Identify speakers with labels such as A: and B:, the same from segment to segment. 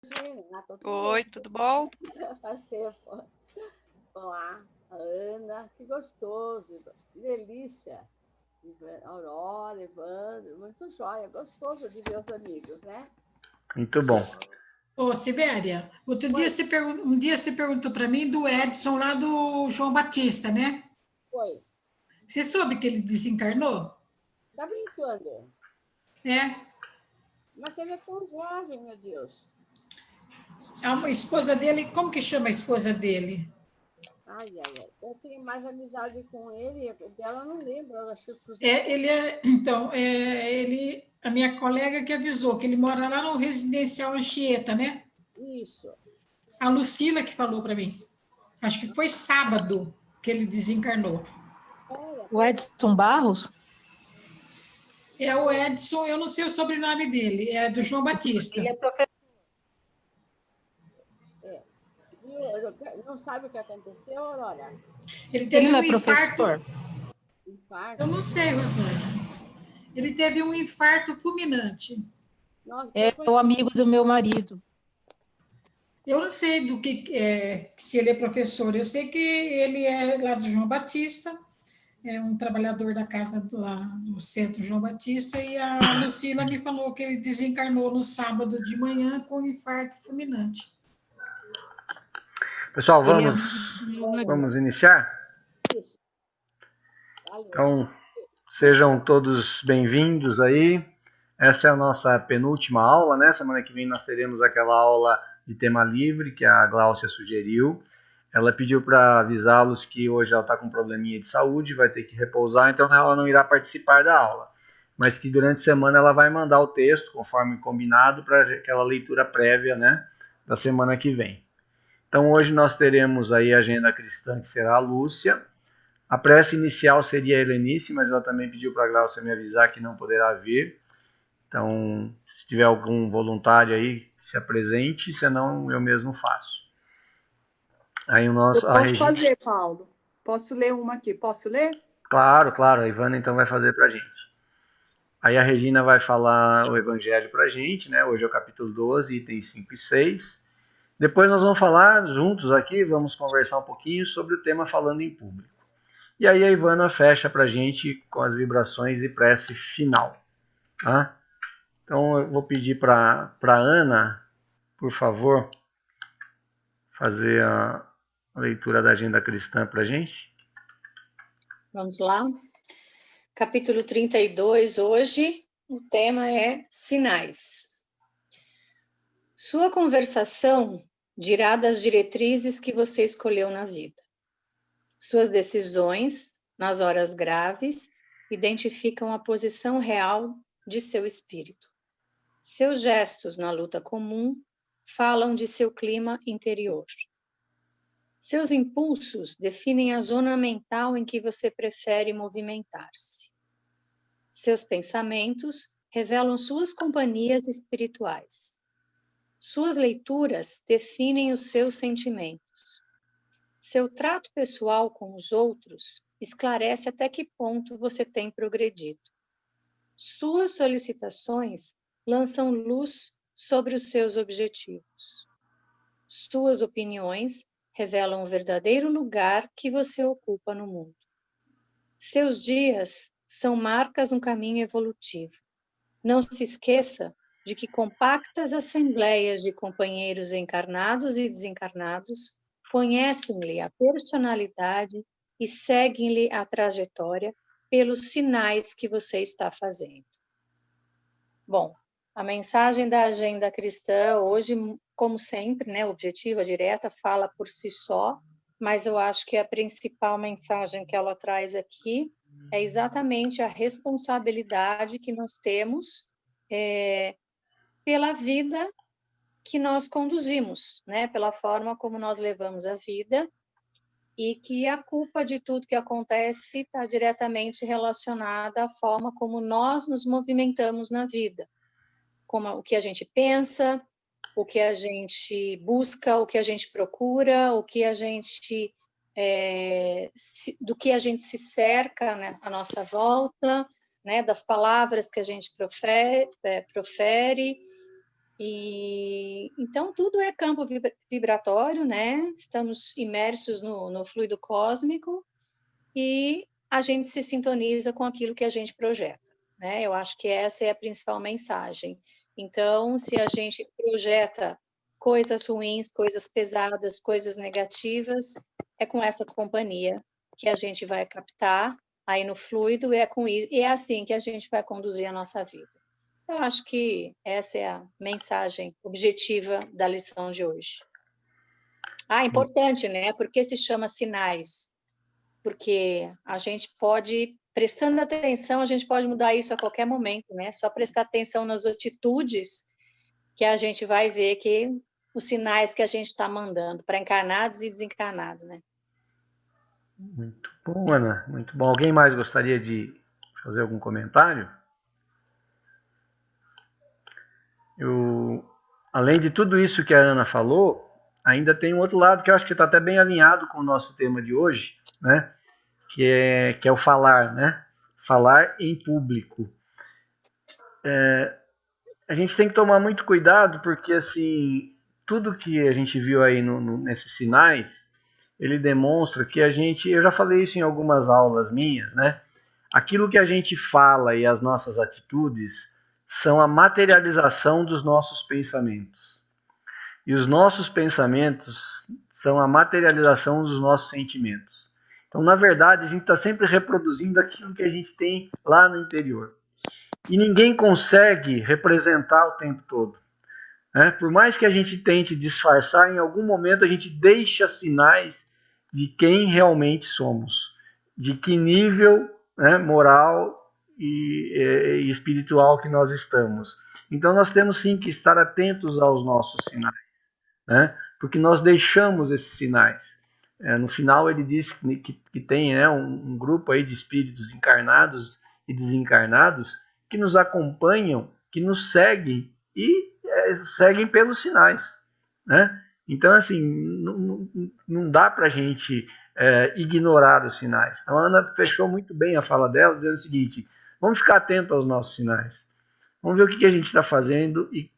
A: Imagina, tá tudo
B: Oi,
A: bem.
B: tudo bom?
A: Faz tempo. Olá, Ana, que gostoso, que delícia. Aurora, Evandro, muito jóia, gostoso de ver os amigos, né?
C: Muito bom.
D: Ô, Sibéria,
A: Foi,
D: um dia você perguntou para mim do Edson lá do João Batista, né?
A: foi.
D: Você soube que ele desencarnou?
A: Tá brincando?
D: É,
A: Mas ele é tão jovem, meu Deus.
D: a esposa dele, como que chama a esposa dele?
A: Ai, ai, ai. Eu tenho mais amizade com ele, dela eu não lembro. Eu acho que
D: A minha colega que avisou que ele mora lá no Residencial Anchieta, né?
A: isso.
D: A Lucila que falou para mim. Acho que foi sábado que ele desencarnou.
A: Olha,
E: O Edson Barros?
D: É o Edson, eu não sei o sobrenome dele, é do João Batista.
E: Ele é professor.
A: é. Viu? Não sabe o que aconteceu, Aurora?
D: Ele
E: Ele
D: teve
E: não
D: um
E: é
D: infarto.
E: professor?
A: Infarto.
D: Eu não sei, Rosângela. Ele teve um infarto fulminante.
A: Nossa,
E: É o amigo do meu marido.
D: Eu não sei do que se ele é professor. Eu sei que ele é lá do João Batista, é um trabalhador da casa lá no centro João Batista, e a Lucila me falou que ele desencarnou no sábado de manhã com um infarto fulminante.
C: Pessoal,
E: Ele é amigo do meu marido.
C: vamos iniciar?
A: isso. Valeu.
C: Então, sejam todos bem-vindos aí. Essa é a nossa penúltima aula, né? Semana que vem nós teremos aquela aula de tema livre que a Gláucia sugeriu. Ela pediu para avisá-los que hoje ela está com um probleminha de saúde, vai ter que repousar, então ela não irá participar da aula. Mas que durante a semana ela vai mandar o texto, conforme combinado, para aquela leitura prévia, né, da semana que vem. Então hoje nós teremos aí a agenda cristã, que será a Lúcia. A prece inicial seria a Helenice, mas ela também pediu para a Gláucia me avisar que não poderá vir. Então, se tiver algum voluntário aí, se apresente, senão eu mesmo faço. Aí o nosso,
F: Eu posso fazer, Paulo. Posso ler uma aqui. Posso ler?
C: Claro, a Ivana então vai fazer pra gente. Aí a Regina vai falar o evangelho pra gente, né? Hoje é o capítulo 12, itens 5 e 6. Depois nós vamos falar juntos aqui, vamos conversar um pouquinho sobre o tema falando em público. E aí a Ivana fecha pra gente com as vibrações e prece final. Tá? Então eu vou pedir para Ana, por favor, fazer a leitura da agenda cristã para a gente.
G: Vamos lá. Capítulo 32, hoje o tema é sinais. Sua conversação dirá das diretrizes que você escolheu na vida. Suas decisões, nas horas graves, identificam a posição real de seu espírito. Seus gestos na luta comum falam de seu clima interior. Seus impulsos definem a zona mental em que você prefere movimentar-se. Seus pensamentos revelam suas companhias espirituais. Suas leituras definem os seus sentimentos. Seu trato pessoal com os outros esclarece até que ponto você tem progredido. Suas solicitações lançam luz sobre os seus objetivos. Suas opiniões revelam o verdadeiro lugar que você ocupa no mundo. Seus dias são marcas no caminho evolutivo. Não se esqueça de que compactas assembleias de companheiros encarnados e desencarnados conhecem-lhe a personalidade e seguem-lhe a trajetória pelos sinais que você está fazendo. Bom, a mensagem da agenda cristã hoje, como sempre, né, objetiva, direta, fala por si só, mas eu acho que a principal mensagem que ela traz aqui é exatamente a responsabilidade que nós temos pela vida que nós conduzimos, né, pela forma como nós levamos a vida, e que a culpa de tudo que acontece está diretamente relacionada à forma como nós nos movimentamos na vida. Como o que a gente pensa, o que a gente busca, o que a gente procura, o que a gente do que a gente se cerca, né, à nossa volta, né, das palavras que a gente profere, E então tudo é campo vibratório, né? Estamos imersos no fluido cósmico e a gente se sintoniza com aquilo que a gente projeta, né? Eu acho que essa é a principal mensagem. Então, se a gente projeta coisas ruins, coisas pesadas, coisas negativas, é com essa companhia que a gente vai captar aí no fluido e é assim que a gente vai conduzir a nossa vida. Eu acho que essa é a mensagem objetiva da lição de hoje. Importante, né? Porque se chama sinais. Porque a gente pode, prestando atenção, a gente pode mudar isso a qualquer momento, né? Só prestar atenção nas atitudes que a gente vai ver que os sinais que a gente está mandando para encarnados e desencarnados, né?
C: Muito bom, Ana. Muito bom. Alguém mais gostaria de fazer algum comentário? Além de tudo isso que a Ana falou, ainda tem um outro lado que eu acho que está até bem alinhado com o nosso tema de hoje, né? Que é o falar, né? Falar em público. A gente tem que tomar muito cuidado porque, assim, tudo que a gente viu aí nesses sinais, ele demonstra que eu já falei isso em algumas aulas minhas, né? Aquilo que a gente fala e as nossas atitudes são a materialização dos nossos pensamentos. E os nossos pensamentos são a materialização dos nossos sentimentos. Então, na verdade, a gente está sempre reproduzindo aquilo que a gente tem lá no interior. E ninguém consegue representar o tempo todo. Né? Por mais que a gente tente disfarçar, em algum momento a gente deixa sinais de quem realmente somos, de que nível, né, moral e espiritual que nós estamos. Então nós temos sim que estar atentos aos nossos sinais, né? Porque nós deixamos esses sinais. No final ele diz que tem, né, um grupo aí de espíritos encarnados e desencarnados que nos acompanham, que nos seguem e seguem pelos sinais, né? Então, assim, não dá para a gente ignorar os sinais. Então, a Ana fechou muito bem a fala dela, dizendo o seguinte: vamos ficar atento aos nossos sinais. Vamos ver o que a gente está fazendo e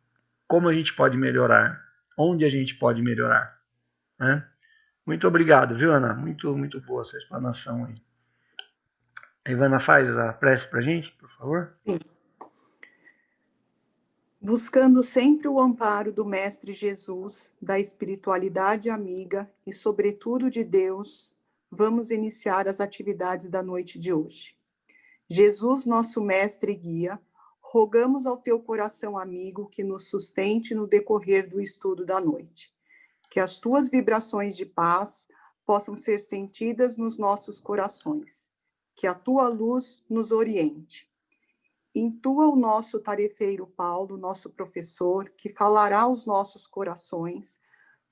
C: como a gente pode melhorar, onde a gente pode melhorar, né? Muito obrigado, viu, Ana? Muito, muito boa essa explanação aí. A Ivana faz a prece para a gente, por favor.
F: Sim. Buscando sempre o amparo do Mestre Jesus, da espiritualidade amiga e, sobretudo, de Deus, vamos iniciar as atividades da noite de hoje. Jesus, nosso Mestre e Guia, rogamos ao teu coração amigo que nos sustente no decorrer do estudo da noite. Que as tuas vibrações de paz possam ser sentidas nos nossos corações. Que a tua luz nos oriente. Intua o nosso tarefeiro Paulo, nosso professor, que falará aos nossos corações,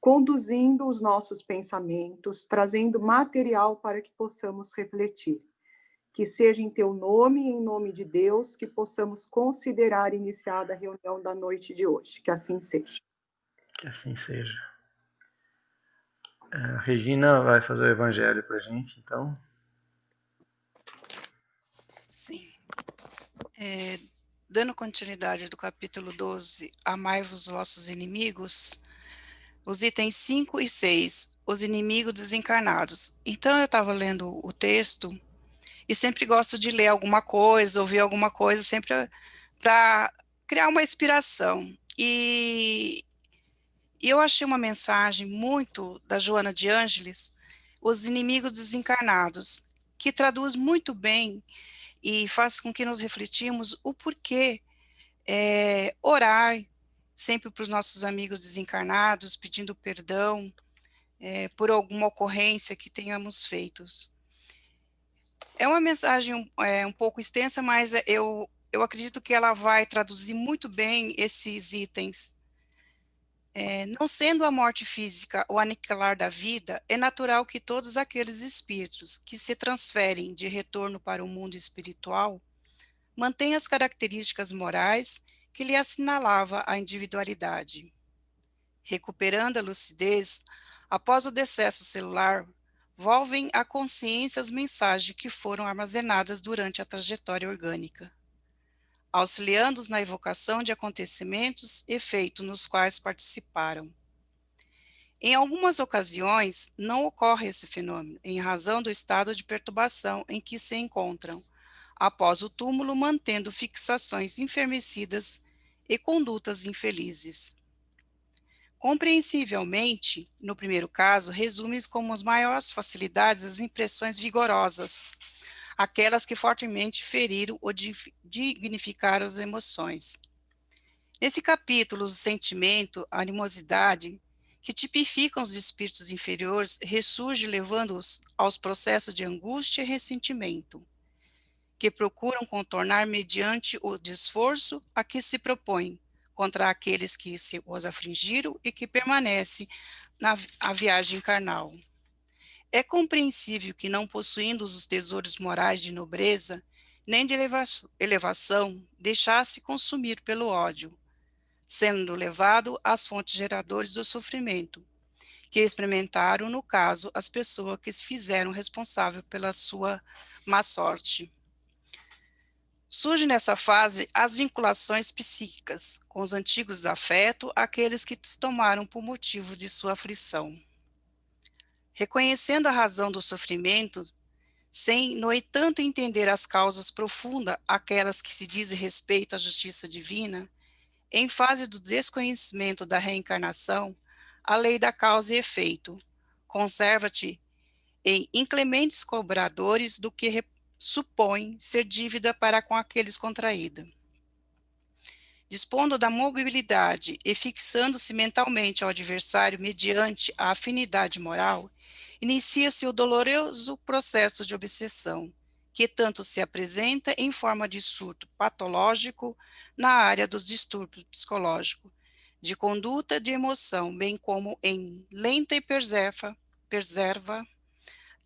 F: conduzindo os nossos pensamentos, trazendo material para que possamos refletir. Que seja em teu nome e em nome de Deus que possamos considerar iniciada a reunião da noite de hoje. Que assim seja.
C: Que assim seja. A Regina vai fazer o evangelho para a gente, então.
B: Sim. Dando continuidade do capítulo 12, Amai-vos vossos inimigos, os itens 5 e 6, os inimigos desencarnados. Então, eu estava lendo o texto e sempre gosto de ler alguma coisa, ouvir alguma coisa, sempre para criar uma inspiração. E eu achei uma mensagem muito da Joana de Ângeles, os inimigos desencarnados, que traduz muito bem e faz com que nos refletimos o porquê orar sempre para os nossos amigos desencarnados, pedindo perdão por alguma ocorrência que tenhamos feito. É uma mensagem um pouco extensa, mas eu acredito que ela vai traduzir muito bem esses itens. Não sendo a morte física o aniquilar da vida, é natural que todos aqueles espíritos que se transferem de retorno para o mundo espiritual mantenham as características morais que lhe assinalava a individualidade. Recuperando a lucidez, após o decesso celular, volvem à consciência as mensagens que foram armazenadas durante a trajetória orgânica. auxiliando-os na evocação de acontecimentos e feitos nos quais participaram. Em algumas ocasiões, não ocorre esse fenômeno, em razão do estado de perturbação em que se encontram, após o túmulo, mantendo fixações enfermecidas e condutas infelizes. Compreensivelmente, no primeiro caso, resume com as maiores facilidades as impressões vigorosas, aquelas que fortemente feriram ou dignificaram as emoções. Nesse capítulo, o sentimento, a animosidade, que tipificam os espíritos inferiores, ressurge levando-os aos processos de angústia e ressentimento, que procuram contornar mediante o esforço a que se propõem contra aqueles que os afligiram e que permanecem na viagem carnal. É compreensível que, não possuindo os tesouros morais de nobreza, nem de elevação, deixasse consumir pelo ódio, sendo levado às fontes geradoras do sofrimento, que experimentaram, no caso, as pessoas que se fizeram responsáveis pela sua má sorte. Surge nessa fase as vinculações psíquicas, com os antigos afetos, aqueles que tomaram por motivo de sua aflição. Reconhecendo a razão dos sofrimentos, sem, no entanto, entender as causas profundas, aquelas que se dizem respeito à justiça divina, em fase do desconhecimento da reencarnação, a lei da causa e efeito, conserva-te em inclementes cobradores do que supõe ser dívida para com aqueles contraída. Dispondo da mobilidade e fixando-se mentalmente ao adversário mediante a afinidade moral, inicia-se o doloroso processo de obsessão, que tanto se apresenta em forma de surto patológico na área dos distúrbios psicológicos, de conduta de emoção, bem como em lenta e perserva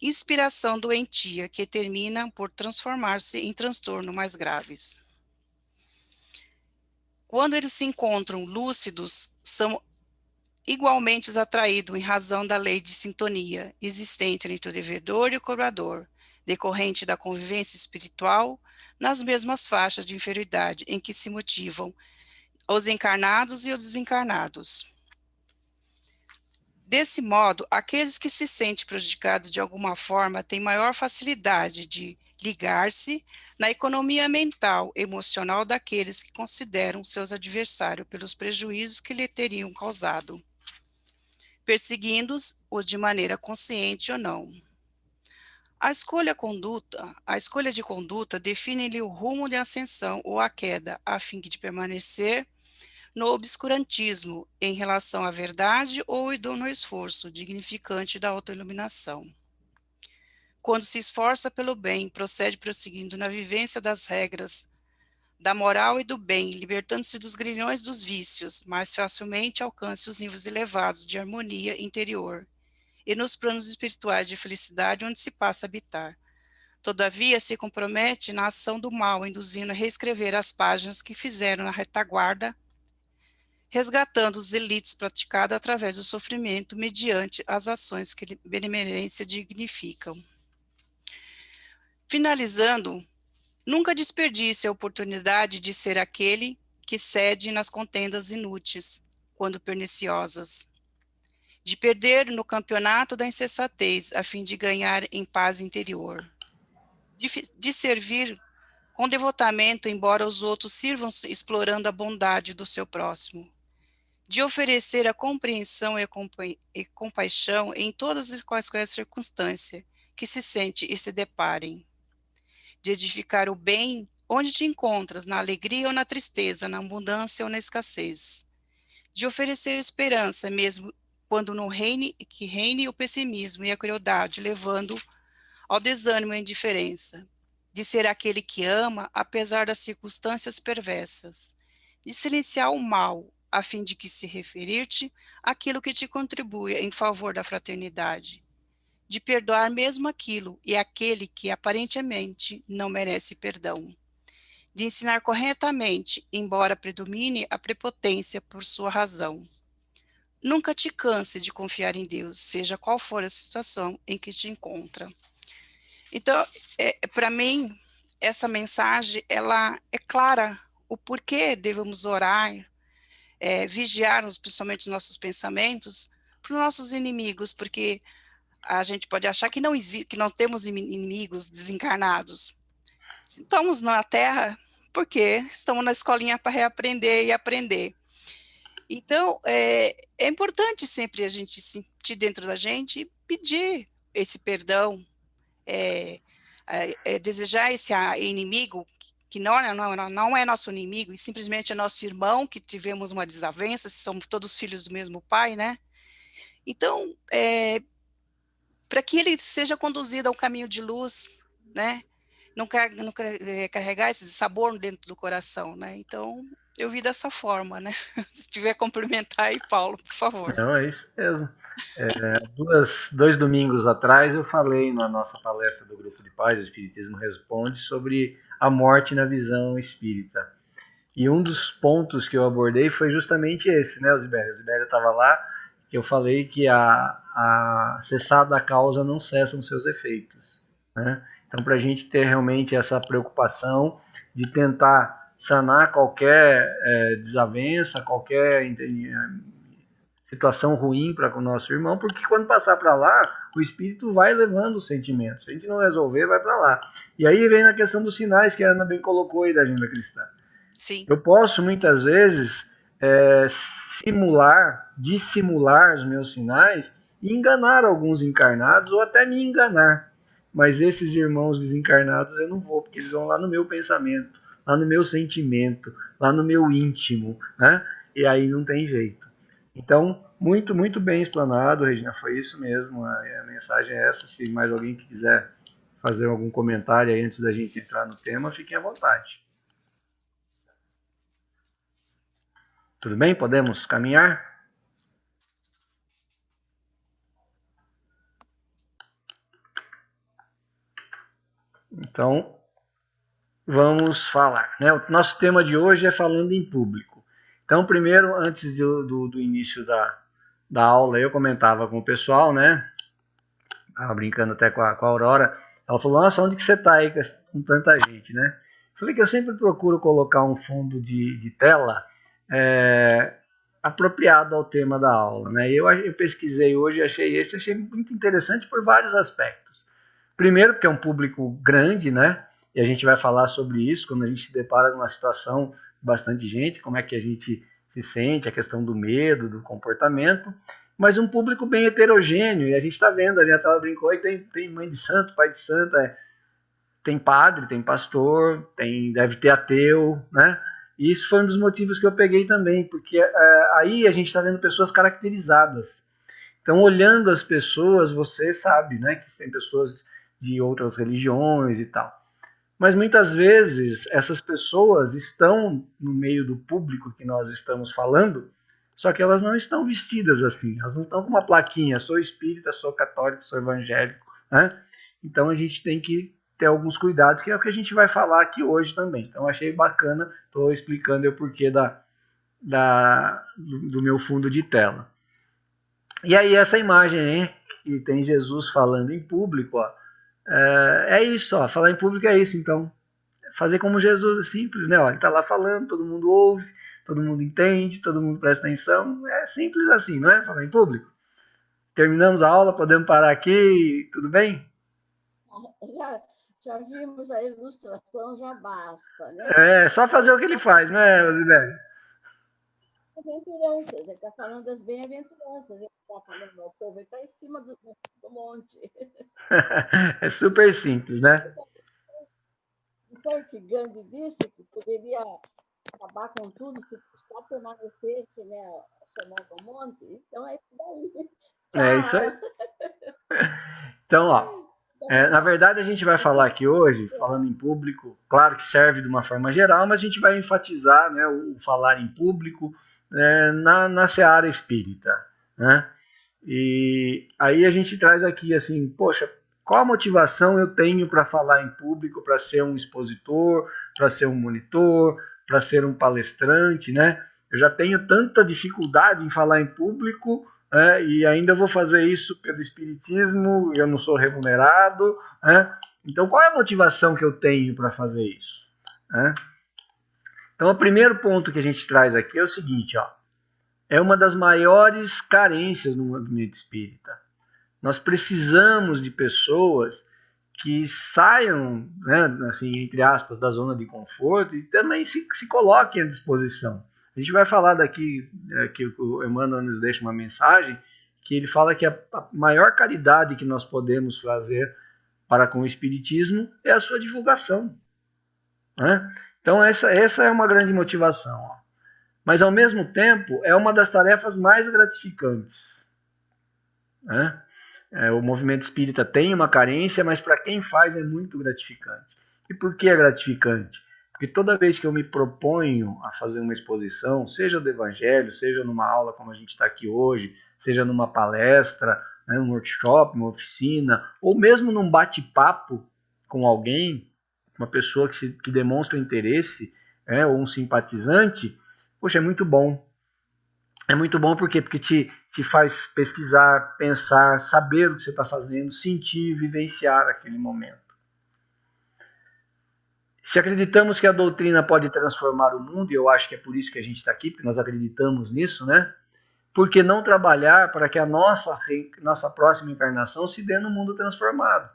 B: inspiração doentia, que termina por transformar-se em transtornos mais graves. Quando eles se encontram lúcidos, são igualmente atraídos em razão da lei de sintonia existente entre o devedor e o cobrador, decorrente da convivência espiritual nas mesmas faixas de inferioridade em que se motivam os encarnados e os desencarnados. Desse modo, aqueles que se sentem prejudicados de alguma forma têm maior facilidade de ligar-se na economia mental, emocional daqueles que consideram seus adversários pelos prejuízos que lhe teriam causado, perseguindo-os de maneira consciente ou não. A escolha de conduta define-lhe o rumo de ascensão ou a queda, a fim de permanecer no obscurantismo em relação à verdade ou no esforço dignificante da autoiluminação. Quando se esforça pelo bem, procede prosseguindo na vivência das regras da moral e do bem, libertando-se dos grilhões dos vícios, mais facilmente alcança os níveis elevados de harmonia interior e nos planos espirituais de felicidade onde se passa a habitar. Todavia, se compromete na ação do mal, induzindo a reescrever as páginas que fizeram na retaguarda, resgatando os delitos praticados através do sofrimento mediante as ações que benemerência dignificam. Finalizando, nunca desperdice a oportunidade de ser aquele que cede nas contendas inúteis, quando perniciosas, de perder no campeonato da insensatez a fim de ganhar em paz interior, de servir com devotamento embora os outros sirvam explorando a bondade do seu próximo, de oferecer a compreensão e compaixão em todas as quaisquer circunstâncias que se sente e se deparem, de edificar o bem onde te encontras, na alegria ou na tristeza, na abundância ou na escassez, de oferecer esperança mesmo quando não reine o pessimismo e a crueldade, levando ao desânimo e à indiferença, de ser aquele que ama apesar das circunstâncias perversas, de silenciar o mal, a fim de que se referir-te àquilo que te contribui em favor da fraternidade, de perdoar mesmo aquilo e aquele que aparentemente não merece perdão, de ensinar corretamente, embora predomine a prepotência por sua razão. Nunca te canse de confiar em Deus, seja qual for a situação em que te encontra. Então, para mim, essa mensagem, ela é clara o porquê devemos orar, vigiarmos principalmente os nossos pensamentos para os nossos inimigos, porque a gente pode achar que que nós temos inimigos desencarnados. Estamos na Terra porque estamos na escolinha para reaprender e aprender. Então, é importante sempre a gente sentir dentro da gente pedir esse perdão, desejar esse inimigo, que não é nosso inimigo, e simplesmente é nosso irmão, que tivemos uma desavença, somos todos filhos do mesmo pai, né? Então, para que ele seja conduzido ao caminho de luz, né? Não carregar esse sabor dentro do coração, né? Então, eu vi dessa forma, né? Se tiver a complementar aí, Paulo, por favor.
C: Não, é isso mesmo. 2 domingos atrás eu falei na nossa palestra do Grupo de Paz, o Espiritismo Responde, sobre a morte na visão espírita. E um dos pontos que eu abordei foi justamente esse, né, Osibélia? A Osibélia estava lá, que eu falei que a cessada a causa não cessam seus efeitos, né? Então, para a gente ter realmente essa preocupação de tentar sanar qualquer desavença, qualquer situação ruim para o nosso irmão, porque quando passar para lá, o espírito vai levando os sentimentos. Se a gente não resolver, vai para lá. E aí vem na questão dos sinais que a Ana bem colocou aí da agenda cristã.
B: Sim.
C: Eu posso, muitas vezes, dissimular os meus sinais e enganar alguns encarnados ou até me enganar. Mas esses irmãos desencarnados eu não vou, porque eles vão lá no meu pensamento, lá no meu sentimento, lá no meu íntimo, né? E aí não tem jeito. Então, muito, muito bem explanado, Regina, foi isso mesmo, a mensagem é essa. Se mais alguém quiser fazer algum comentário aí antes da gente entrar no tema, fiquem à vontade. Tudo bem? Podemos caminhar? Então, vamos falar, né? O nosso tema de hoje é falando em público. Então, primeiro, antes do início da aula, eu comentava com o pessoal, né? Estava brincando até com a Aurora. Ela falou, nossa, onde que você está aí com tanta gente, né? Eu falei que eu sempre procuro colocar um fundo de tela apropriado ao tema da aula, né? E eu pesquisei hoje e achei muito interessante por vários aspectos. Primeiro, porque é um público grande, né? E a gente vai falar sobre isso quando a gente se depara numa situação de bastante gente, como é que a gente se sente, a questão do medo, do comportamento, mas um público bem heterogêneo, e a gente está vendo ali, a tela brincou, e tem mãe de santo, pai de santo, tem padre, tem pastor, deve ter ateu, né? E isso foi um dos motivos que eu peguei também, porque aí a gente está vendo pessoas caracterizadas. Então, olhando as pessoas, você sabe, né, que tem pessoas de outras religiões e tal. Mas muitas vezes essas pessoas estão no meio do público que nós estamos falando, só que elas não estão vestidas assim, elas não estão com uma plaquinha, sou espírita, sou católico, sou evangélico, né? Então a gente tem que ter alguns cuidados, que é o que a gente vai falar aqui hoje também. Então achei bacana, estou explicando o porquê do meu fundo de tela. E aí essa imagem aí, que tem Jesus falando em público, ó, é isso, ó, falar em público é isso, então fazer como Jesus é simples, né? Ó, ele está lá falando, todo mundo ouve, todo mundo entende, todo mundo presta atenção, é simples assim, não é? Falar em público. Terminamos a aula, podemos parar aqui, tudo bem?
A: Já vimos a ilustração, já basta, né?
C: É só fazer o que ele faz, né, Osibélia?
A: Bem-aventuranças, ele está falando das bem-aventuranças, ele está falando ao povo, ele está em cima do monte.
C: É super simples, né?
A: Não foi que Gandhi disse que poderia acabar com tudo se só permanecesse, né, chamado ao monte? Então é isso daí.
C: É isso aí. Então, ó, na verdade a gente vai falar aqui hoje, falando em público, claro que serve de uma forma geral, mas a gente vai enfatizar, né, o falar em público na seara espírita, né? E aí a gente traz aqui assim, poxa, qual a motivação eu tenho para falar em público, para ser um expositor, para ser um monitor, para ser um palestrante, né? Eu já tenho tanta dificuldade em falar em público, e ainda vou fazer isso pelo espiritismo, eu não sou remunerado, né? Então qual é a motivação que eu tenho para fazer isso, né? Então, o primeiro ponto que a gente traz aqui é o seguinte, ó, é uma das maiores carências no movimento espírita. Nós precisamos de pessoas que saiam, né, assim, entre aspas, da zona de conforto e também se coloquem à disposição. A gente vai falar daqui, que o Emmanuel nos deixa uma mensagem, que ele fala que a maior caridade que nós podemos fazer para com o Espiritismo é a sua divulgação. Né? Então essa é uma grande motivação. Ó. Mas ao mesmo tempo é uma das tarefas mais gratificantes. Né? O movimento espírita tem uma carência, mas para quem faz é muito gratificante. E por que é gratificante? Porque toda vez que eu me proponho a fazer uma exposição, seja do Evangelho, seja numa aula como a gente está aqui hoje, seja numa palestra, né, num workshop, uma oficina, ou mesmo num bate-papo com alguém, uma pessoa que demonstra interesse, ou um simpatizante, poxa, é muito bom. É muito bom por quê? Porque te faz pesquisar, pensar, saber o que você está fazendo, sentir, vivenciar aquele momento. Se acreditamos que a doutrina pode transformar o mundo, e eu acho que é por isso que a gente está aqui, porque nós acreditamos nisso, né? Por que não trabalhar para que a nossa próxima encarnação se dê no mundo transformado?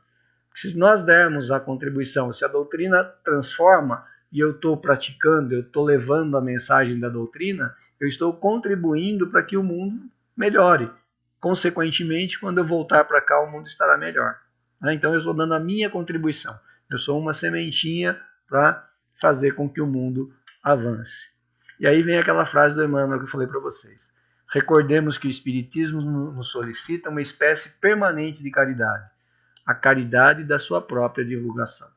C: Porque se nós dermos a contribuição, se a doutrina transforma e eu estou praticando, eu estou levando a mensagem da doutrina, eu estou contribuindo para que o mundo melhore. Consequentemente, quando eu voltar para cá, o mundo estará melhor. Então eu estou dando a minha contribuição. Eu sou uma sementinha para fazer com que o mundo avance. E aí vem aquela frase do Emmanuel que eu falei para vocês. Recordemos que o Espiritismo nos solicita uma espécie permanente de caridade. A caridade da sua própria divulgação.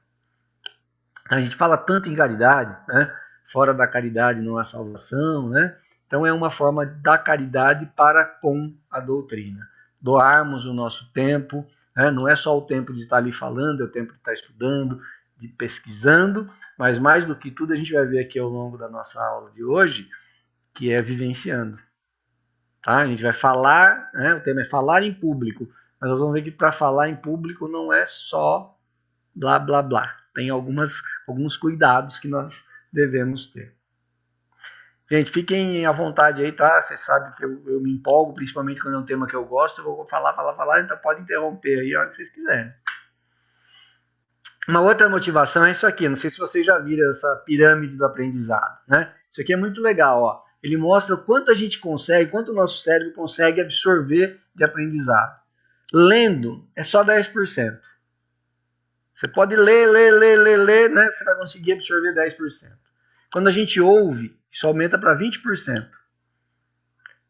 C: A gente fala tanto em caridade, né? Fora da caridade não há salvação, né? Então é uma forma da caridade para com a doutrina. Doarmos o nosso tempo, né? Não é só o tempo de estar ali falando, é o tempo de estar estudando, de pesquisando, mas mais do que tudo a gente vai ver aqui ao longo da nossa aula de hoje, que é vivenciando. Tá? A gente vai falar, né? O tema é falar em público, mas nós vamos ver que para falar em público não é só blá blá blá. Tem alguns cuidados que nós devemos ter. Gente, fiquem à vontade aí, tá? Vocês sabem que eu me empolgo, principalmente quando é um tema que eu gosto, eu vou falar, então pode interromper aí a hora que vocês quiserem. Uma outra motivação é isso aqui, não sei se vocês já viram essa pirâmide do aprendizado, né? Isso aqui é muito legal, ó. Ele mostra o quanto a gente consegue, quanto o nosso cérebro consegue absorver de aprendizado. Lendo é só 10%. Você pode ler, né? Você vai conseguir absorver 10%. Quando a gente ouve, isso aumenta para 20%.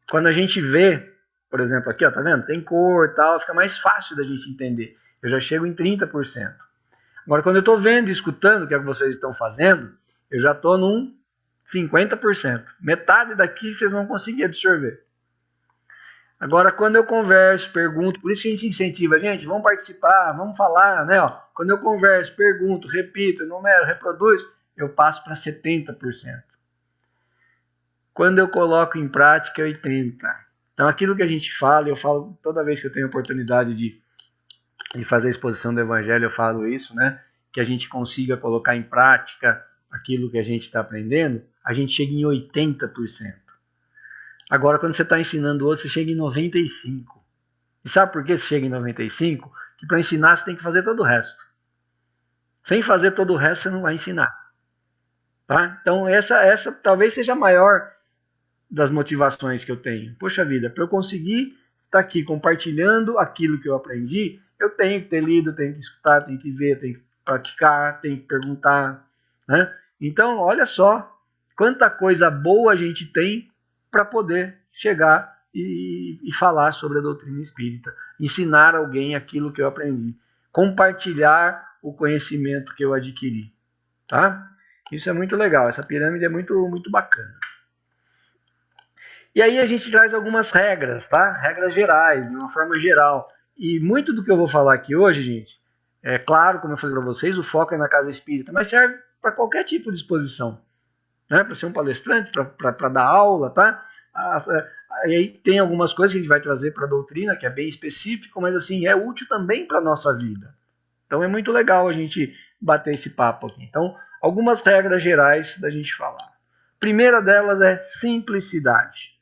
C: Quando a gente vê, por exemplo, aqui, ó, tá vendo? Tem cor e tal, fica mais fácil da gente entender. Eu já chego em 30%. Agora, quando eu estou vendo e escutando o que é que vocês estão fazendo, eu já estou num 50%. Metade daqui vocês vão conseguir absorver. Agora, quando eu converso, pergunto, por isso que a gente incentiva, gente, vamos participar, vamos falar, né? Ó, quando eu converso, pergunto, repito, enumero, reproduzo, eu passo para 70%. Quando eu coloco em prática, 80%. Então, aquilo que a gente fala, eu falo toda vez que eu tenho oportunidade de fazer a exposição do Evangelho, eu falo isso, né? Que a gente consiga colocar em prática aquilo que a gente está aprendendo, a gente chega em 80%. Agora, quando você está ensinando o outro, você chega em 95%. E sabe por que você chega em 95%? Que para ensinar você tem que fazer todo o resto. Sem fazer todo o resto, você não vai ensinar. Tá? Então, essa talvez seja a maior das motivações que eu tenho. Poxa vida, para eu conseguir estar aqui compartilhando aquilo que eu aprendi, eu tenho que ter lido, tenho que escutar, tenho que ver, tenho que praticar, tenho que perguntar. Né? Então, olha só quanta coisa boa a gente tem para poder chegar e falar sobre a doutrina espírita, ensinar alguém aquilo que eu aprendi, compartilhar o conhecimento que eu adquiri. Tá? Isso é muito legal, essa pirâmide é muito, muito bacana. E aí a gente traz algumas regras, tá? Regras gerais, de uma forma geral. E muito do que eu vou falar aqui hoje, gente, é claro, como eu falei para vocês, o foco é na casa espírita, mas serve para qualquer tipo de exposição. Né? Para ser um palestrante, para dar aula, tá? E aí tem algumas coisas que a gente vai trazer para a doutrina, que é bem específico, mas assim, é útil também para a nossa vida. Então é muito legal a gente bater esse papo aqui. Então, algumas regras gerais da gente falar. Primeira delas é simplicidade.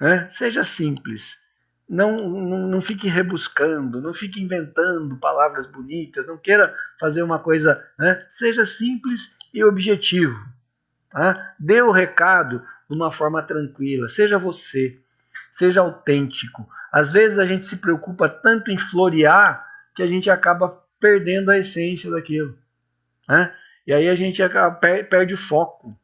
C: Né? Seja simples. Não fique rebuscando, não fique inventando palavras bonitas, não queira fazer uma coisa, né? Seja simples e objetivo. Tá? Dê o recado de uma forma tranquila, seja você, seja autêntico. Às vezes a gente se preocupa tanto em florear que a gente acaba perdendo a essência daquilo. Né? E aí a gente perde o foco.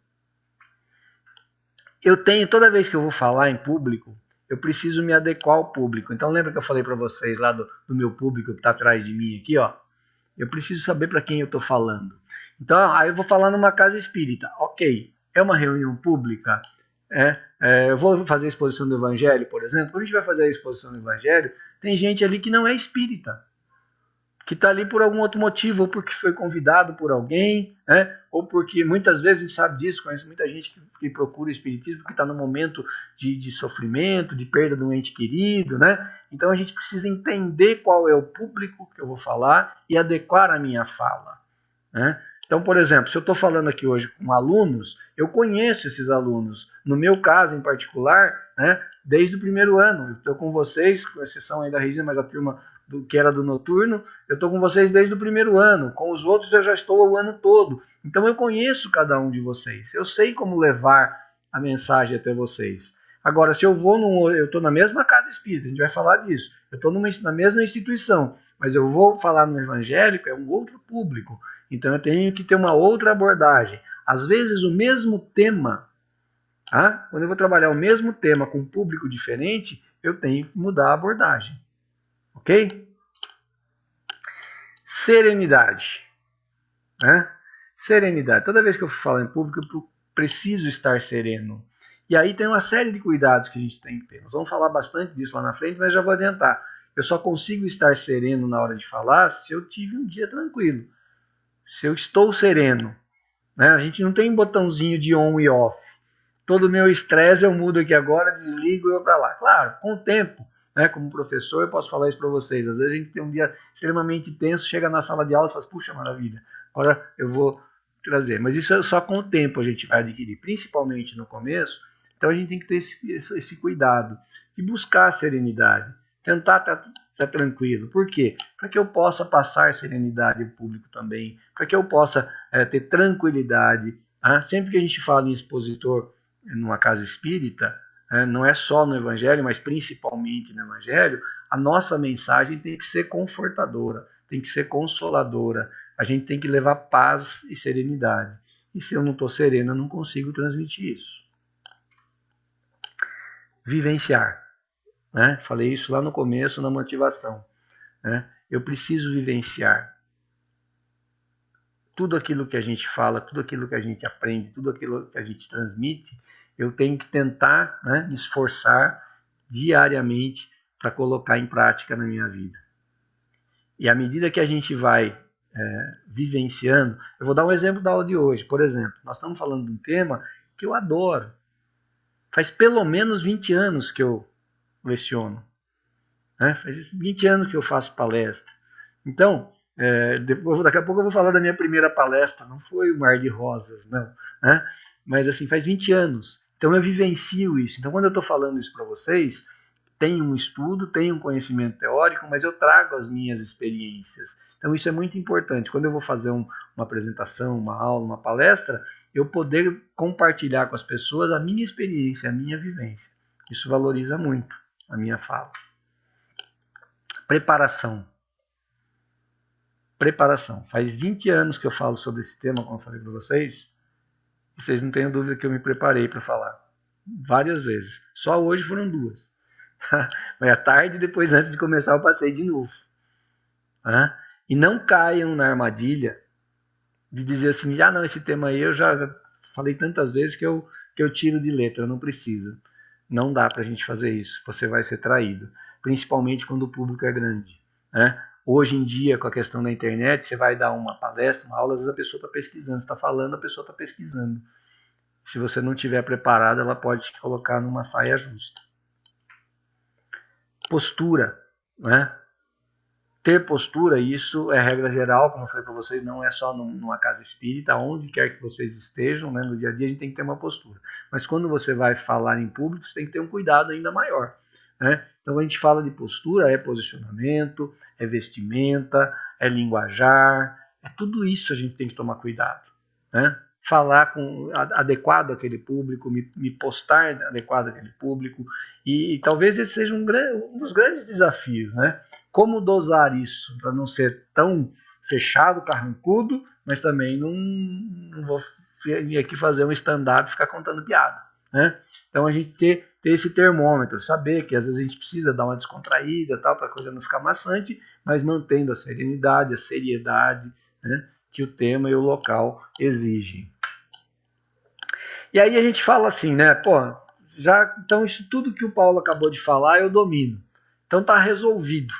C: Toda vez que eu vou falar em público, eu preciso me adequar ao público. Então lembra que eu falei para vocês lá do meu público que está atrás de mim aqui, ó? Eu preciso saber para quem eu estou falando. Então, aí eu vou falar numa casa espírita. Ok, é uma reunião pública? Eu vou fazer a exposição do Evangelho, por exemplo. Quando a gente vai fazer a exposição do Evangelho, tem gente ali que não é espírita, que está ali por algum outro motivo, ou porque foi convidado por alguém, ou porque muitas vezes a gente sabe disso, conhece muita gente que procura o espiritismo porque está num momento de sofrimento, de perda de um ente querido, né? Então a gente precisa entender qual é o público que eu vou falar e adequar a minha fala, né? Então, por exemplo, se eu estou falando aqui hoje com alunos, eu conheço esses alunos. No meu caso em particular, né, desde o primeiro ano, eu estou com vocês, com exceção aí da Regina, mas a turma que era do noturno, eu estou com vocês desde o primeiro ano. Com os outros eu já estou o ano todo. Então eu conheço cada um de vocês. Eu sei como levar a mensagem até vocês. Agora, se eu estou na mesma casa espírita, a gente vai falar disso. Eu estou na mesma instituição, mas eu vou falar no evangélico, é um outro público. Então eu tenho que ter uma outra abordagem. Às vezes o mesmo tema, quando eu vou trabalhar o mesmo tema com um público diferente, eu tenho que mudar a abordagem. Ok? Serenidade. Serenidade. Toda vez que eu falo em público, eu preciso estar sereno. E aí tem uma série de cuidados que a gente tem que ter. Nós vamos falar bastante disso lá na frente, mas já vou adiantar. Eu só consigo estar sereno na hora de falar se eu tive um dia tranquilo. Se eu estou sereno. A gente não tem um botãozinho de on e off. Todo o meu estresse eu mudo aqui agora, desligo e vou para lá. Claro, com o tempo. Como professor, eu posso falar isso para vocês. Às vezes a gente tem um dia extremamente tenso, chega na sala de aula e fala, puxa, maravilha, agora eu vou trazer. Mas isso é só com o tempo a gente vai adquirir, principalmente no começo. Então a gente tem que ter esse cuidado de buscar a serenidade, tentar estar tranquilo. Por quê? Para que eu possa passar serenidade ao público também, para que eu possa ter tranquilidade. Sempre que a gente fala em expositor numa casa espírita, não é só no Evangelho, mas principalmente no Evangelho, a nossa mensagem tem que ser confortadora, tem que ser consoladora. A gente tem que levar paz e serenidade. E se eu não estou sereno, eu não consigo transmitir isso. Vivenciar. Falei isso lá no começo, na motivação. Eu preciso vivenciar. Tudo aquilo que a gente fala, tudo aquilo que a gente aprende, tudo aquilo que a gente transmite, eu tenho que tentar me esforçar diariamente para colocar em prática na minha vida. E à medida que a gente vai vivenciando, eu vou dar um exemplo da aula de hoje. Por exemplo, nós estamos falando de um tema que eu adoro. Faz pelo menos 20 anos que eu leciono. Faz 20 anos que eu faço palestra. Então, daqui a pouco eu vou falar da minha primeira palestra. Não foi o Mar de Rosas, não. Mas assim, faz 20 anos. Então eu vivencio isso. Então quando eu estou falando isso para vocês, tem um estudo, tem um conhecimento teórico, mas eu trago as minhas experiências. Então isso é muito importante. Quando eu vou fazer uma apresentação, uma aula, uma palestra, eu poder compartilhar com as pessoas a minha experiência, a minha vivência. Isso valoriza muito a minha fala. Preparação. Preparação. Faz 20 anos que eu falo sobre esse tema, como eu falei para vocês, e vocês não tenham dúvida que eu me preparei para falar. Várias vezes. Só hoje foram 2. Mas à tarde, depois, antes de começar, eu passei de novo. E não caiam na armadilha de dizer assim, não, esse tema aí eu já falei tantas vezes que eu tiro de letra, não precisa. Não dá para a gente fazer isso, você vai ser traído. Principalmente quando o público é grande. Hoje em dia, com a questão da internet, você vai dar uma palestra, uma aula, às vezes a pessoa está pesquisando, você está falando, a pessoa está pesquisando. Se você não estiver preparado, ela pode te colocar numa saia justa. Postura. ter postura, isso é regra geral, como eu falei para vocês, não é só numa casa espírita, onde quer que vocês estejam, né, no dia a dia a gente tem que ter uma postura. Mas quando você vai falar em público, você tem que ter um cuidado ainda maior, né? Então a gente fala de postura, é posicionamento, é vestimenta, é linguajar, é tudo isso a gente tem que tomar cuidado, né? Falar adequado àquele público, me postar adequado àquele público, e talvez esse seja um dos grandes desafios, né? Como dosar isso para não ser tão fechado, carrancudo, mas também não vou vir aqui fazer um stand-up e ficar contando piada, né? Então a gente ter esse termômetro, saber que às vezes a gente precisa dar uma descontraída tal, para a coisa não ficar maçante, mas mantendo a serenidade, a seriedade, né, que o tema e o local exigem. E aí a gente fala assim, né, então isso tudo que o Paulo acabou de falar eu domino, então tá resolvido.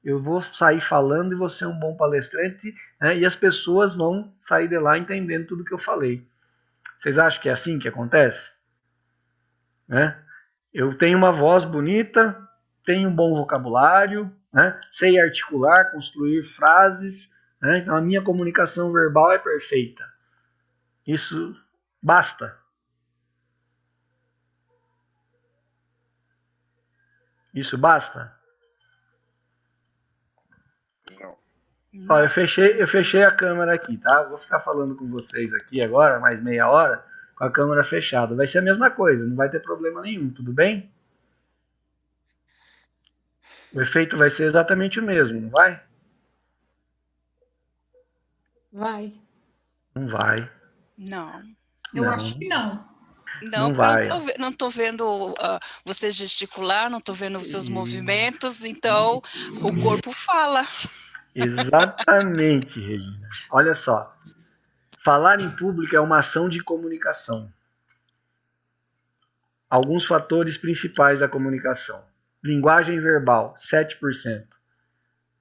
C: Eu vou sair falando e vou ser um bom palestrante, né, e as pessoas vão sair de lá entendendo tudo que eu falei. Vocês acham que é assim que acontece? Né? Eu tenho uma voz bonita, tenho um bom vocabulário, né, sei articular, construir frases, né, então a minha comunicação verbal é perfeita. Isso basta. Isso basta?
B: Não.
C: Ó, eu fechei a câmera aqui, tá? Vou ficar falando com vocês aqui agora, mais meia hora, com a câmera fechada. Vai ser a mesma coisa, não vai ter problema nenhum, tudo bem? O efeito vai ser exatamente o mesmo, não vai?
E: Vai.
C: Não vai.
B: Não.
D: Eu
C: Não.
D: acho que não.
C: Não
B: porque
C: vai.
B: eu não tô vendo você gesticular, não tô vendo os seus movimentos, então o corpo fala.
C: Exatamente, Regina. Olha só. Falar em público é uma ação de comunicação. Alguns fatores principais da comunicação. Linguagem verbal, 7%.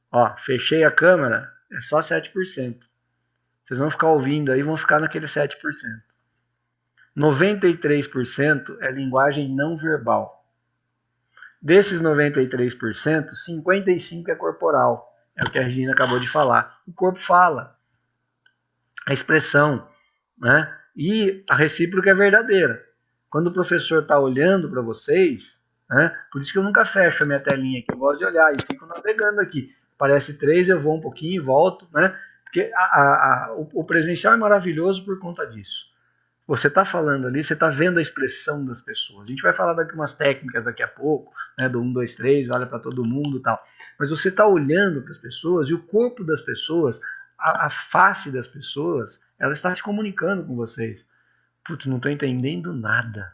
C: Ó, fechei a câmera, é só 7%. Vocês vão ficar ouvindo aí, vão ficar naquele 7%. 93% é linguagem não verbal. Desses 93%, 55% é corporal. É o que a Regina acabou de falar. O corpo fala. A expressão, né? E a recíproca é verdadeira. Quando o professor está olhando para vocês, né? Por isso que eu nunca fecho a minha telinha aqui, eu gosto de olhar e fico navegando aqui. Aparece 3, eu vou um pouquinho e volto, né? Porque o presencial é maravilhoso por conta disso. Você está falando ali, você está vendo a expressão das pessoas. A gente vai falar daqui umas técnicas daqui a pouco, né, do 1, 2, 3, olha para todo mundo e tal. Mas você está olhando para as pessoas e o corpo das pessoas, a face das pessoas, ela está se comunicando com vocês. Putz, não estou entendendo nada.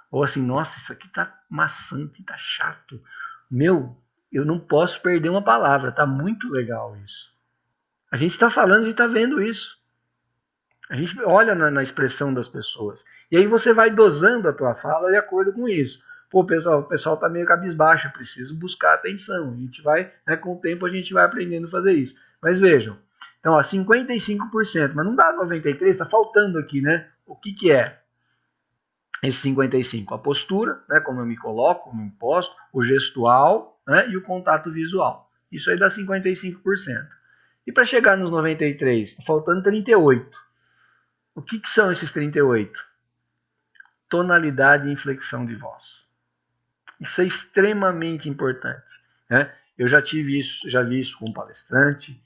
C: Ou assim, nossa, isso aqui tá maçante, tá chato. Meu, eu não posso perder uma palavra, tá muito legal isso. A gente está falando, a gente está vendo isso. A gente olha na expressão das pessoas. E aí você vai dosando a tua fala de acordo com isso. Pô, o pessoal tá meio cabisbaixo, eu preciso buscar atenção. A gente vai, né, com o tempo a gente vai aprendendo a fazer isso. Mas vejam, então, ó, 55%, mas não dá 93%, está faltando aqui, né? O que é esse 55%? A postura, né, como eu me coloco, como eu me posto, o gestual, né, e o contato visual. Isso aí dá 55%. E para chegar nos 93%, está faltando 38%. O que são esses 38%? Tonalidade e inflexão de voz. Isso é extremamente importante, né? Eu já vi isso com palestrante,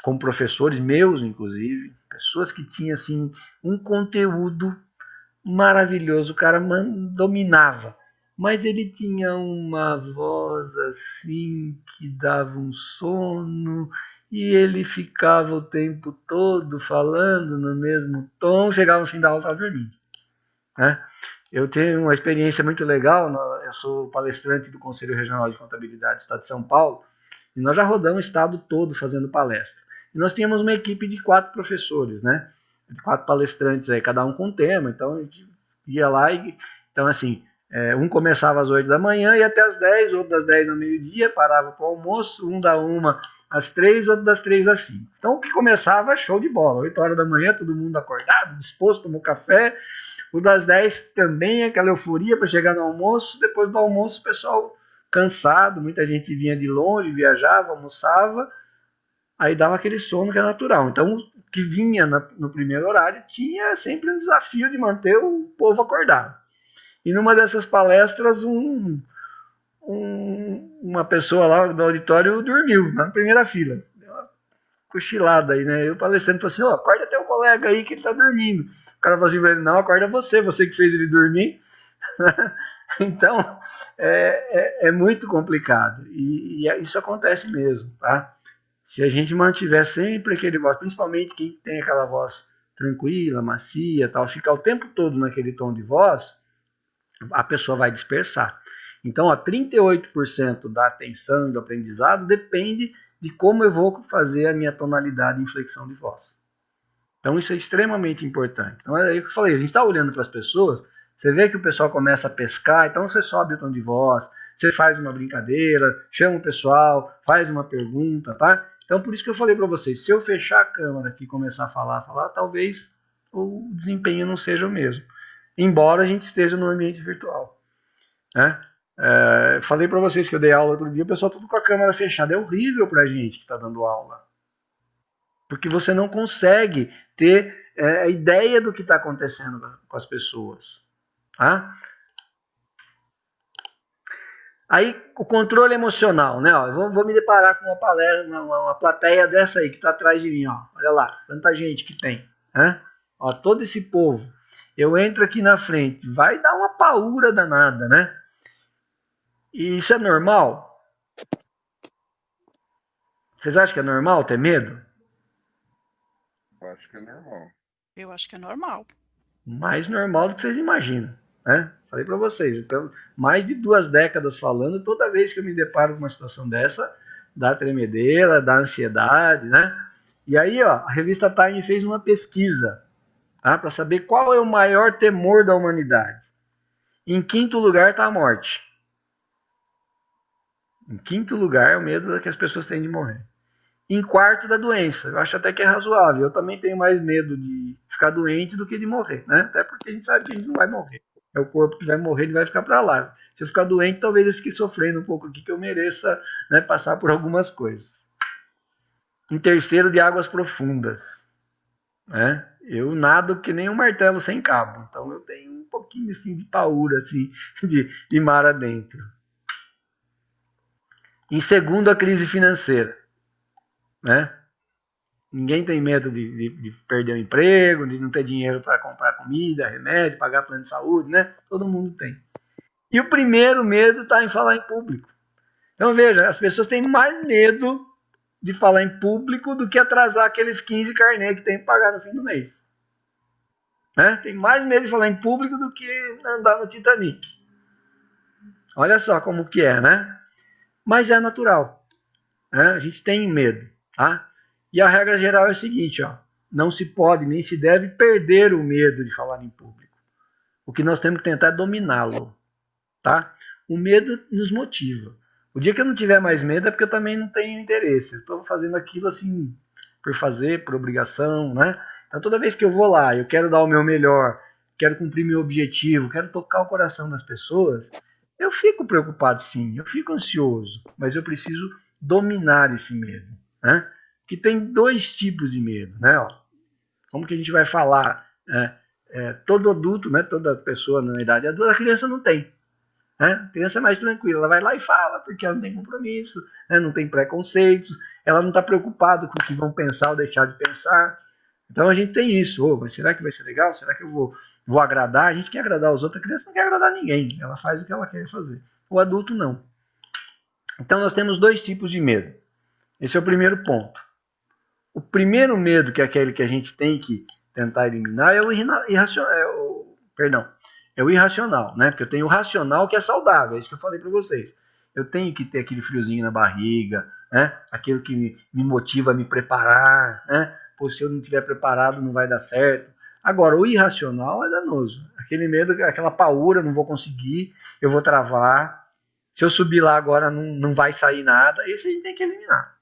C: com professores meus, inclusive, pessoas que tinham assim, um conteúdo maravilhoso, o cara dominava, mas ele tinha uma voz assim que dava um sono e ele ficava o tempo todo falando no mesmo tom, chegava no fim da aula e estava dormindo, né? Eu tenho uma experiência muito legal, eu sou palestrante do Conselho Regional de Contabilidade do Estado de São Paulo, e nós já rodamos o estado todo fazendo palestra. E nós tínhamos uma equipe de 4 professores, né? 4 palestrantes aí, cada um com um tema, então a gente ia lá e, então assim, um começava às 8 da manhã e até às 10, outro das 10 ao meio-dia, parava para o almoço, um da 1 às 3, outro das 3 às 5. Então o que começava, show de bola, 8 horas da manhã, todo mundo acordado, disposto, tomou café, o das 10 também, aquela euforia para chegar no almoço, depois do almoço o pessoal cansado, muita gente vinha de longe, viajava, almoçava, aí dava aquele sono que é natural. Então, o que vinha no primeiro horário tinha sempre um desafio de manter o povo acordado. E numa dessas palestras, uma pessoa lá do auditório dormiu na primeira fila. Deu uma cochilada aí, né? Eu palestrando falei assim, acorda teu colega aí que ele tá dormindo. O cara falou assim pra ele, não, acorda você que fez ele dormir. Então, é muito complicado. E isso acontece mesmo, tá? Se a gente mantiver sempre aquele voz, principalmente quem tem aquela voz tranquila, macia, tal, ficar o tempo todo naquele tom de voz, a pessoa vai dispersar. Então, 38% da atenção e do aprendizado depende de como eu vou fazer a minha tonalidade e inflexão de voz. Então, isso é extremamente importante. Então, é aí que eu falei, a gente está olhando para as pessoas, você vê que o pessoal começa a pescar, então você sobe o tom de voz, você faz uma brincadeira, chama o pessoal, faz uma pergunta, tá? Então, por isso que eu falei para vocês, se eu fechar a câmera aqui e começar a falar, talvez o desempenho não seja o mesmo. Embora a gente esteja no ambiente virtual, né? Falei para vocês que eu dei aula outro dia, o pessoal tudo com a câmera fechada. É horrível para a gente que está dando aula. Porque você não consegue ter a ideia do que está acontecendo com as pessoas. Tá? Aí, o controle emocional, né? Ó, eu vou me deparar com uma plateia dessa aí que está atrás de mim. Ó. Olha lá, tanta gente que tem. Né? Ó, todo esse povo. Eu entro aqui na frente, vai dar uma paura danada, né? E isso é normal? Vocês acham que é normal ter medo?
H: Eu acho que é normal.
B: Eu acho que é normal.
C: Mais normal do que vocês imaginam, né? Falei para vocês, então, mais de 2 décadas falando, toda vez que eu me deparo com uma situação dessa, dá tremedeira, dá ansiedade, né? E aí, ó, a revista Time fez uma pesquisa, tá? Para saber qual é o maior temor da humanidade. Em 5º lugar está a morte. Em 5º lugar é o medo que as pessoas têm de morrer. Em 4º da doença. Eu acho até que é razoável. Eu também tenho mais medo de ficar doente do que de morrer, né? Até porque a gente sabe que a gente não vai morrer. É o corpo que vai morrer, ele vai ficar para lá. Se eu ficar doente, talvez eu fique sofrendo um pouco aqui, que eu mereça, né, passar por algumas coisas. Em 3º, de águas profundas. Né? Eu nado que nem um martelo sem cabo. Então eu tenho um pouquinho assim, de paura assim, de mar adentro. Em 2º, a crise financeira. Né? Ninguém tem medo de perder o emprego, de não ter dinheiro para comprar comida, remédio, pagar plano de saúde, né? Todo mundo tem. E o primeiro medo está em falar em público. Então veja, as pessoas têm mais medo de falar em público do que atrasar aqueles 15 carnê que tem que pagar no fim do mês. Né? Tem mais medo de falar em público do que andar no Titanic. Olha só como que é, né? Mas é natural. Né? A gente tem medo. Tá? E a regra geral é o seguinte, ó, não se pode nem se deve perder o medo de falar em público. O que nós temos que tentar é dominá-lo. Tá? O medo nos motiva. O dia que eu não tiver mais medo é porque eu também não tenho interesse. Eu estou fazendo aquilo assim por fazer, por obrigação. Né? Então toda vez que eu vou lá, eu quero dar o meu melhor, quero cumprir meu objetivo, quero tocar o coração das pessoas, eu fico preocupado sim, eu fico ansioso, mas eu preciso dominar esse medo. Né? Que tem 2 tipos de medo, né? Ó, como que a gente vai falar? Todo adulto, né? Toda pessoa na idade adulta, a criança não tem. Né? A criança é mais tranquila, ela vai lá e fala, porque ela não tem compromisso, né? Não tem preconceitos, ela não está preocupada com o que vão pensar ou deixar de pensar. Então a gente tem isso. Mas será que vai ser legal? Será que eu vou agradar? A gente quer agradar os outros, a criança não quer agradar ninguém, ela faz o que ela quer fazer. O adulto não. Então nós temos 2 tipos de medo. Esse é o primeiro ponto. O primeiro medo, que é aquele que a gente tem que tentar eliminar, é o irracional, né? Porque eu tenho o racional que é saudável, é isso que eu falei para vocês. Eu tenho que ter aquele friozinho na barriga, né? Aquilo que me motiva a me preparar, né? Pô, se eu não estiver preparado não vai dar certo. Agora, o irracional é danoso. Aquele medo, aquela paura, não vou conseguir, eu vou travar. Se eu subir lá agora não vai sair nada. Esse a gente tem que eliminar.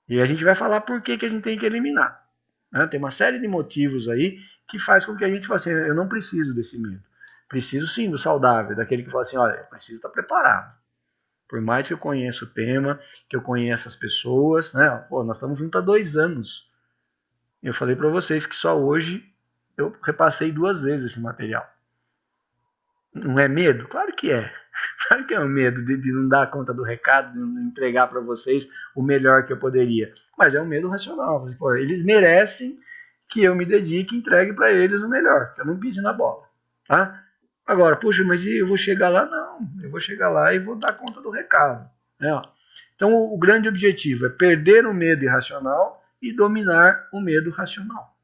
C: E a gente vai falar por que a gente tem que eliminar. Né? Tem uma série de motivos aí que faz com que a gente fale assim, eu não preciso desse medo. Preciso sim do saudável, daquele que fala assim, olha, eu preciso estar preparado. Por mais que eu conheça o tema, que eu conheça as pessoas, né? Pô, nós estamos juntos há 2 anos. Eu falei para vocês que só hoje eu repassei 2 vezes esse material. Não é medo? Claro que é. Claro que é um medo de não dar conta do recado, de não entregar para vocês o melhor que eu poderia. Mas é um medo racional. Pô, eles merecem que eu me dedique e entregue para eles o melhor, que eu não pise na bola. Tá? Agora, puxa, mas eu vou chegar lá? Não, eu vou chegar lá e vou dar conta do recado. Né? Então, o grande objetivo é perder o medo irracional e dominar o medo racional.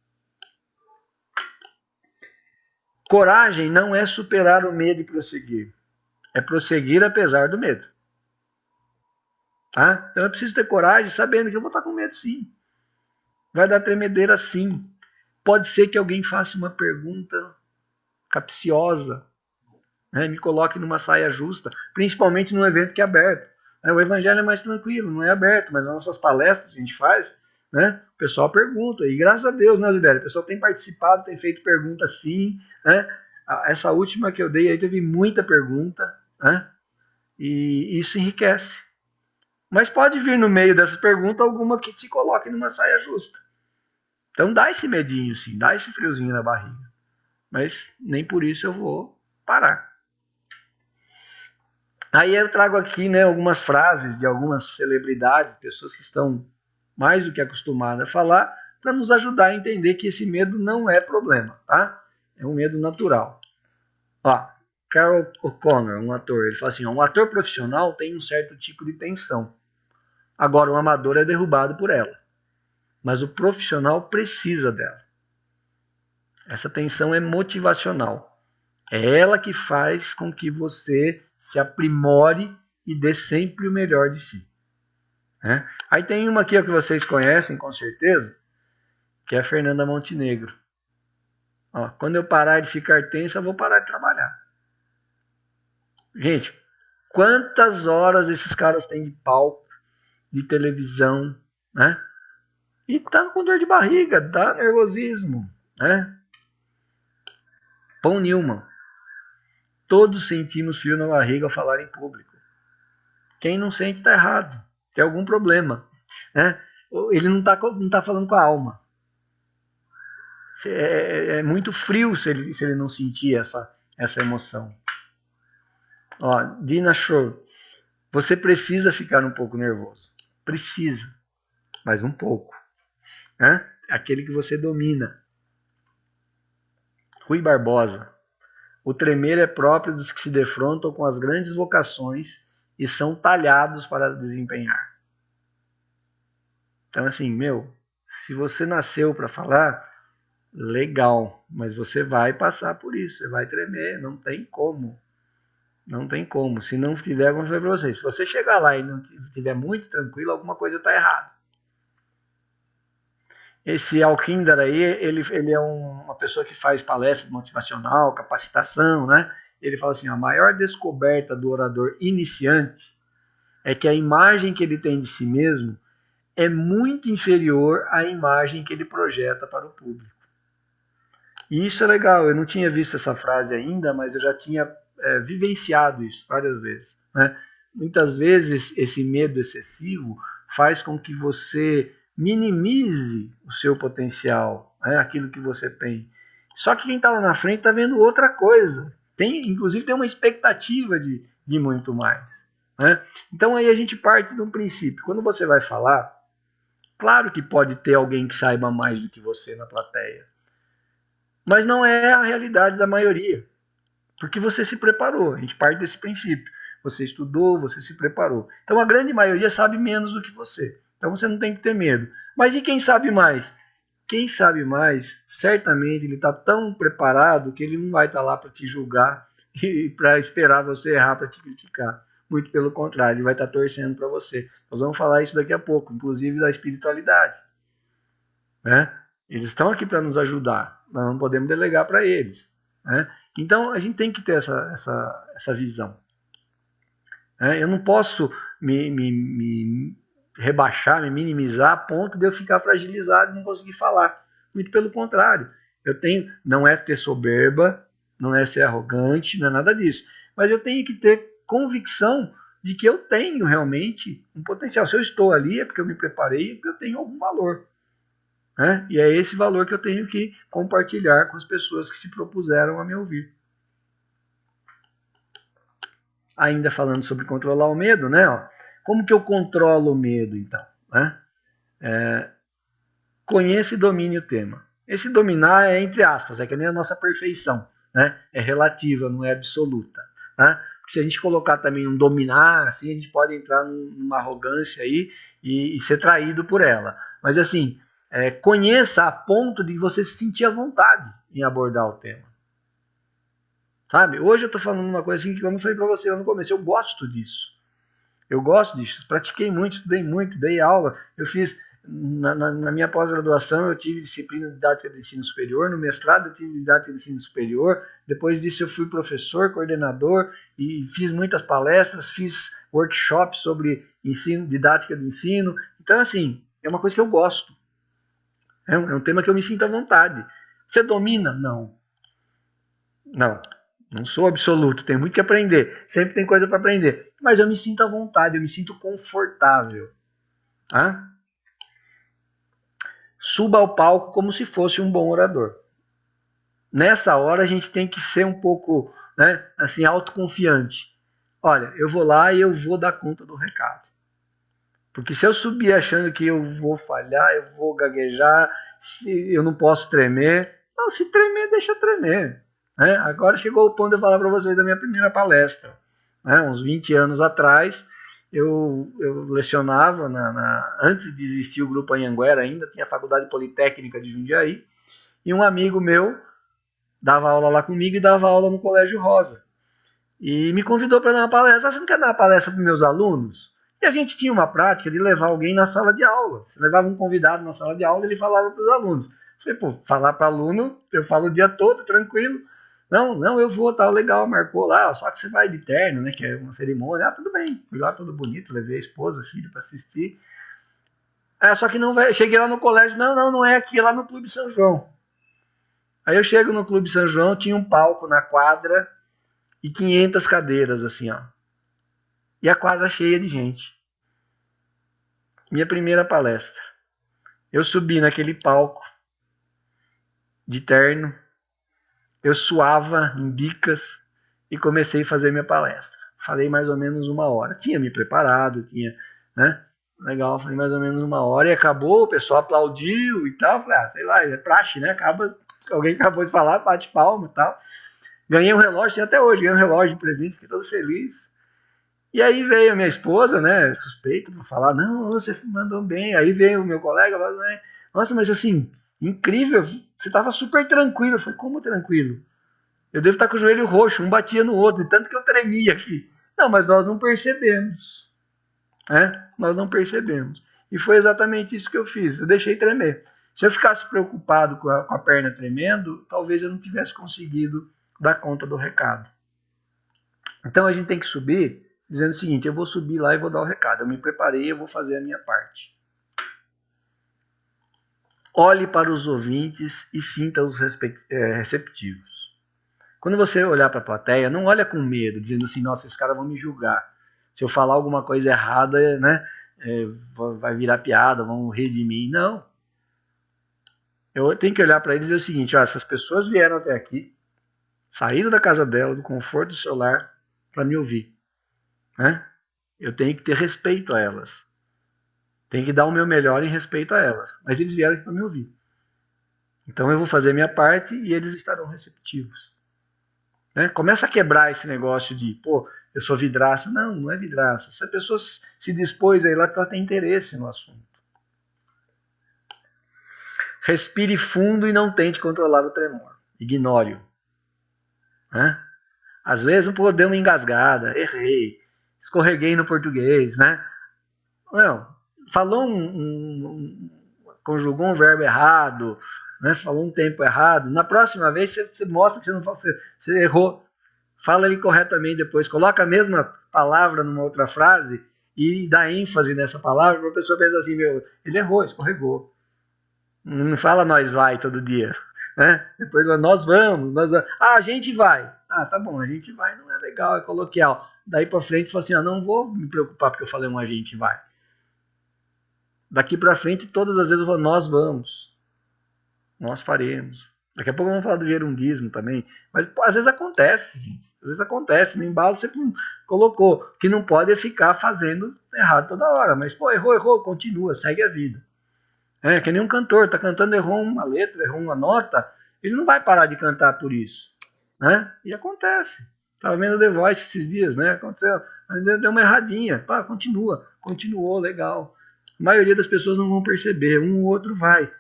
C: Coragem não é superar o medo e prosseguir. É prosseguir apesar do medo. Tá? Então eu preciso ter coragem sabendo que eu vou estar com medo sim. Vai dar tremedeira sim. Pode ser que alguém faça uma pergunta capciosa, né? Me coloque numa saia justa, principalmente num evento que é aberto. O evangelho é mais tranquilo, não é aberto, mas nas nossas palestras que a gente faz, né, o pessoal pergunta, e graças a Deus, né, Libério? O pessoal tem participado, tem feito pergunta sim, né? Essa última que eu dei aí teve muita pergunta, né? E isso enriquece. Mas pode vir no meio dessas perguntas alguma que se coloque numa saia justa. Então dá esse medinho sim, dá esse friozinho na barriga. Mas nem por isso eu vou parar. Aí eu trago aqui, né, algumas frases de algumas celebridades, pessoas que estão mais do que acostumadas a falar, para nos ajudar a entender que esse medo não é problema, tá? É um medo natural. Ó, Carol O'Connor, um ator, ele fala assim, um ator profissional tem um certo tipo de tensão. Agora, o amador é derrubado por ela. Mas o profissional precisa dela. Essa tensão é motivacional. É ela que faz com que você se aprimore e dê sempre o melhor de si. Né? Aí tem uma aqui que vocês conhecem com certeza, que é a Fernanda Montenegro. Ó, quando eu parar de ficar tensa, eu vou parar de trabalhar. Gente, quantas horas esses caras têm de palco, de televisão, né? E tá com dor de barriga, dá nervosismo, né? Paul Newman. Todos sentimos frio na barriga ao falar em público. Quem não sente está errado, tem algum problema, né? Ele não tá falando com a alma. É muito frio se ele não sentir essa emoção. Ó, Dina Shore, você precisa ficar um pouco nervoso. Precisa, mas um pouco. Né? Aquele que você domina. Rui Barbosa, o tremer é próprio dos que se defrontam com as grandes vocações e são talhados para desempenhar. Então assim, se você nasceu para falar, legal, mas você vai passar por isso, você vai tremer, não tem como. Não tem como. Se não tiver, como eu falei para vocês, se você chegar lá e não estiver muito tranquilo, alguma coisa está errada. Esse Alkindar aí, ele é uma pessoa que faz palestra motivacional, capacitação, né? Ele fala assim, a maior descoberta do orador iniciante é que a imagem que ele tem de si mesmo é muito inferior à imagem que ele projeta para o público. E isso é legal, eu não tinha visto essa frase ainda, mas eu já tinha vivenciado isso várias vezes. Né? Muitas vezes esse medo excessivo faz com que você minimize o seu potencial, né? Aquilo que você tem. Só que quem está lá na frente está vendo outra coisa. Inclusive tem uma expectativa de muito mais. Né? Então aí a gente parte de um princípio. Quando você vai falar, claro que pode ter alguém que saiba mais do que você na plateia. Mas não é a realidade da maioria. Porque você se preparou. A gente parte desse princípio. Você estudou, você se preparou. Então a grande maioria sabe menos do que você. Então você não tem que ter medo. Mas e quem sabe mais? Quem sabe mais, certamente ele está tão preparado que ele não vai estar lá para te julgar e para esperar você errar para te criticar. Muito pelo contrário, ele vai estar torcendo para você. Nós vamos falar isso daqui a pouco, inclusive da espiritualidade. Né? Eles estão aqui para nos ajudar. Nós não podemos delegar para eles. Né? Então a gente tem que ter essa visão. Eu não posso me rebaixar, me minimizar a ponto de eu ficar fragilizado e não conseguir falar. Muito pelo contrário. Não é ter soberba, não é ser arrogante, não é nada disso. Mas eu tenho que ter convicção de que eu tenho realmente um potencial. Se eu estou ali é porque eu me preparei, é porque eu tenho algum valor. Né? E é esse valor que eu tenho que compartilhar com as pessoas que se propuseram a me ouvir. Ainda falando sobre controlar o medo, né? Como que eu controlo o medo, então? Né? Conheça e domine o tema. Esse dominar é entre aspas, é que nem a nossa perfeição. Né? É relativa, não é absoluta. Né? Porque se a gente colocar também um dominar, assim, a gente pode entrar numa arrogância aí e ser traído por ela. Mas assim, conheça a ponto de você se sentir à vontade em abordar o tema. Sabe? Hoje eu estou falando uma coisa assim que, como eu falei para você lá no começo, eu gosto disso. Eu gosto disso. Pratiquei muito, estudei muito, dei aula. Eu fiz, na minha pós-graduação, eu tive disciplina de didática de ensino superior. No mestrado, eu tive didática de ensino superior. Depois disso, eu fui professor, coordenador e fiz muitas palestras, fiz workshops sobre ensino, didática de ensino. Então, assim, é uma coisa que eu gosto. É um tema que eu me sinto à vontade. Você domina? Não. Não sou absoluto, tenho muito que aprender. Sempre tem coisa para aprender. Mas eu me sinto à vontade, eu me sinto confortável. Tá? Suba ao palco como se fosse um bom orador. Nessa hora a gente tem que ser um pouco, né, assim, autoconfiante. Olha, eu vou lá e eu vou dar conta do recado. Porque se eu subir achando que eu vou falhar, eu vou gaguejar, se eu não posso tremer. Não, se tremer, deixa tremer. Agora chegou o ponto de eu falar para vocês da minha primeira palestra. Uns 20 anos atrás, eu lecionava, antes de existir o Grupo Anhanguera ainda, tinha a Faculdade Politécnica de Jundiaí, e um amigo meu dava aula lá comigo e dava aula no Colégio Rosa. E me convidou para dar uma palestra. Você não quer dar uma palestra para meus alunos? E a gente tinha uma prática de levar alguém na sala de aula. Você levava um convidado na sala de aula e ele falava para os alunos. Eu falei, falar para aluno, eu falo o dia todo, tranquilo. Não, eu vou, tá legal, marcou lá, só que você vai de terno, né, que é uma cerimônia. Tudo bem, fui lá todo bonito, levei a esposa, filho para assistir. Só que não vai, cheguei lá no colégio, não é aqui, é lá no Clube São João. Aí eu chego no Clube São João, tinha um palco na quadra e 500 cadeiras, assim, ó. E a quadra cheia de gente. Minha primeira palestra. Eu subi naquele palco de terno, eu suava em bicas e comecei a fazer minha palestra. Falei mais ou menos 1 hora. Tinha me preparado, né? Legal, falei mais ou menos 1 hora e acabou, o pessoal aplaudiu e tal. Falei, sei lá, é praxe, né? Alguém acabou de falar, bate palma e tal. Ganhei um relógio, tem até hoje, ganhei um relógio de presente, fiquei todo feliz. E aí veio a minha esposa, né, suspeita, para falar, não, você mandou bem. Aí veio o meu colega, nossa, mas assim, incrível, você estava super tranquilo. Eu falei, como tranquilo? Eu devo estar com o joelho roxo, um batia no outro, de tanto que eu tremia aqui. Não, mas nós não percebemos. Nós não percebemos. E foi exatamente isso que eu fiz, eu deixei tremer. Se eu ficasse preocupado com a perna tremendo, talvez eu não tivesse conseguido dar conta do recado. Então a gente tem que subir dizendo o seguinte, eu vou subir lá e vou dar o recado. Eu me preparei, eu vou fazer a minha parte. Olhe para os ouvintes e sinta-os receptivos. Quando você olhar para a plateia, não olha com medo, dizendo assim, nossa, esses caras vão me julgar. Se eu falar alguma coisa errada, né, vai virar piada, vão rir de mim. Não. Eu tenho que olhar para eles e dizer o seguinte, essas pessoas vieram até aqui, saíram da casa dela, do conforto do seu lar, para me ouvir. Eu tenho que ter respeito a elas. Tenho que dar o meu melhor em respeito a elas. Mas eles vieram aqui para me ouvir. Então eu vou fazer a minha parte e eles estarão receptivos. Começa a quebrar esse negócio de, eu sou vidraça. Não, não é vidraça. Se a pessoa se dispôs a ir lá porque ela tem interesse no assunto. Respire fundo e não tente controlar o tremor. Ignore-o. Às vezes deu uma engasgada, errei, escorreguei no português, né? Não, falou conjugou um verbo errado, né? Falou um tempo errado. Na próxima vez você mostra que você não você errou. Fala ele corretamente depois, coloca a mesma palavra numa outra frase e dá ênfase nessa palavra para a pessoa pensar assim, ele errou, escorregou. Não fala nós vai todo dia. né? Depois nós vamos. Ah, a gente vai. Ah, tá bom, a gente vai não é legal, é coloquial. Daí para frente, fala assim, não vou me preocupar porque eu falei a gente vai. Daqui para frente, todas as vezes eu falo, nós vamos. Nós faremos. Daqui a pouco vamos falar do gerundismo também. Mas pô, às vezes acontece, gente. Às vezes acontece. No embalo você colocou. O que não pode é ficar fazendo errado toda hora. Mas, pô, errou, continua, segue a vida. É que nem um cantor, tá cantando, errou uma letra, errou uma nota, ele não vai parar de cantar por isso. Né? E acontece. Estava vendo The Voice esses dias, né? Aconteceu, deu uma erradinha. Pá, continuou, legal. A maioria das pessoas não vão perceber, um ou outro vai.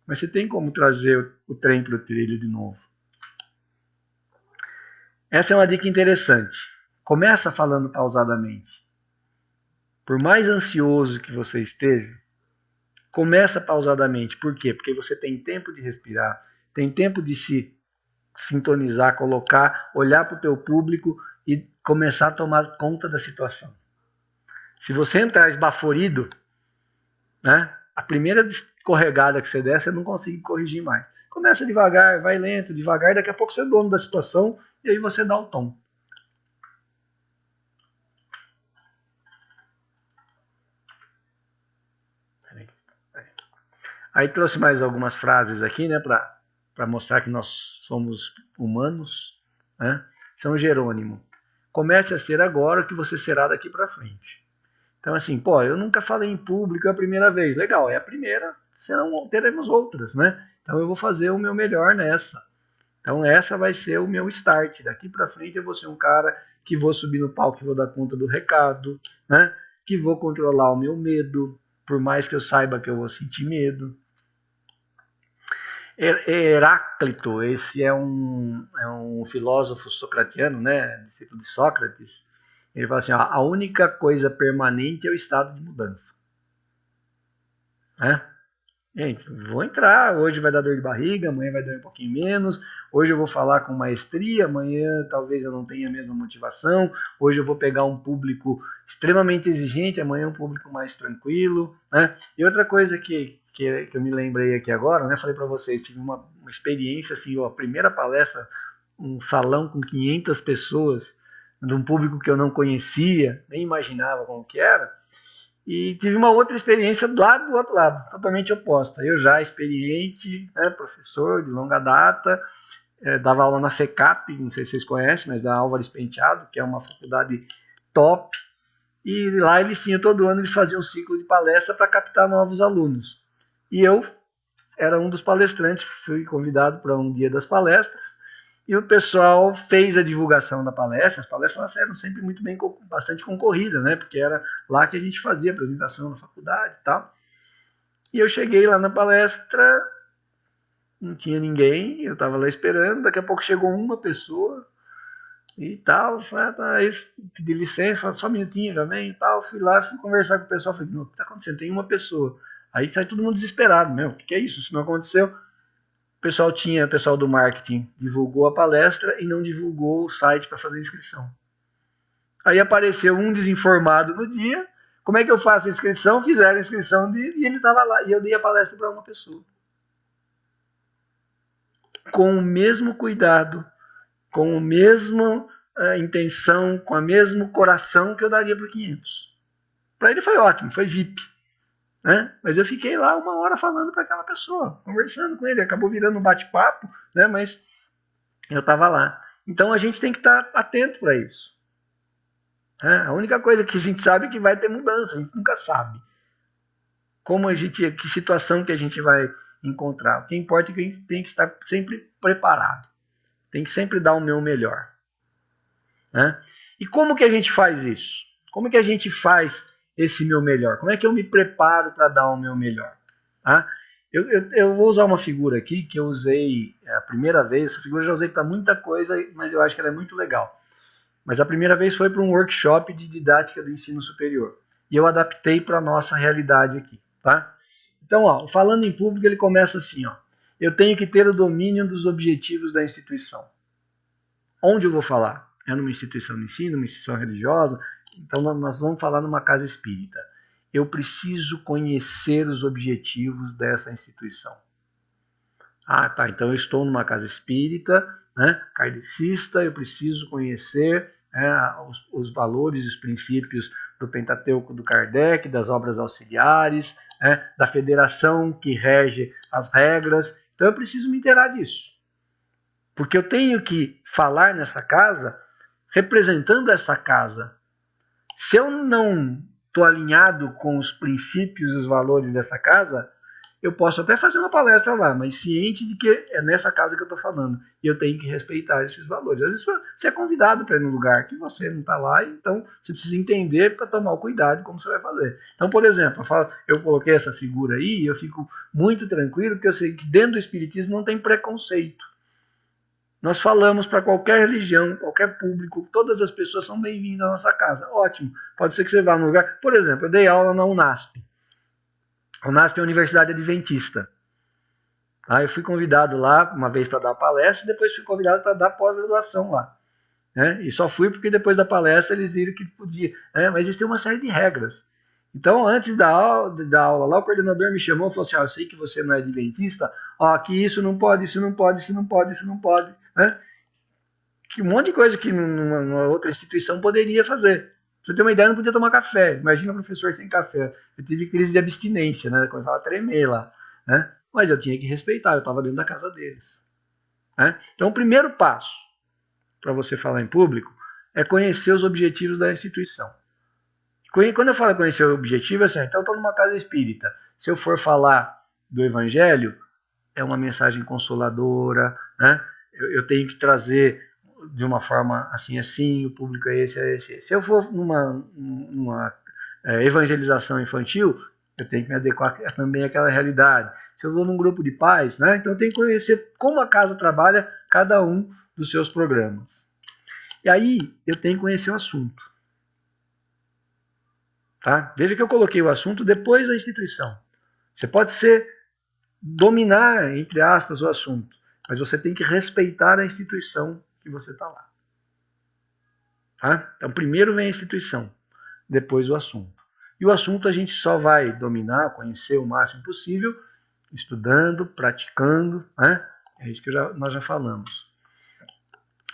C: Mas você tem como trazer o trem para o trilho de novo. Essa é uma dica interessante. Começa falando pausadamente. Por mais ansioso que você esteja, começa pausadamente. Por quê? Porque você tem tempo de respirar, tem tempo de se sintonizar, colocar, olhar para o teu público e começar a tomar conta da situação. Se você entrar esbaforido, né, a primeira escorregada que você der, você não consegue corrigir mais. Começa devagar, vai lento, devagar, daqui a pouco você é dono da situação e aí você dá o tom. Aí trouxe mais algumas frases aqui, né, para mostrar que nós somos humanos. Né? São Jerônimo. Comece a ser agora o que você será daqui para frente. Então, assim, pô, eu nunca falei em público a primeira vez. Legal, é a primeira, teremos outras, né? Então eu vou fazer o meu melhor nessa. Então essa vai ser o meu start. Daqui para frente eu vou ser um cara que vou subir no palco, que vou dar conta do recado, né? Que vou controlar o meu medo, por mais que eu saiba que eu vou sentir medo. Heráclito, esse é um filósofo socratiano, né? Discípulo de Sócrates. Ele fala assim, ó, a única coisa permanente é o estado de mudança. Né? Gente, vou entrar, hoje vai dar dor de barriga, amanhã vai dar um pouquinho menos, hoje eu vou falar com maestria, amanhã talvez eu não tenha a mesma motivação, hoje eu vou pegar um público extremamente exigente, amanhã um público mais tranquilo. Né? E outra coisa que eu me lembrei aqui agora, né? Falei para vocês, tive uma experiência, assim, a primeira palestra, um salão com 500 pessoas, de um público que eu não conhecia, nem imaginava como que era, e tive uma outra experiência lá do outro lado, totalmente oposta. Eu já experiente, né, professor de longa data, dava aula na FECAP, não sei se vocês conhecem, mas da Álvares Penteado, que é uma faculdade top, e lá eles tinham, todo ano eles faziam um ciclo de palestra para captar novos alunos. E eu era um dos palestrantes, fui convidado para um dia das palestras, e o pessoal fez a divulgação da palestra. As palestras eram sempre muito bem, bastante concorridas, né? Porque era lá que a gente fazia a apresentação na faculdade e tal. E eu cheguei lá na palestra, não tinha ninguém, eu estava lá esperando, daqui a pouco chegou uma pessoa e tal, aí pedi licença, falei, só um minutinho, já vem e tal, fui lá, fui conversar com o pessoal, falei, o que está acontecendo? Tem uma pessoa. Aí sai todo mundo desesperado, meu, o que é isso? Isso não aconteceu. O pessoal do marketing divulgou a palestra e não divulgou o site para fazer inscrição. Aí apareceu um desinformado no dia, como é que eu faço a inscrição? Fizeram a inscrição dele e ele estava lá, e eu dei a palestra para uma pessoa. Com o mesmo cuidado, com a mesma intenção, com o mesmo coração que eu daria para 500. Para ele foi ótimo, foi VIP. Né? Mas eu fiquei lá 1 hora falando para aquela pessoa, conversando com ele, acabou virando um bate-papo, né? Mas eu estava lá. Então a gente tem que estar atento para isso. Né? A única coisa que a gente sabe é que vai ter mudança, a gente nunca sabe que situação que a gente vai encontrar. O que importa é que a gente tem que estar sempre preparado, tem que sempre dar o meu melhor. Né? E como que a gente faz isso? Como que a gente faz esse meu melhor? Como é que eu me preparo para dar o meu melhor? Tá? Eu vou usar uma figura aqui que eu usei a primeira vez. Essa figura eu já usei para muita coisa, mas eu acho que ela é muito legal. Mas a primeira vez foi para um workshop de didática do ensino superior. E eu adaptei para a nossa realidade aqui. Tá? Então, ó, falando em público, ele começa assim. Ó, eu tenho que ter o domínio dos objetivos da instituição. Onde eu vou falar? É numa instituição de ensino, numa instituição religiosa? Então nós vamos falar numa casa espírita. Eu preciso conhecer os objetivos dessa instituição. Ah, tá, então eu estou numa casa espírita, né, kardecista, eu preciso conhecer os valores e os princípios do Pentateuco do Kardec, das obras auxiliares, da federação que rege as regras. Então eu preciso me inteirar disso. Porque eu tenho que falar nessa casa representando essa casa. Se eu não estou alinhado com os princípios e os valores dessa casa, eu posso até fazer uma palestra lá, mas ciente de que é nessa casa que eu estou falando. E eu tenho que respeitar esses valores. Às vezes você é convidado para ir num lugar que você não está lá, então você precisa entender para tomar o cuidado como você vai fazer. Então, por exemplo, eu coloquei essa figura aí e eu fico muito tranquilo porque eu sei que dentro do Espiritismo não tem preconceito. Nós falamos para qualquer religião, qualquer público, todas as pessoas são bem-vindas à nossa casa. Ótimo. Pode ser que você vá num lugar... Por exemplo, eu dei aula na Unasp. A Unasp é a Universidade Adventista. Eu fui convidado lá uma vez para dar palestra e depois fui convidado para dar pós-graduação lá. E só fui porque depois da palestra eles viram que podia. Mas eles têm uma série de regras. Então, antes da aula lá, o coordenador me chamou e falou assim, eu sei que você não é adventista, que isso não pode, isso não pode, isso não pode, isso não pode. Que um monte de coisa que numa outra instituição poderia fazer. Pra você ter uma ideia, não podia tomar café. Imagina um professor sem café. Eu tive crise de abstinência, né? Começava a tremer lá. Mas eu tinha que respeitar, eu estava dentro da casa deles. Então, o primeiro passo para você falar em público é conhecer os objetivos da instituição. Quando eu falo conhecer o objetivo, é assim, então eu estou numa casa espírita. Se eu for falar do Evangelho, é uma mensagem consoladora, eu tenho que trazer de uma forma assim, o público é esse, é esse. Se eu for numa evangelização infantil, eu tenho que me adequar também àquela realidade. Se eu vou num grupo de pais, então eu tenho que conhecer como a casa trabalha cada um dos seus programas. E aí eu tenho que conhecer o assunto. Tá? Veja que eu coloquei o assunto depois da instituição. Você pode dominar, entre aspas, o assunto, mas você tem que respeitar a instituição que você está lá. Tá? Então, primeiro vem a instituição, depois o assunto. E o assunto a gente só vai dominar, conhecer o máximo possível, estudando, praticando, é isso que nós já falamos.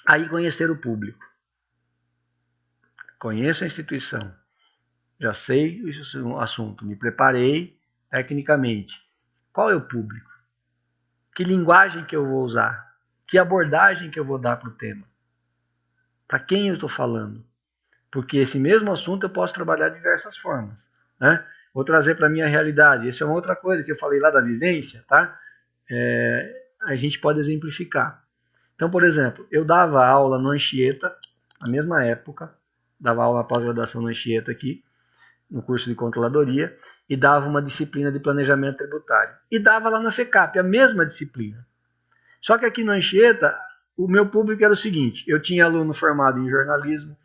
C: Aí conhecer o público. Conheço a instituição. Já sei o assunto, me preparei tecnicamente. Qual é o público? Que linguagem que eu vou usar? Que abordagem que eu vou dar para o tema? Para quem eu estou falando? Porque esse mesmo assunto eu posso trabalhar de diversas formas. Vou trazer para a minha realidade. Essa é uma outra coisa que eu falei lá da vivência. Tá? A gente pode exemplificar. Então, por exemplo, eu dava aula no Anchieta, na mesma época, dava aula na pós-graduação no Anchieta aqui, no curso de controladoria, e dava uma disciplina de planejamento tributário. E dava lá na FECAP, a mesma disciplina. Só que aqui no Anchieta, o meu público era o seguinte, eu tinha aluno formado em jornalismo,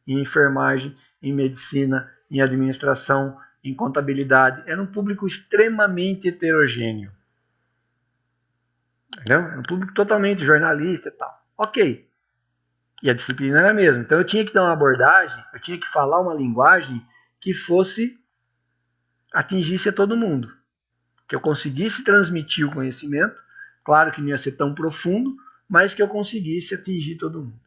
C: em enfermagem, em medicina, em administração, em contabilidade. Era um público extremamente heterogêneo. Entendeu? Era um público totalmente jornalista e tal. Ok. E a disciplina era a mesma. Então eu tinha que dar uma abordagem, eu tinha que falar uma linguagem que atingisse a todo mundo. Que eu conseguisse transmitir o conhecimento, claro que não ia ser tão profundo, mas que eu conseguisse atingir todo mundo.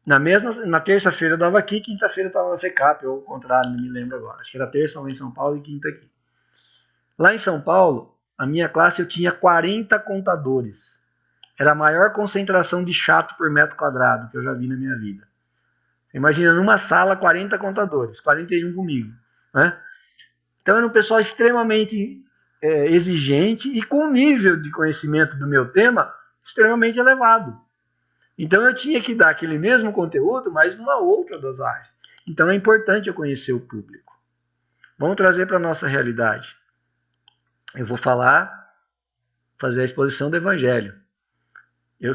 C: Na terça-feira eu dava aqui, quinta-feira eu estava na FECAP, ou ao contrário, não me lembro agora. Acho que era terça lá em São Paulo e quinta aqui. Lá em São Paulo, a minha classe eu tinha 40 contadores. Era a maior concentração de chato por metro quadrado que eu já vi na minha vida. Imagina, numa sala, 40 contadores, 41 comigo. Então era um pessoal extremamente exigente e com um nível de conhecimento do meu tema extremamente elevado. Então eu tinha que dar aquele mesmo conteúdo, mas numa outra dosagem. Então é importante eu conhecer o público. Vamos trazer para a nossa realidade. Eu vou fazer a exposição do Evangelho. Eu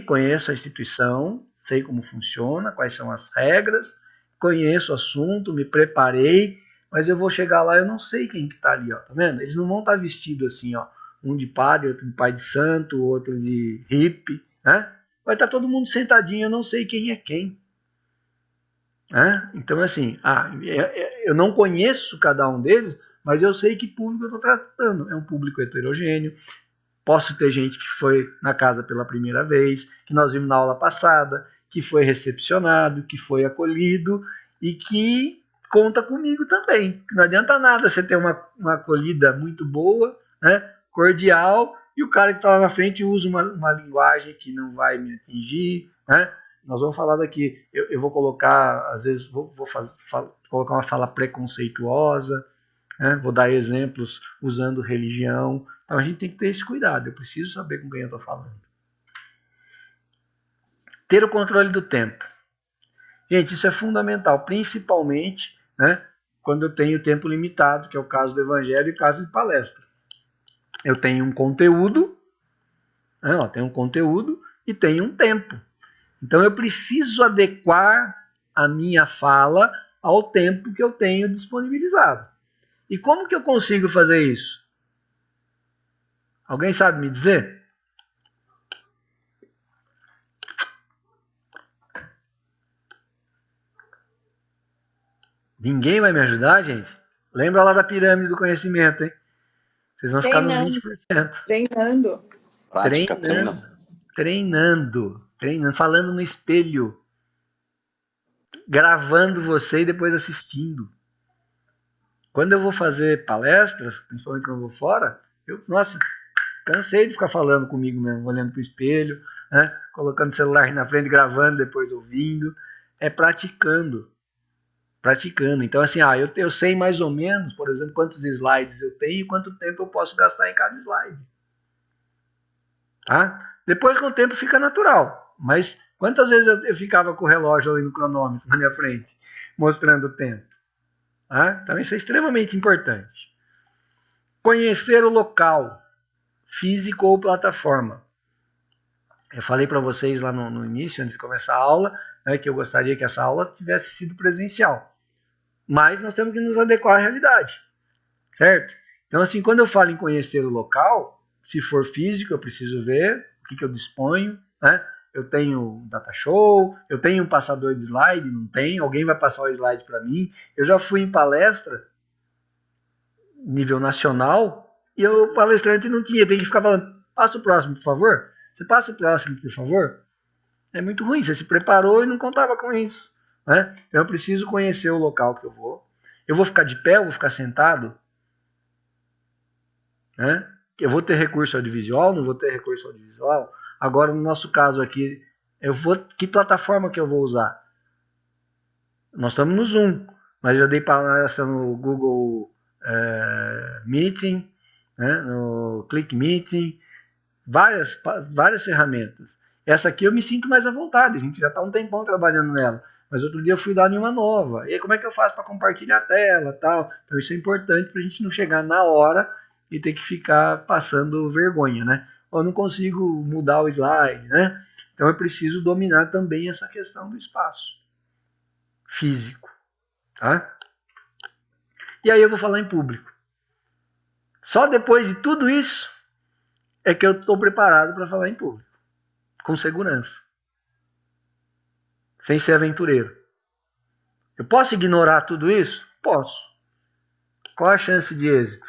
C: conheço a instituição, sei como funciona, quais são as regras, conheço o assunto, me preparei, mas eu vou chegar lá, eu não sei quem que está ali, tá vendo? Eles não vão estar vestidos assim, um de padre, outro de pai de santo, outro de hippie, Vai estar todo mundo sentadinho, eu não sei quem é quem. Então, assim, eu não conheço cada um deles, mas eu sei que público eu estou tratando. É um público heterogêneo, Posso ter gente que foi na casa pela primeira vez, que nós vimos na aula passada, que foi recepcionado, que foi acolhido e que conta comigo também. Não adianta nada você ter uma acolhida muito boa, né, cordial, e o cara que está lá na frente usa uma linguagem que não vai me atingir, né? Nós vamos falar daqui, eu vou colocar, às vezes vou colocar uma fala preconceituosa, né? Vou dar exemplos usando religião. Então a gente tem que ter esse cuidado, eu preciso saber com quem eu estou falando. Ter o controle do tempo. Gente, isso é fundamental, principalmente, né, quando eu tenho tempo limitado, que é o caso do evangelho e o caso de palestra. Eu tenho um conteúdo, né, tenho um conteúdo e tenho um tempo. Então eu preciso adequar a minha fala ao tempo que eu tenho disponibilizado. E como que eu consigo fazer isso? Alguém sabe me dizer? Ninguém vai me ajudar, gente? Lembra lá da pirâmide do conhecimento, hein? Vocês vão ficar nos 20%.
F: Treinando.
I: Prática,
C: Treinando, falando no espelho, gravando você e depois assistindo. Quando eu vou fazer palestras, principalmente quando eu vou fora, nossa, cansei de ficar falando comigo mesmo, olhando para o espelho, né? Colocando o celular na frente, gravando, depois ouvindo. É praticando. Então, assim, eu sei mais ou menos, por exemplo, quantos slides eu tenho e quanto tempo eu posso gastar em cada slide. Tá? Depois, com o tempo, fica natural. Mas quantas vezes eu ficava com o relógio ali no cronômetro na minha frente, mostrando o tempo? Tá? Então, isso é extremamente importante. Conhecer o local, físico ou plataforma. Eu falei para vocês lá no início, antes de começar a aula, né, que eu gostaria que essa aula tivesse sido presencial. Mas nós temos que nos adequar à realidade, certo? Então, assim, quando eu falo em conhecer o local, se for físico, eu preciso ver o que eu disponho, né? Eu tenho data show, eu tenho um passador de slide, não tenho, alguém vai passar o slide para mim. Eu já fui em palestra, nível nacional, e o palestrante não tinha, tem que ficar falando, passa o próximo, por favor. Você passa o próximo, por favor? É muito ruim, você se preparou e não contava com isso. Né? Então eu preciso conhecer o local que eu vou. Eu vou ficar de pé, eu vou ficar sentado? Né? Eu vou ter recurso audiovisual, não vou ter recurso audiovisual? Agora, no nosso caso aqui, que plataforma que eu vou usar? Nós estamos no Zoom, mas já dei palestra no Google Meeting, né? No Click Meeting, várias ferramentas. Essa aqui eu me sinto mais à vontade, a gente já está um tempão trabalhando nela. Mas outro dia eu fui dar em uma nova. E aí, como é que eu faço para compartilhar a tela? Tal? Então isso é importante para a gente não chegar na hora e ter que ficar passando vergonha, né? Ou não consigo mudar o slide, né? Então eu preciso dominar também essa questão do espaço físico, tá? E aí eu vou falar em público. Só depois de tudo isso é que eu estou preparado para falar em público, com segurança. Sem ser aventureiro. Eu posso ignorar tudo isso? Posso. Qual a chance de êxito?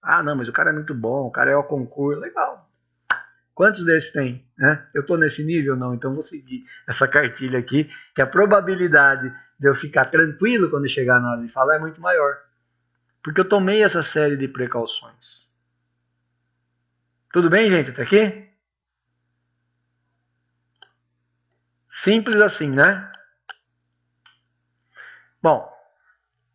C: Ah, não, mas o cara é muito bom, o cara é ao concurso. Legal. Quantos desses tem? Eu estou nesse nível? Não, então vou seguir essa cartilha aqui, que a probabilidade de eu ficar tranquilo quando chegar na hora de falar é muito maior. Porque eu tomei essa série de precauções. Tudo bem, gente? Até aqui? Simples assim, né? Bom,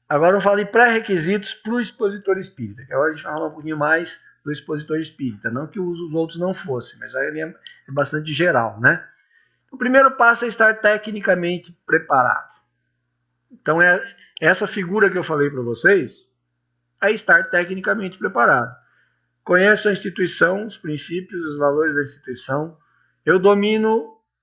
C: agora vamos falar de pré-requisitos para o expositor espírita. Que agora a gente vai falar um pouquinho mais do expositor espírita. Não que os outros não fossem, mas aí é bastante geral, né? O primeiro passo é estar tecnicamente preparado. Então, essa figura que eu falei para vocês é estar tecnicamente preparado. Conheço a instituição, os princípios, os valores da instituição. Eu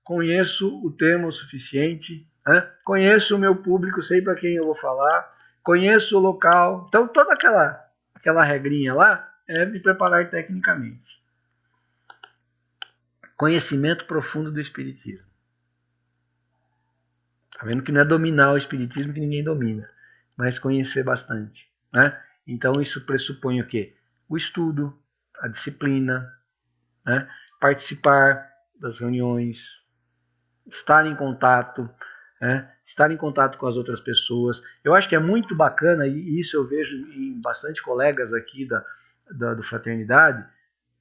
C: conheço o tema o suficiente, né? Conheço o meu público, sei para quem eu vou falar, conheço o local. Então, toda aquela regrinha lá é me preparar tecnicamente. Conhecimento profundo do Espiritismo. Tá vendo que não é dominar o Espiritismo, que ninguém domina, mas conhecer bastante, né? Então, isso pressupõe o quê? o estudo, a disciplina, né? Participar das reuniões, estar em contato, né? Estar em contato com as outras pessoas. Eu acho que é muito bacana, e isso eu vejo em bastante colegas aqui do Fraternidade,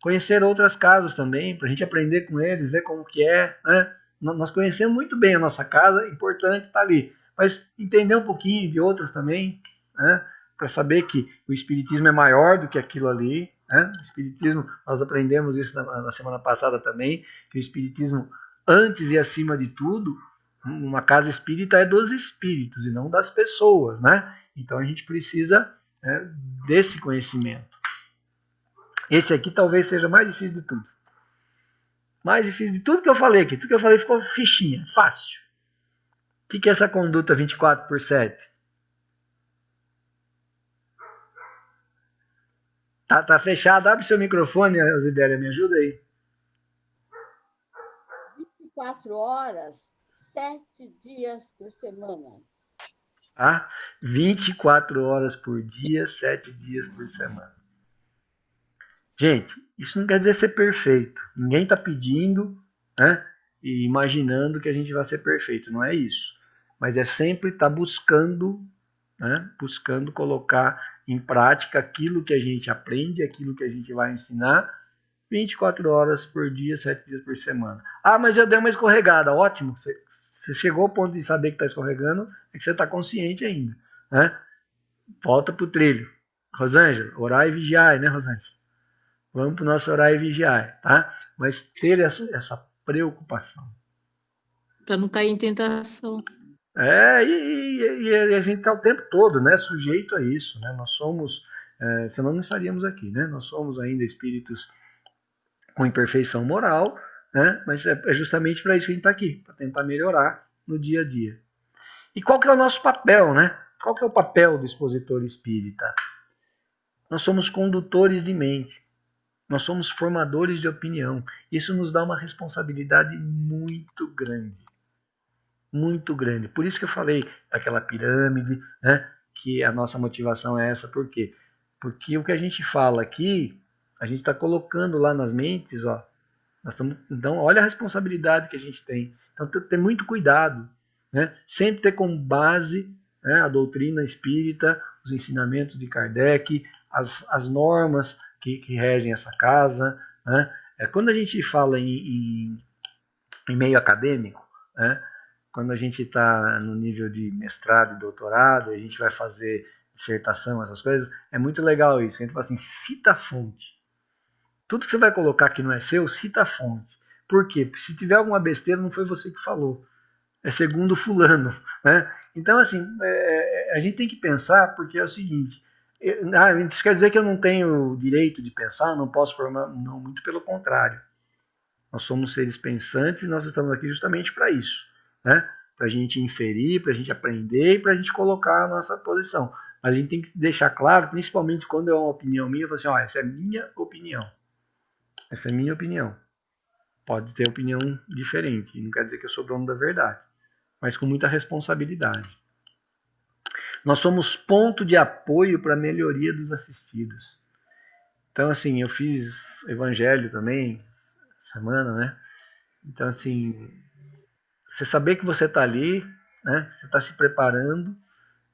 C: conhecer outras casas também, para a gente aprender com eles, ver como que é, né? Nós conhecemos muito bem a nossa casa, é importante estar ali, mas entender um pouquinho de outras também, né? Para saber que o Espiritismo é maior do que aquilo ali, né? O Espiritismo, nós aprendemos isso na semana passada também, que o Espiritismo, antes e acima de tudo, uma casa espírita é dos espíritos e não das pessoas, né? Então a gente precisa, né, desse conhecimento. Esse aqui talvez seja mais difícil de tudo. Mais difícil de tudo que eu falei aqui. Tudo que eu falei ficou fichinha, fácil. O que é essa conduta 24/7? Tá fechado. Abre seu microfone, Zidélia, me ajuda aí.
A: 24 horas, 7 dias por semana.
C: Tá? 24 horas por dia, 7 dias por semana. Gente, isso não quer dizer ser perfeito. Ninguém está pedindo, né, e imaginando que a gente vai ser perfeito. Não é isso. Mas é sempre estar buscando, né, buscando colocar em prática aquilo que a gente aprende, aquilo que a gente vai ensinar, 24 horas por dia, 7 dias por semana. Ah, mas eu dei uma escorregada. Ótimo. Você chegou ao ponto de saber que está escorregando, é que você está consciente ainda, né? Volta para o trilho. Rosângela, orar e vigiar, né, Rosângela? Vamos para o nosso orar e vigiar, tá? Mas ter essa preocupação.
E: Para não cair em tentação.
C: E a gente está o tempo todo, né, sujeito a isso, né? Nós somos, senão não estaríamos aqui, né? Nós somos ainda espíritos com imperfeição moral, né? Mas é justamente para isso que a gente está aqui, para tentar melhorar no dia a dia. E qual que é o nosso papel, né? Qual que é o papel do expositor espírita? Nós somos condutores de mente. Nós somos formadores de opinião. Isso nos dá uma responsabilidade muito grande. Muito grande. Por isso que eu falei daquela pirâmide, né? Que a nossa motivação é essa. Por quê? Porque o que a gente fala aqui, a gente está colocando lá nas mentes, ó. Então, olha a responsabilidade que a gente tem. Então, ter muito cuidado, né? Sempre ter como base, né, a doutrina espírita, os ensinamentos de Kardec, as normas que regem essa casa, né? Quando a gente fala em meio acadêmico, né? Quando a gente está no nível de mestrado e doutorado, a gente vai fazer dissertação, essas coisas, é muito legal isso. A gente fala assim, cita a fonte. Tudo que você vai colocar que não é seu, cita a fonte. Por quê? Porque se tiver alguma besteira, não foi você que falou. É segundo fulano, né? Então, assim, a gente tem que pensar, porque é o seguinte, isso quer dizer que eu não tenho direito de pensar, não posso formar, não, muito pelo contrário. Nós somos seres pensantes e nós estamos aqui justamente para isso, né? Para a gente inferir, para a gente aprender e para a gente colocar a nossa posição. Mas a gente tem que deixar claro, principalmente quando é uma opinião minha, eu falo assim, ó, essa é a minha opinião. Essa é a minha opinião. Pode ter opinião diferente, não quer dizer que eu sou dono da verdade, mas com muita responsabilidade. Nós somos ponto de apoio para a melhoria dos assistidos. Então, assim, eu fiz evangelho também, semana, né? Então, assim, você saber que você está ali, né? Você está se preparando,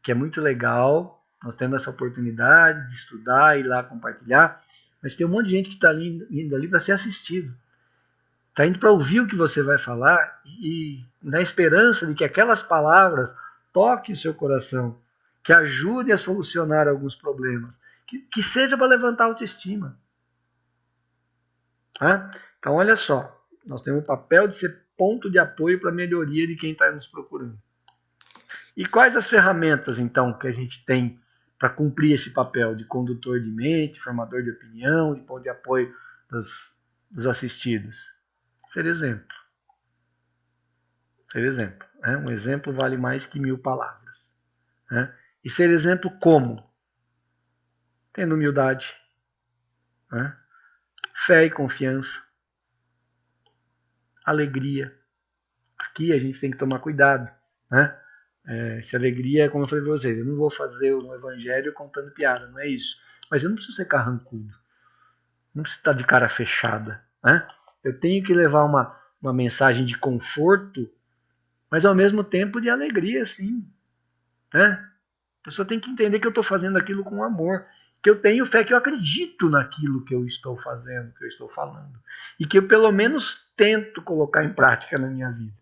C: que é muito legal. Nós temos essa oportunidade de estudar, ir lá compartilhar, mas tem um monte de gente que está indo ali para ser assistido. Está indo para ouvir o que você vai falar e na esperança de que aquelas palavras toquem o seu coração, que ajude a solucionar alguns problemas, que seja para levantar a autoestima. Tá? Então, olha só, nós temos o papel de ser ponto de apoio para a melhoria de quem está nos procurando. E quais as ferramentas, então, que a gente tem para cumprir esse papel de condutor de mente, formador de opinião, de ponto de apoio dos assistidos? Ser exemplo. Ser exemplo. Né? Um exemplo vale mais que 1000 palavras. Né? E ser exemplo como? Tendo humildade, né? Fé e confiança, alegria. Aqui a gente tem que tomar cuidado, né? Se alegria é como eu falei para vocês, eu não vou fazer o evangelho contando piada, não é isso. Mas eu não preciso ser carrancudo. Não preciso estar de cara fechada. Né? Eu tenho que levar uma mensagem de conforto, mas ao mesmo tempo de alegria, sim. Né? A pessoa tem que entender que eu estou fazendo aquilo com amor, que eu tenho fé, que eu acredito naquilo que eu estou fazendo, que eu estou falando, e que eu pelo menos tento colocar em prática na minha vida.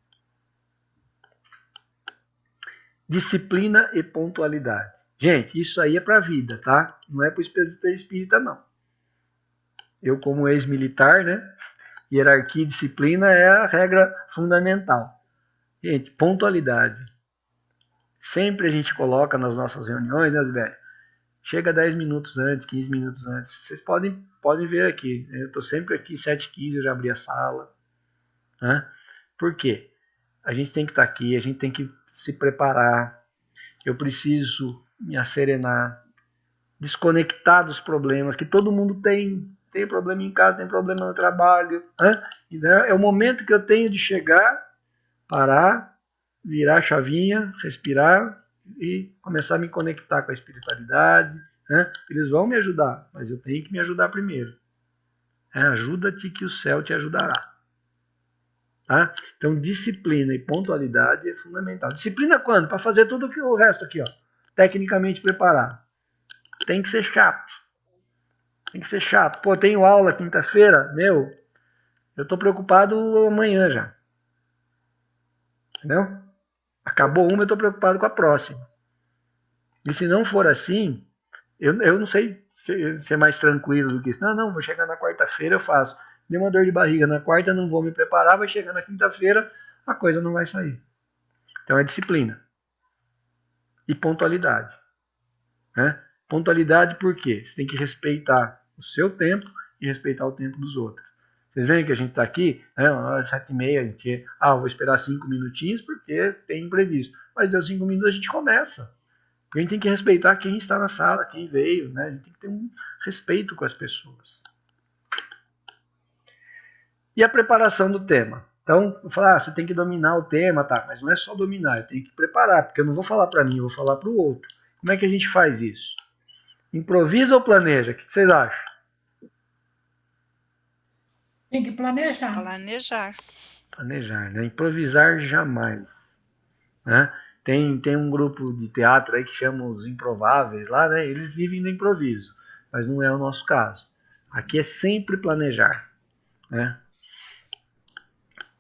C: Disciplina e pontualidade. Gente, isso aí é para a vida, tá? Não é para o espírita, não. Eu, como ex-militar, né? Hierarquia e disciplina é a regra fundamental. Gente, pontualidade. Sempre a gente coloca nas nossas reuniões, né, Osbério? Chega 10 minutos antes, 15 minutos antes. Vocês podem ver aqui. Eu estou sempre aqui, 7h15, eu já abri a sala. Né? Por quê? A gente tem que estar aqui, a gente tem que se preparar. Eu preciso me asserenar, desconectar dos problemas, que todo mundo tem. Tem problema em casa, tem problema no trabalho. Né? Então, é o momento que eu tenho de chegar, parar, virar a chavinha, respirar e começar a me conectar com a espiritualidade. Né? Eles vão me ajudar, mas eu tenho que me ajudar primeiro. Ajuda-te que o céu te ajudará. Tá? Então, disciplina e pontualidade é fundamental. Disciplina quando? Para fazer tudo o resto aqui, ó, tecnicamente preparado. Tem que ser chato. Tem que ser chato. Pô, tenho aula quinta-feira, eu estou preocupado amanhã já. Entendeu? Acabou uma, eu estou preocupado com a próxima. E se não for assim, eu não sei ser mais tranquilo do que isso. Não, vou chegar na quarta-feira, eu faço. Deu uma dor de barriga na quarta, não vou me preparar, vai chegar na quinta-feira, a coisa não vai sair. Então é disciplina. E pontualidade. Né? Pontualidade por quê? Você tem que respeitar o seu tempo e respeitar o tempo dos outros. Vocês veem que a gente está aqui, né, 7h30, a gente, vou esperar 5 minutinhos porque tem imprevisto. Mas deu 5 minutos, a gente começa. Porque a gente tem que respeitar quem está na sala, quem veio, né? A gente tem que ter um respeito com as pessoas. E a preparação do tema. Então, eu falo, você tem que dominar o tema, tá? Mas não é só dominar, eu tenho que preparar, porque eu não vou falar para mim, eu vou falar para o outro. Como é que a gente faz isso? Improvisa ou planeja? O que vocês acham?
D: Tem que planejar.
B: Planejar,
C: né? Improvisar jamais. Né? Tem um grupo de teatro aí que chama os improváveis lá, né? Eles vivem no improviso, mas não é o nosso caso. Aqui é sempre planejar. Né?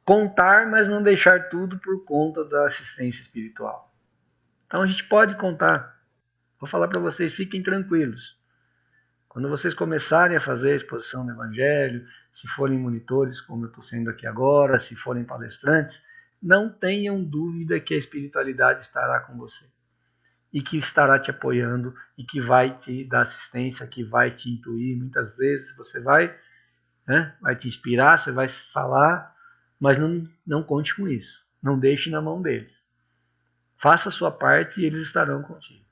C: Contar, mas não deixar tudo por conta da assistência espiritual. Então a gente pode contar. Vou falar para vocês, fiquem tranquilos. Quando vocês começarem a fazer a exposição do Evangelho, se forem monitores, como eu estou sendo aqui agora, se forem palestrantes, não tenham dúvida que a espiritualidade estará com você. E que estará te apoiando, e que vai te dar assistência, que vai te intuir. Muitas vezes você vai te inspirar, você vai falar, mas não conte com isso. Não deixe na mão deles. Faça a sua parte e eles estarão contigo.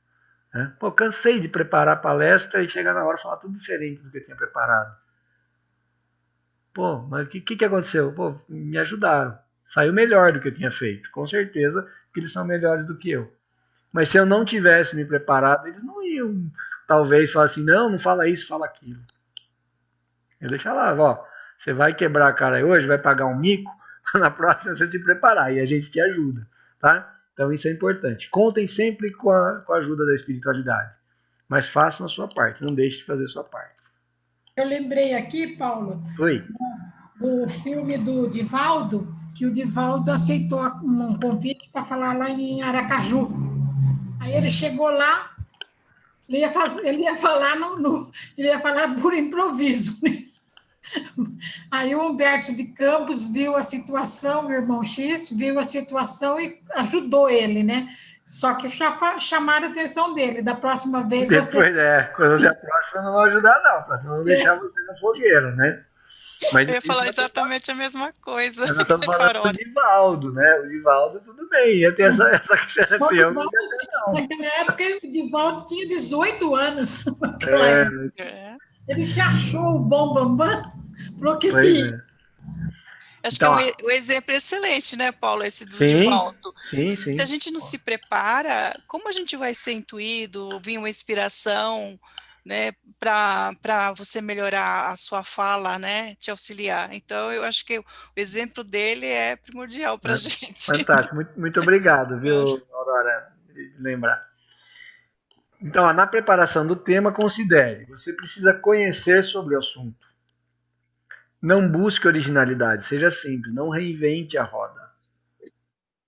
C: Pô, cansei de preparar a palestra e chegar na hora e falar tudo diferente do que eu tinha preparado. Pô, mas o que aconteceu? Pô, me ajudaram. Saiu melhor do que eu tinha feito. Com certeza que eles são melhores do que eu. Mas se eu não tivesse me preparado, eles não iam, talvez, falar assim, não fala isso, fala aquilo. Eu deixo lá, você vai quebrar a cara hoje, vai pagar um mico, na próxima você se preparar e a gente te ajuda, tá? Então isso é importante. Contem sempre com a ajuda da espiritualidade, mas façam a sua parte, não deixe de fazer a sua parte.
D: Eu lembrei aqui, Paulo, do filme do Divaldo, que o Divaldo aceitou um convite para falar lá em Aracaju. Aí ele chegou lá, ele ia falar por improviso, né? Aí o Humberto de Campos viu a situação, o irmão X viu a situação e ajudou ele, né? Só que chamaram a atenção dele. Da próxima vez
C: quando você a próxima não vai ajudar, não. Para não deixar você na fogueira, né? Mas
B: eu ia falar exatamente a mesma coisa.
C: Nós estamos falando do Divaldo, né? O Divaldo, tudo bem, ia ter essa chance.
D: Naquela época, o Divaldo tinha 18 anos. Ele se achou o bambambam, falou que ia.
B: Acho que o exemplo é excelente, né, Paulo, esse do Divaldo.
C: Sim.
B: Se a gente não se prepara, como a gente vai ser intuído, vir uma inspiração, né, para você melhorar a sua fala, né, te auxiliar. Então, eu acho que o exemplo dele é primordial para a gente.
C: Fantástico, muito obrigado, viu, Aurora, de lembrar. Então, na preparação do tema, considere, você precisa conhecer sobre o assunto. Não busque originalidade, seja simples, não reinvente a roda.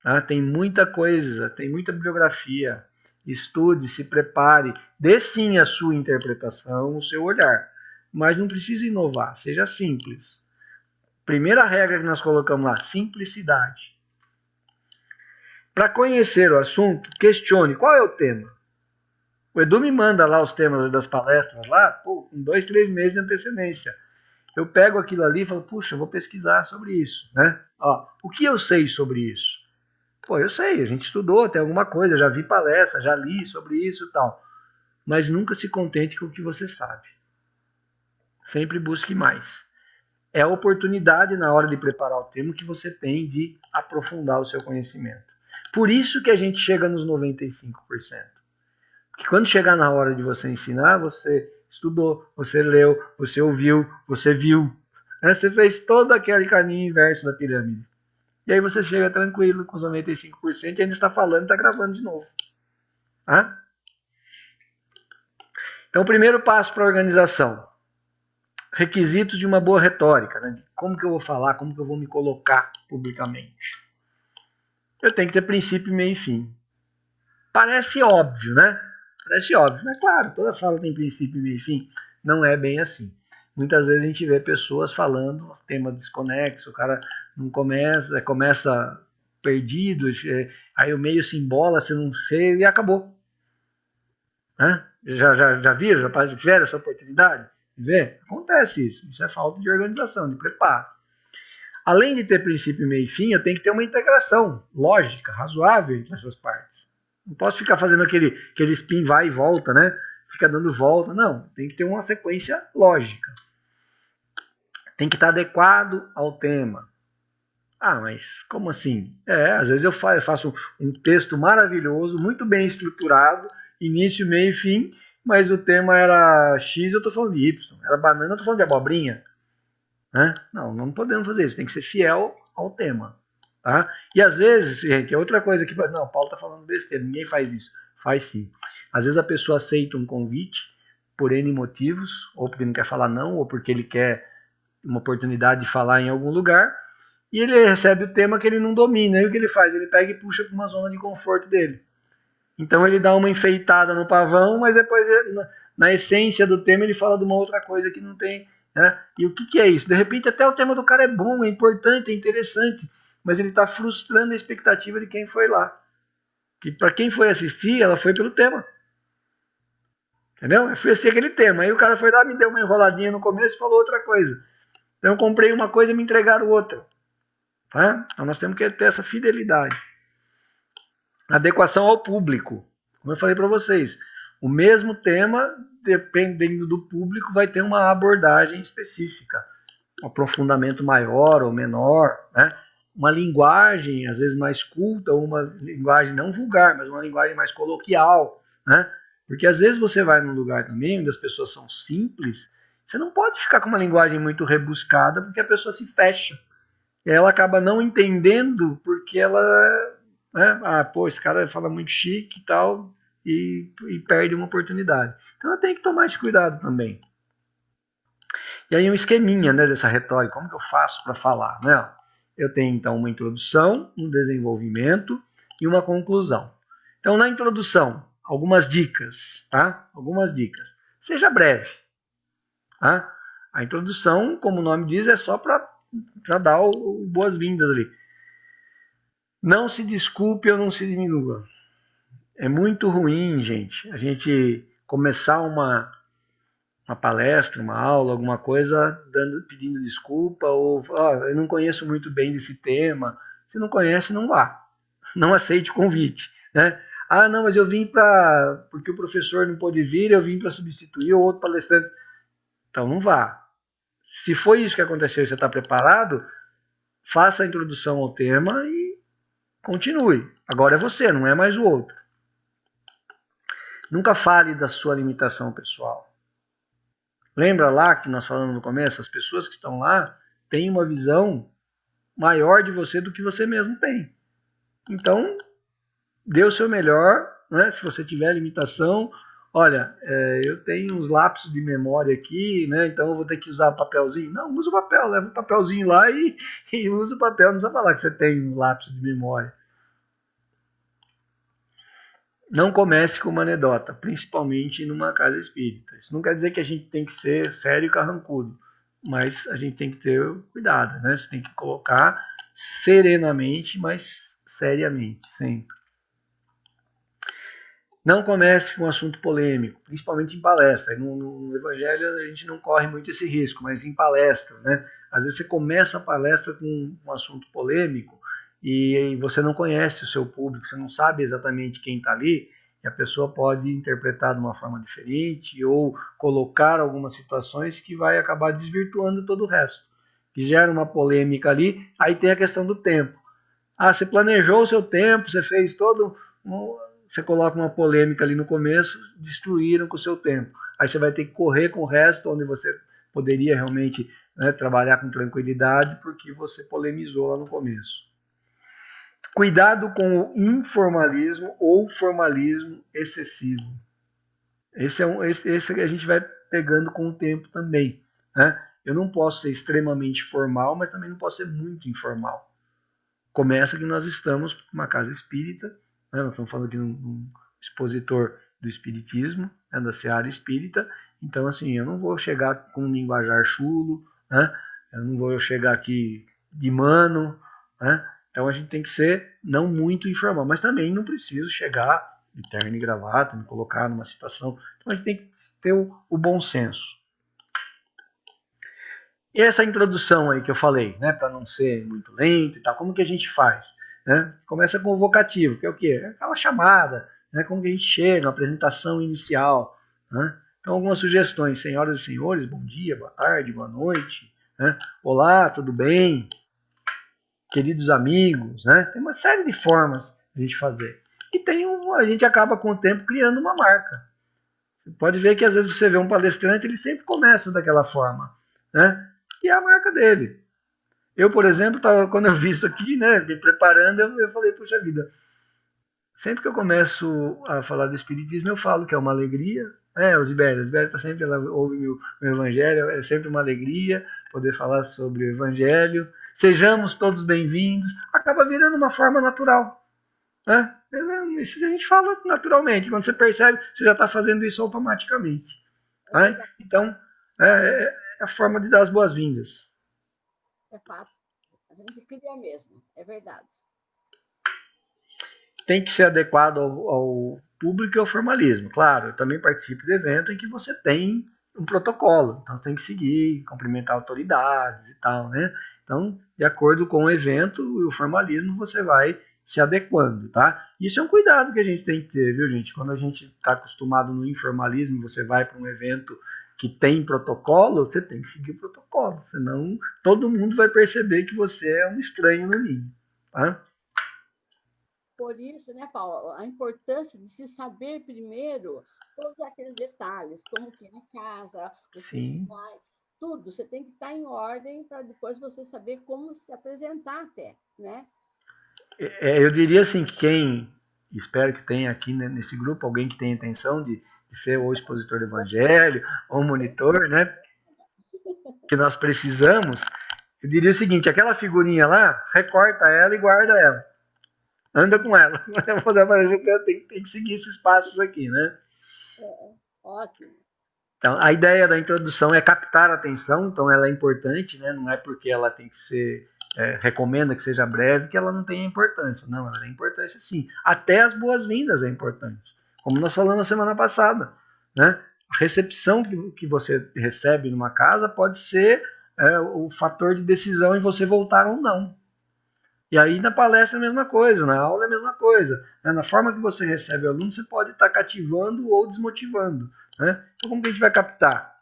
C: Tá? Tem muita coisa, tem muita bibliografia. Estude, se prepare, dê sim a sua interpretação, o seu olhar, mas não precisa inovar, seja simples. Primeira regra que nós colocamos lá, simplicidade. Para conhecer o assunto, questione qual é o tema. O Edu me manda lá os temas das palestras lá, com 2, 3 meses de antecedência. Eu pego aquilo ali e falo, puxa, eu vou pesquisar sobre isso, né? Ó, o que eu sei sobre isso? Pô, eu sei, a gente estudou, tem alguma coisa, já vi palestra, já li sobre isso e tal. Mas nunca se contente com o que você sabe. Sempre busque mais. É a oportunidade na hora de preparar o tema que você tem de aprofundar o seu conhecimento. Por isso que a gente chega nos 95%. Porque quando chegar na hora de você ensinar, você estudou, você leu, você ouviu, você viu. Né? Você fez todo aquele caminho inverso da pirâmide. E aí você chega tranquilo com os 95% e ainda está falando e está gravando de novo. Tá? Então, o primeiro passo para a organização. Requisitos de uma boa retórica. Né? Como que eu vou falar, como que eu vou me colocar publicamente. Eu tenho que ter princípio, meio e fim. Parece óbvio, né? Parece óbvio. Mas claro, toda fala tem princípio, meio e fim. Não é bem assim. Muitas vezes a gente vê pessoas falando tema desconexo, o cara não começa perdido, aí o meio se embola, você não fez e acabou. Né? Já viram? Já tiveram essa oportunidade de ver? Acontece isso. Isso é falta de organização, de preparo. Além de ter princípio, meio e fim, eu tenho que ter uma integração lógica, razoável entre essas partes. Não posso ficar fazendo aquele spin vai e volta, né? Fica dando volta. Não, tem que ter uma sequência lógica. Tem que estar adequado ao tema. Ah, mas como assim? Às vezes eu faço um texto maravilhoso, muito bem estruturado, início, meio e fim, mas o tema era X, eu estou falando de Y. Era banana, eu estou falando de abobrinha. Né? Não podemos fazer isso. Tem que ser fiel ao tema. Tá? E às vezes, gente, é outra coisa que... Não, o Paulo está falando besteira, ninguém faz isso. Faz sim. Às vezes a pessoa aceita um convite por N motivos, ou porque não quer falar não, ou porque ele quer uma oportunidade de falar em algum lugar, e ele recebe o tema que ele não domina. E o que ele faz? Ele pega e puxa para uma zona de conforto dele. Então ele dá uma enfeitada no pavão, mas depois, na essência do tema, ele fala de uma outra coisa que não tem... Né? E o que é isso? De repente até o tema do cara é bom, é importante, é interessante, mas ele está frustrando a expectativa de quem foi lá. Que para quem foi assistir, ela foi pelo tema. Entendeu? Eu fui assistir aquele tema. Aí o cara foi lá, me deu uma enroladinha no começo e falou outra coisa. Então eu comprei uma coisa e me entregaram outra. Tá? Então nós temos que ter essa fidelidade. Adequação ao público. Como eu falei para vocês, o mesmo tema, dependendo do público, vai ter uma abordagem específica. Um aprofundamento maior ou menor. Né? Uma linguagem, às vezes, mais culta, ou uma linguagem não vulgar, mas uma linguagem mais coloquial. Né? Porque às vezes você vai num lugar também onde as pessoas são simples, você não pode ficar com uma linguagem muito rebuscada, porque a pessoa se fecha. E ela acaba não entendendo porque ela... Né? Esse cara fala muito chique e tal, e perde uma oportunidade. Então ela tem que tomar esse cuidado também. E aí um esqueminha, né, dessa retórica, como que eu faço para falar? Né? Eu tenho então uma introdução, um desenvolvimento e uma conclusão. Então na introdução, algumas dicas, tá? Algumas dicas. Seja breve. Tá? A introdução, como o nome diz, é só para dar boas-vindas ali. Não se desculpe ou não se diminua. É muito ruim, gente, a gente começar uma palestra, uma aula, alguma coisa, pedindo desculpa, ou eu não conheço muito bem desse tema. Se não conhece, não vá. Não aceite o convite. Né? Não, mas eu vim porque o professor não pôde vir, eu vim para substituir o outro palestrante. Então não vá. Se foi isso que aconteceu e você está preparado, faça a introdução ao tema e continue. Agora é você, não é mais o outro. Nunca fale da sua limitação pessoal. Lembra lá que nós falamos no começo? As pessoas que estão lá têm uma visão maior de você do que você mesmo tem. Então, dê o seu melhor, né? Se você tiver limitação, olha, eu tenho uns lapsos de memória aqui, né? Então eu vou ter que usar papelzinho. Não, usa o papel, leva o papelzinho lá e usa o papel. Não precisa falar que você tem um lapso de memória. Não comece com uma anedota, principalmente numa casa espírita. Isso não quer dizer que a gente tem que ser sério e carrancudo, mas a gente tem que ter cuidado, né? Você tem que colocar serenamente, mas seriamente, sempre. Não comece com um assunto polêmico, principalmente em palestra. No Evangelho a gente não corre muito esse risco, mas em palestra, né? Às vezes você começa a palestra com um assunto polêmico e você não conhece o seu público, você não sabe exatamente quem está ali, e a pessoa pode interpretar de uma forma diferente ou colocar algumas situações que vai acabar desvirtuando todo o resto. Que gera uma polêmica ali, aí tem a questão do tempo. Ah, você planejou o seu tempo, você fez todo... Você coloca uma polêmica ali no começo, destruíram com o seu tempo. Aí você vai ter que correr com o resto, onde você poderia realmente, né, trabalhar com tranquilidade, porque você polemizou lá no começo. Cuidado com o informalismo ou formalismo excessivo. Esse a gente vai pegando com o tempo também, né? Eu não posso ser extremamente formal, mas também não posso ser muito informal. Começa que nós estamos numa casa espírita, né? Nós estamos falando aqui num expositor do espiritismo, né, da seara espírita. Então, assim, eu não vou chegar com um linguajar chulo, né? Eu não vou chegar aqui de mano, né? Então a gente tem que ser não muito informal, mas também não preciso chegar de terno e gravata, me colocar numa situação. Então a gente tem que ter o bom senso. E essa introdução aí que eu falei, né, para não ser muito lento e tal, como que a gente faz? Né? Começa com o vocativo, que é o quê? É aquela chamada, né, como que a gente chega, uma apresentação inicial. Né? Então algumas sugestões, senhoras e senhores, bom dia, boa tarde, boa noite. Né? Olá, tudo bem? Queridos amigos, né? Tem uma série de formas de a gente fazer. E a gente acaba com o tempo criando uma marca. Você pode ver que às vezes você vê um palestrante, ele sempre começa daquela forma, né? E é a marca dele. Eu, por exemplo, quando eu vi isso aqui, né, me preparando, eu falei, puxa vida, sempre que eu começo a falar do Espiritismo, eu falo que é uma alegria. O Zibéria está sempre, ela ouve meu Evangelho, é sempre uma alegria poder falar sobre o Evangelho. Sejamos todos bem-vindos. Acaba virando uma forma natural. Né? Isso a gente fala naturalmente. Quando você percebe, você já está fazendo isso automaticamente. Né? Então, é a forma de dar as boas-vindas.
A: É fato. A gente cria mesmo. É verdade.
C: Tem que ser adequado ao público e ao formalismo. Claro, eu também participo de evento em que você tem um protocolo. Então, você tem que seguir, cumprimentar autoridades e tal, né? Então, de acordo com o evento e o formalismo, você vai se adequando, tá? Isso é um cuidado que a gente tem que ter, viu, gente? Quando a gente está acostumado no informalismo, você vai para um evento que tem protocolo, você tem que seguir o protocolo, senão todo mundo vai perceber que você é um estranho no ninho, tá?
A: Por isso, né, Paulo, a importância de se saber primeiro todos aqueles detalhes, como que é a casa, o que vai, tudo. Você tem que estar em ordem para depois você saber como se apresentar até, né?
C: Eu diria assim que espero que tenha aqui, né, nesse grupo alguém que tenha intenção de ser o expositor do Evangelho, ou monitor, né? Que nós precisamos. Eu diria o seguinte, aquela figurinha lá, recorta ela e guarda ela. Anda com ela. Tem que seguir esses passos aqui, né?
A: Ótimo.
C: Então, a ideia da introdução é captar a atenção, então ela é importante, né? Não é porque ela tem que ser, recomenda que seja breve, que ela não tenha importância. Não, ela tem importância sim. Até as boas-vindas é importante. Como nós falamos na semana passada, né? A recepção que você recebe numa casa pode ser o fator de decisão em você voltar ou não. E aí na palestra é a mesma coisa, na aula é a mesma coisa. Né? Na forma que você recebe o aluno, você pode estar cativando ou desmotivando. Né? Então como que a gente vai captar?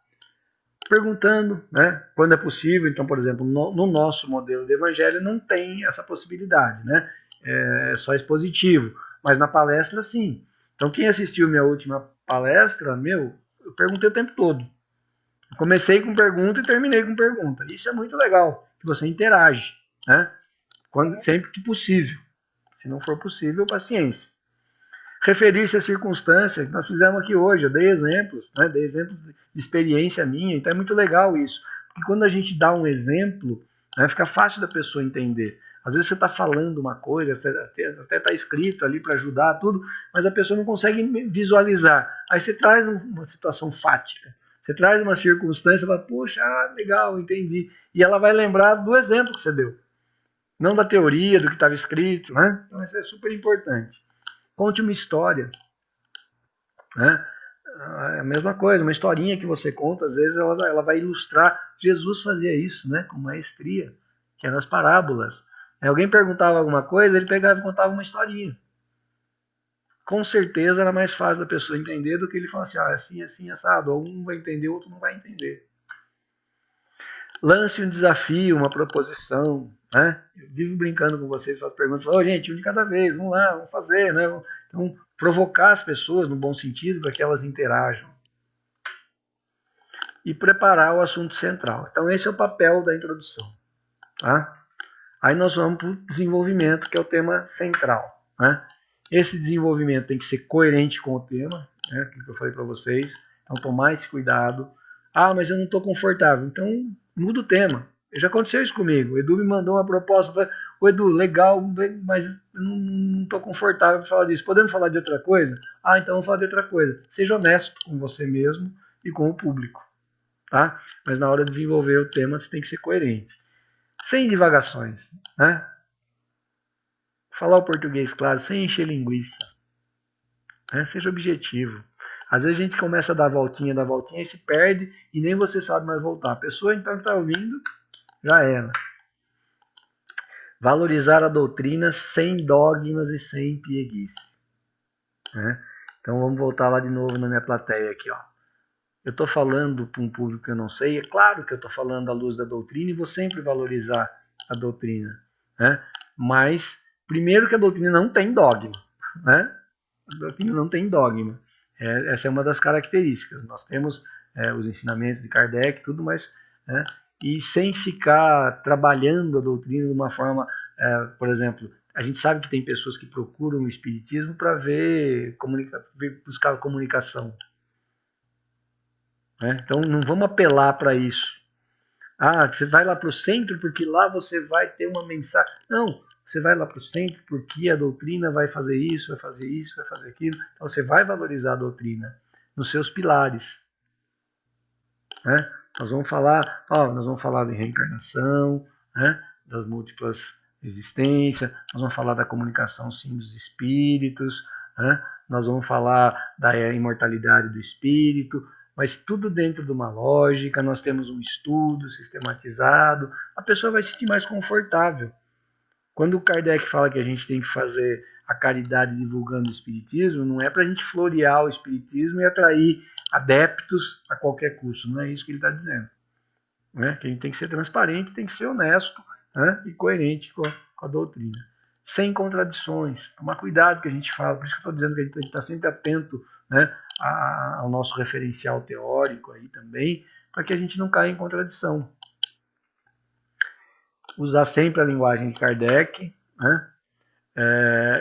C: Perguntando, né? Quando é possível. Então, por exemplo, no nosso modelo de evangelho não tem essa possibilidade. Né? É só expositivo. Mas na palestra, sim. Então quem assistiu minha última palestra, eu perguntei o tempo todo. Comecei com pergunta e terminei com pergunta. Isso é muito legal, que você interage, né? Sempre que possível. Se não for possível, paciência. Referir-se à circunstância que nós fizemos aqui hoje. Eu dei exemplos, né? Dei exemplos de experiência minha. Então é muito legal isso. Porque quando a gente dá um exemplo, né, fica fácil da pessoa entender. Às vezes você está falando uma coisa, até está escrito ali para ajudar tudo, mas a pessoa não consegue visualizar. Aí você traz uma situação fática. Você traz uma circunstância e fala, poxa, legal, entendi. E ela vai lembrar do exemplo que você deu. Não da teoria, do que estava escrito, né? Então isso é super importante. Conte uma história, né? É a mesma coisa, uma historinha que você conta, às vezes ela vai ilustrar. Jesus fazia isso, né? Com maestria, que eram as parábolas. Alguém perguntava alguma coisa, ele pegava e contava uma historinha. Com certeza era mais fácil da pessoa entender do que ele falar assim, assim, assim, assado. Ou um vai entender, outro não vai entender. Lance um desafio, uma proposição, né? Eu vivo brincando com vocês, faço perguntas, falo, gente, um de cada vez, vamos lá, vamos fazer, né? Então, provocar as pessoas no bom sentido para que elas interajam. E preparar o assunto central. Então, esse é o papel da introdução, tá? Aí nós vamos para o desenvolvimento, que é o tema central, né? Esse desenvolvimento tem que ser coerente com o tema, né? Aquilo que eu falei para vocês. Então, tomar esse cuidado. Mas eu não estou confortável. Então, muda o tema. Já aconteceu isso comigo. O Edu me mandou uma proposta. Falei, Edu, legal, mas eu não estou confortável para falar disso. Podemos falar de outra coisa? Então vamos falar de outra coisa. Seja honesto com você mesmo e com o público, tá? Mas na hora de desenvolver o tema, você tem que ser coerente. Sem divagações, né? Falar o português claro, sem encher linguiça, né? Seja objetivo. Às vezes a gente começa a dar voltinha e se perde e nem você sabe mais voltar. A pessoa então que está ouvindo, já era. Valorizar a doutrina sem dogmas e sem pieguice, né? Então vamos voltar lá de novo na minha plateia aqui, ó. Eu estou falando para um público que eu não sei, é claro que eu estou falando à luz da doutrina e vou sempre valorizar a doutrina, né? Mas, primeiro que a doutrina não tem dogma, né? A doutrina não tem dogma. Essa é uma das características. Nós temos os ensinamentos de Kardec, tudo, mas, né? E sem ficar trabalhando a doutrina de uma forma, por exemplo, a gente sabe que tem pessoas que procuram o espiritismo para buscar comunicação. Né? Então não vamos apelar para isso. Você vai lá para o centro porque lá você vai ter uma mensagem. Não, você vai lá para o centro porque a doutrina vai fazer isso, vai fazer isso, vai fazer aquilo. Então você vai valorizar a doutrina nos seus pilares. Né? Nós vamos falar de reencarnação, né? Das múltiplas existências, nós vamos falar da comunicação sim dos espíritos, né? Nós vamos falar da imortalidade do espírito, mas tudo dentro de uma lógica, nós temos um estudo sistematizado, a pessoa vai se sentir mais confortável. Quando o Kardec fala que a gente tem que fazer a caridade divulgando o espiritismo, não é para a gente florear o espiritismo e atrair adeptos a qualquer custo, não é isso que ele está dizendo. Né? Que a gente tem que ser transparente, tem que ser honesto, né? E coerente com a doutrina. Sem contradições, tomar cuidado que a gente fala, por isso que eu estou dizendo que a gente tem que estar sempre atento, né, ao nosso referencial teórico aí também, para que a gente não caia em contradição. Usar sempre a linguagem de Kardec, né?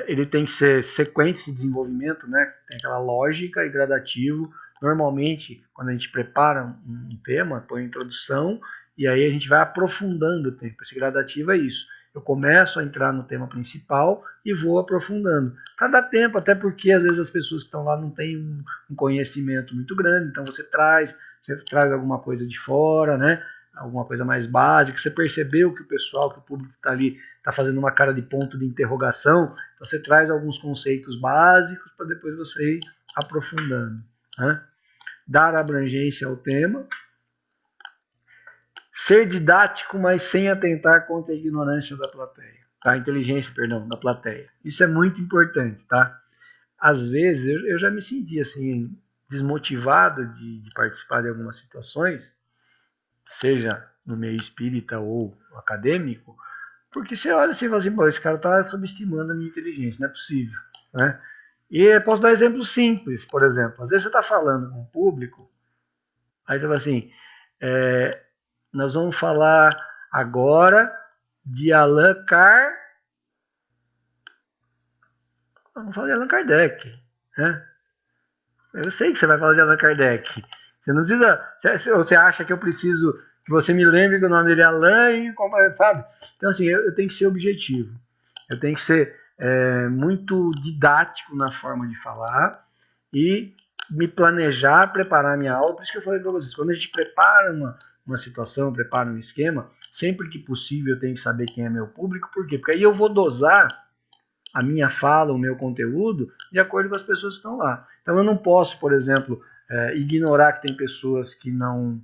C: Ele tem que ser sequência de desenvolvimento, né? Tem aquela lógica e gradativo. Normalmente, quando a gente prepara um tema, põe a introdução e aí a gente vai aprofundando o tema. Esse gradativo é isso. Eu começo a entrar no tema principal e vou aprofundando. Para dar tempo, até porque às vezes as pessoas que estão lá não têm um conhecimento muito grande, então você traz alguma coisa de fora, né? Alguma coisa mais básica, você percebeu que o pessoal, que o público está ali, está fazendo uma cara de ponto de interrogação, você traz alguns conceitos básicos para depois você ir aprofundando. Né? Dar abrangência ao tema, ser didático, mas sem atentar contra a ignorância da plateia, a inteligência, da plateia. Isso é muito importante, tá? Às vezes eu já me senti assim desmotivado de participar de algumas situações, seja no meio espírita ou acadêmico, porque você olha assim e fala assim, esse cara está subestimando a minha inteligência, não é possível. Né? E eu posso dar exemplos simples, por exemplo, às vezes você está falando com o público, aí você fala assim, Nós vamos falar agora de Allan Kardec, né? Eu sei que você vai falar de Allan Kardec. Você não precisa. Você acha que eu preciso que você me lembre que o nome dele é Allan e como, sabe? Então, assim, eu tenho que ser objetivo. Eu tenho que ser muito didático na forma de falar e me planejar, preparar minha aula. Por isso que eu falei para vocês, quando a gente prepara uma situação, prepara um esquema, sempre que possível eu tenho que saber quem é meu público. Por quê? Porque aí eu vou dosar a minha fala, o meu conteúdo, de acordo com as pessoas que estão lá. Então eu não posso, por exemplo, ignorar que tem pessoas que não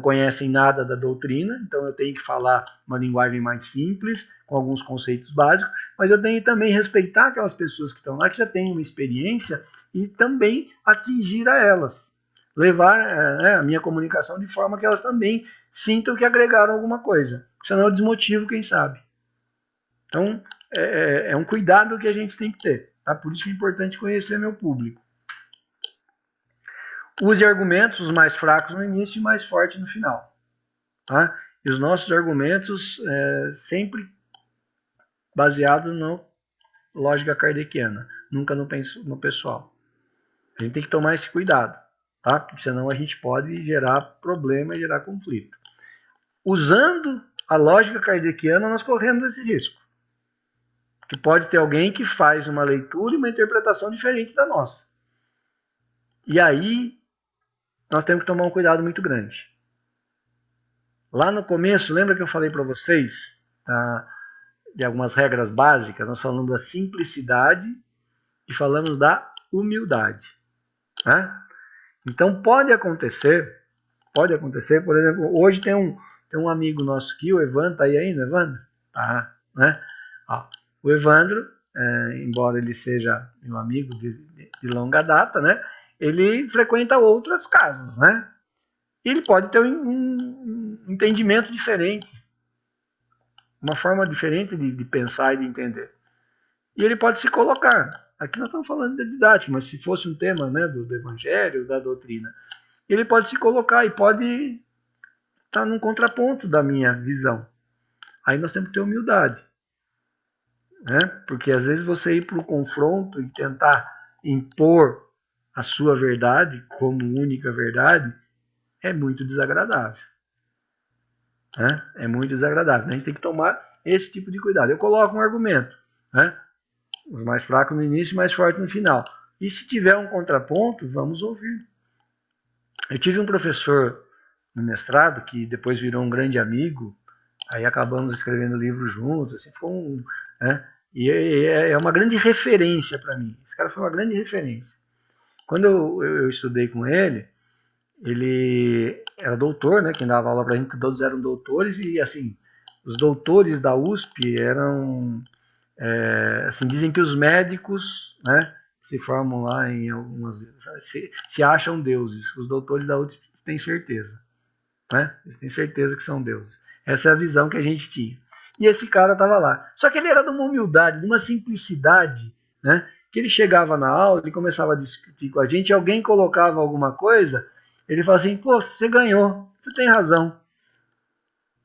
C: conhecem nada da doutrina, então eu tenho que falar uma linguagem mais simples, com alguns conceitos básicos, mas eu tenho que também respeitar aquelas pessoas que estão lá, que já têm uma experiência, e também atingir a elas. Levar a minha comunicação de forma que elas também sintam que agregaram alguma coisa. Senão eu desmotivo quem sabe. Então, é um cuidado que a gente tem que ter. Tá? Por isso que é importante conhecer meu público. Use argumentos, os mais fracos no início e mais fortes no final. Tá? E os nossos argumentos sempre baseados na lógica kardeciana, nunca no pessoal. A gente tem que tomar esse cuidado, tá? Porque senão a gente pode gerar problema e gerar conflito. Usando a lógica kardeciana, nós corremos esse risco. Que pode ter alguém que faz uma leitura e uma interpretação diferente da nossa. E aí, nós temos que tomar um cuidado muito grande. Lá no começo, lembra que eu falei para vocês de algumas regras básicas? Nós falamos da simplicidade e falamos da humildade. Né? Então, pode acontecer, por exemplo, hoje tem um amigo nosso aqui, o Evandro, tá aí ainda, Evandro? Tá, né? Ó, o Evandro, embora ele seja meu amigo de longa data, né? Ele frequenta outras casas, né? E ele pode ter um entendimento diferente, uma forma diferente de pensar e de entender. E ele pode se colocar. Aqui nós estamos falando de didática, mas se fosse um tema, né, do evangelho, da doutrina, ele pode se colocar e pode estar num contraponto da minha visão. Aí nós temos que ter humildade. Né? Porque às vezes você ir para o confronto e tentar impor a sua verdade como única verdade é muito desagradável. Né? É muito desagradável. A gente tem que tomar esse tipo de cuidado. Eu coloco um argumento, né? Os mais fracos no início e mais fortes no final. E se tiver um contraponto, vamos ouvir. Eu tive um professor no mestrado que depois virou um grande amigo, aí acabamos escrevendo livro juntos, assim, ficou né? E é uma grande referência para mim. Esse cara foi uma grande referência. Quando eu estudei com ele era doutor, né? Quem dava aula para a gente, todos eram doutores, e assim, os doutores da USP eram... assim, dizem que os médicos, né, se formam lá em algumas... se acham deuses. Os doutores da USP têm certeza. Né? Eles têm certeza que são deuses. Essa é a visão que a gente tinha. E esse cara estava lá. Só que ele era de uma humildade, de uma simplicidade, né? Que ele chegava na aula, ele começava a discutir com a gente, alguém colocava alguma coisa, ele falava assim, pô, você ganhou, você tem razão.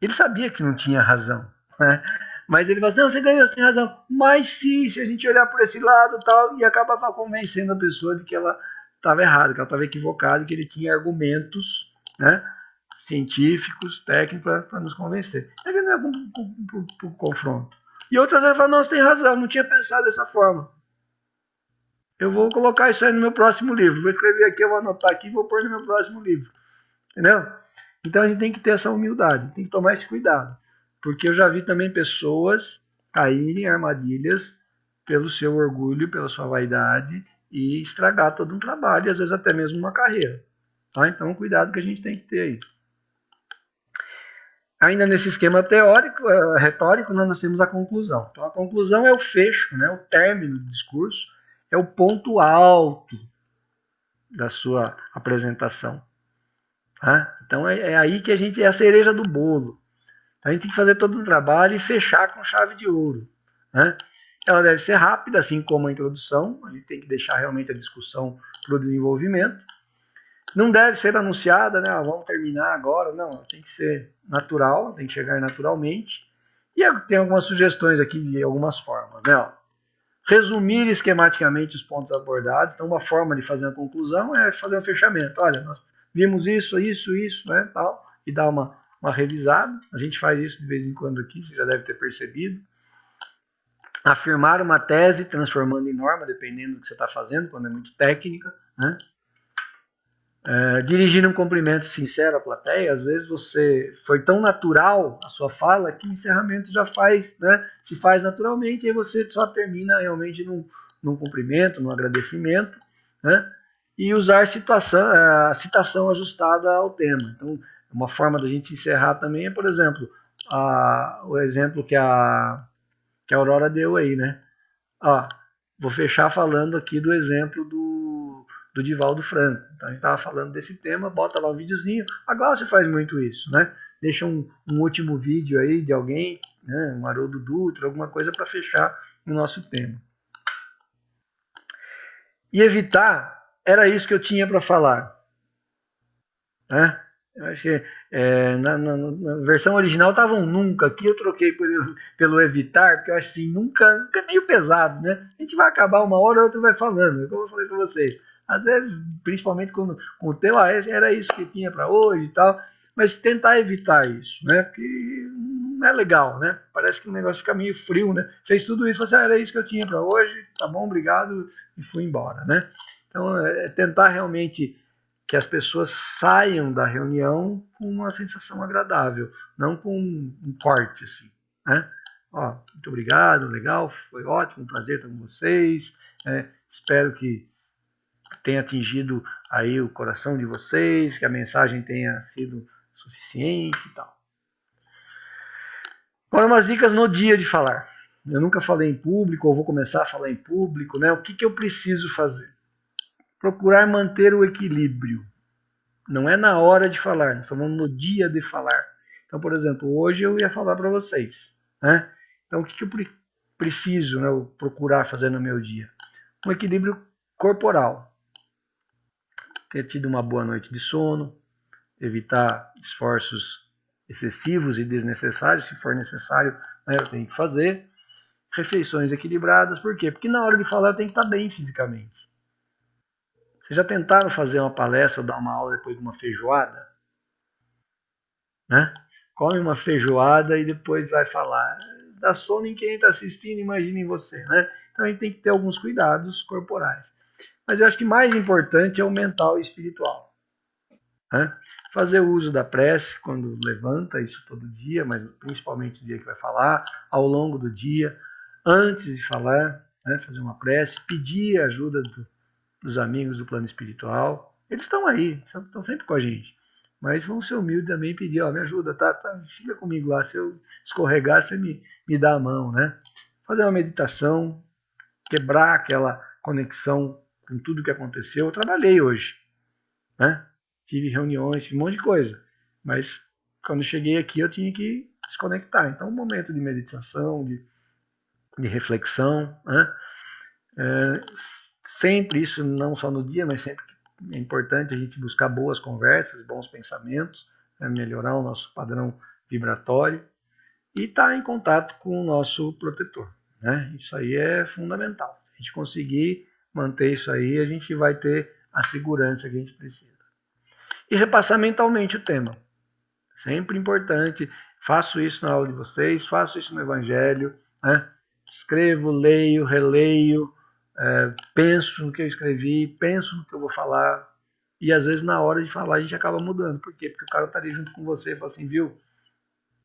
C: Ele sabia que não tinha razão, né? Mas ele falava assim, não, você ganhou, você tem razão. Mas se a gente olhar por esse lado tal, e acabava convencendo a pessoa de que ela estava errada, que ela estava equivocada, que ele tinha argumentos, né, científicos, técnicos, para nos convencer. Ele não é para o confronto. E outras vezes ele fala, não, você tem razão, não tinha pensado dessa forma. Eu vou colocar isso aí no meu próximo livro. Vou escrever aqui, eu vou anotar aqui e vou pôr no meu próximo livro. Entendeu? Então a gente tem que ter essa humildade, tem que tomar esse cuidado. Porque eu já vi também pessoas caírem em armadilhas pelo seu orgulho, pela sua vaidade e estragar todo um trabalho e às vezes até mesmo uma carreira. Tá? Então cuidado que a gente tem que ter aí. Ainda nesse esquema teórico, retórico, nós temos a conclusão. Então a conclusão é o fecho, né, o término do discurso, é o ponto alto da sua apresentação. Tá? Então é aí que a gente é a cereja do bolo. A gente tem que fazer todo um trabalho e fechar com chave de ouro. Né? Ela deve ser rápida, assim como a introdução. A gente tem que deixar realmente a discussão para o desenvolvimento. Não deve ser anunciada, né? Vamos terminar agora. Não, tem que ser natural, tem que chegar naturalmente. E tem algumas sugestões aqui de algumas formas, né? Ó, resumir esquematicamente os pontos abordados. Então, uma forma de fazer uma conclusão é fazer um fechamento. Olha, nós vimos isso, né? Tal, e dar uma revisada. A gente faz isso de vez em quando aqui, você já deve ter percebido. Afirmar uma tese, transformando em norma, dependendo do que você está fazendo, quando é muito técnica, né? Dirigir um cumprimento sincero à plateia. Às vezes você foi tão natural a sua fala que o encerramento já faz, né? Se faz naturalmente, e aí você só termina realmente num cumprimento, num agradecimento, né? E usar a citação ajustada ao tema. Então, uma forma da gente encerrar também é, por exemplo, o exemplo que a Aurora deu aí, né? Ó, vou fechar falando aqui do exemplo do Divaldo Franco. Então a gente estava falando desse tema, bota lá um videozinho. A Glaucia faz muito isso, né? Deixa um último vídeo aí de alguém, né? Um Haroldo Dutra, alguma coisa para fechar o nosso tema. E evitar, era isso que eu tinha para falar, né? Eu acho que na versão original estava um nunca, aqui eu troquei pelo evitar, porque eu acho assim, nunca é meio pesado, né? A gente vai acabar uma hora, a outra vai falando, como eu falei para vocês. Às vezes, principalmente com o tema, era isso que tinha para hoje e tal, mas tentar evitar isso, né? Porque não é legal, né? Parece que o negócio fica meio frio, né? Fez tudo isso, era isso que eu tinha para hoje, tá bom, obrigado, e fui embora, né? Então, tentar realmente que as pessoas saiam da reunião com uma sensação agradável, não com um corte, assim, né? Ó, muito obrigado, legal, foi ótimo, um prazer estar com vocês, espero que tenha atingido aí o coração de vocês, que a mensagem tenha sido suficiente e tal. Agora, umas dicas no dia de falar. Eu nunca falei em público, ou vou começar a falar em público, né? O que eu preciso fazer? Procurar manter o equilíbrio. Não é na hora de falar, nós falamos no dia de falar. Então, por exemplo, hoje eu ia falar para vocês, né? Então, o que eu preciso, né, procurar fazer no meu dia? Um equilíbrio corporal. Ter tido uma boa noite de sono, evitar esforços excessivos e desnecessários, se for necessário, né, eu tenho que fazer. Refeições equilibradas, por quê? Porque na hora de falar eu tenho que estar bem fisicamente. Vocês já tentaram fazer uma palestra ou dar uma aula depois de uma feijoada? Né? Come uma feijoada e depois vai falar. Dá sono em quem está assistindo, imagine em você. Né? Então a gente tem que ter alguns cuidados corporais. Mas eu acho que mais importante é o mental e espiritual. Né? Fazer o uso da prece quando levanta, isso todo dia, mas principalmente no dia que vai falar, ao longo do dia, antes de falar, né? Fazer uma prece, pedir a ajuda dos amigos do plano espiritual. Eles estão aí, estão sempre com a gente. Mas vão ser humildes também e pedir, ó, me ajuda, tá, fica comigo lá, se eu escorregar, você me dá a mão, né? Fazer uma meditação, quebrar aquela conexão com tudo que aconteceu. Eu trabalhei hoje, né? Tive reuniões, tive um monte de coisa, mas quando cheguei aqui eu tinha que desconectar. Então, um momento de meditação, de reflexão, né? Sempre isso, não só no dia, mas sempre é importante a gente buscar boas conversas, bons pensamentos, né? Melhorar o nosso padrão vibratório e estar em contato com o nosso protetor, né? Isso aí é fundamental. Se a gente conseguir manter isso aí, a gente vai ter a segurança que a gente precisa. E repassar mentalmente o tema. Sempre importante. Faço isso na aula de vocês, faço isso no Evangelho, né? Escrevo, leio, releio, penso no que eu escrevi, penso no que eu vou falar. E às vezes na hora de falar a gente acaba mudando. Por quê? Porque o cara está ali junto com você e fala assim, viu?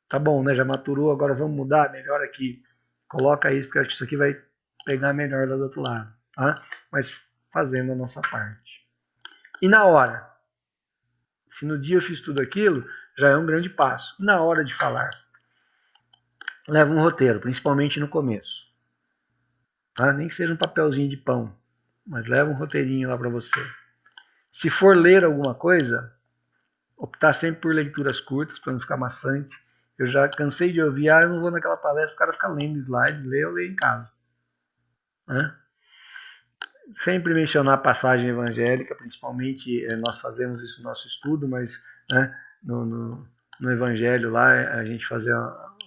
C: Tá bom, né? Já maturou, agora vamos mudar, melhor aqui. Coloca isso, porque eu acho que isso aqui vai pegar melhor lá do outro lado. Tá? Mas fazendo a nossa parte. E na hora? Se no dia eu fiz tudo aquilo, já é um grande passo. Na hora de falar, leva um roteiro, principalmente no começo. Tá? Nem que seja um papelzinho de pão, mas leva um roteirinho lá para você. Se for ler alguma coisa, optar sempre por leituras curtas, para não ficar maçante. Eu já cansei de ouvir, eu não vou naquela palestra, o cara fica lendo slide, eu leio em casa. Né? sempre mencionar a passagem evangélica, principalmente nós fazemos isso no nosso estudo, mas né, no Evangelho lá a gente fazer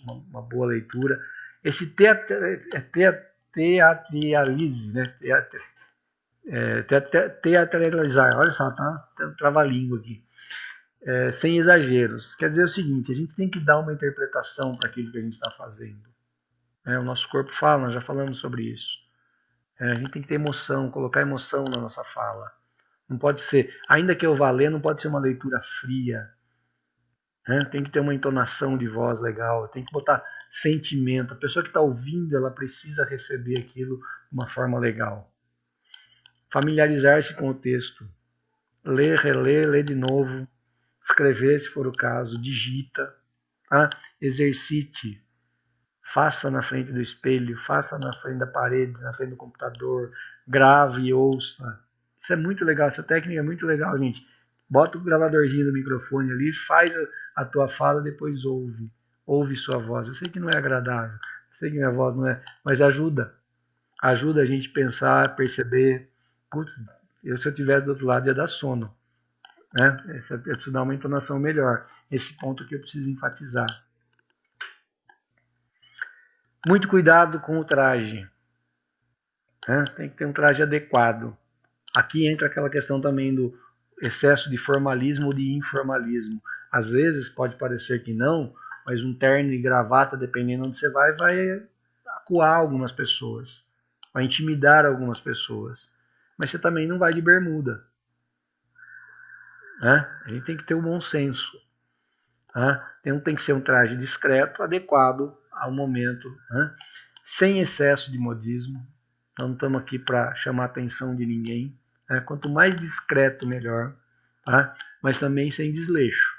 C: uma boa leitura. Esse teatralize, né? Teatralizar, olha só, tá trava-língua aqui. Sem exageros. Quer dizer o seguinte, a gente tem que dar uma interpretação para aquilo que a gente está fazendo. O nosso corpo fala, nós já falamos sobre isso. A gente tem que ter emoção, colocar emoção na nossa fala. Não pode ser, ainda que eu vá ler, não pode ser uma leitura fria. Tem que ter uma entonação de voz legal, tem que botar sentimento. A pessoa que está ouvindo, ela precisa receber aquilo de uma forma legal. Familiarizar-se com o texto. Ler, reler, ler de novo. Escrever, se for o caso. Digita. Exercite. Faça na frente do espelho, faça na frente da parede, na frente do computador. Grave e ouça. Isso é muito legal, essa técnica é muito legal, gente. Bota o gravadorzinho do microfone ali, faz a tua fala, depois ouve. Ouve sua voz. Eu sei que não é agradável, eu sei que minha voz não é, mas ajuda. Ajuda a gente a pensar, perceber. Putz, se eu estivesse do outro lado ia dar sono. Eu preciso dar uma entonação melhor. Esse ponto que eu preciso enfatizar. Muito cuidado com o traje. Tem que ter um traje adequado. Aqui entra aquela questão também do excesso de formalismo ou de informalismo. Às vezes pode parecer que não, mas um terno e gravata, dependendo onde você vai acuar algumas pessoas, vai intimidar algumas pessoas. Mas você também não vai de bermuda. A gente tem que ter o bom senso. Tem que ser um traje discreto, adequado ao momento, sem excesso de modismo. Nós não estamos aqui para chamar a atenção de ninguém. Quanto mais discreto, melhor. Mas também sem desleixo.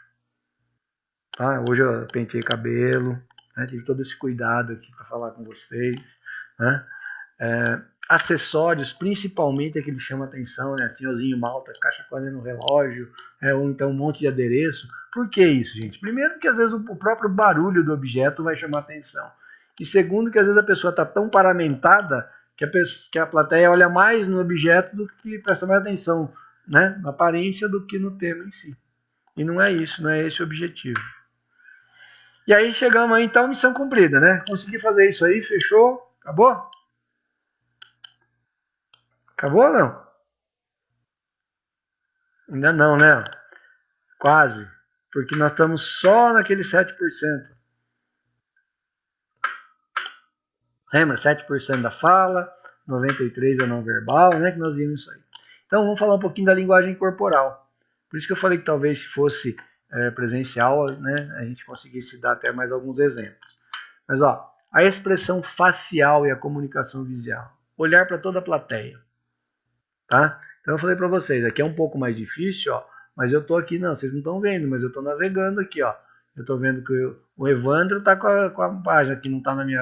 C: Hoje eu pentei cabelo, tive todo esse cuidado aqui para falar com vocês. Acessórios, principalmente aquele que chama atenção, senhorzinho malta, ficar chacoalhando no relógio, ou então um monte de adereço. Por que isso, gente? Primeiro, porque às vezes o próprio barulho do objeto vai chamar atenção. E segundo, que às vezes a pessoa está tão paramentada que a plateia olha mais no objeto do que presta mais atenção, na aparência do que no tema em si. E não é isso, não é esse o objetivo. E aí chegamos aí, então, missão cumprida, Consegui fazer isso aí, fechou, acabou? Acabou ou não? Ainda não, né? Quase. Porque nós estamos só naquele 7%. Lembra? 7% da fala, 93% é não verbal, que nós vimos isso aí. Então vamos falar um pouquinho da linguagem corporal. Por isso que eu falei que talvez se fosse presencial, a gente conseguisse dar até mais alguns exemplos. Mas a expressão facial e a comunicação visual. Olhar para toda a plateia. Então eu falei para vocês, aqui é um pouco mais difícil, mas eu estou aqui, vocês não estão vendo, mas eu estou navegando aqui, Eu estou vendo que o Evandro está com a página que não está na minha...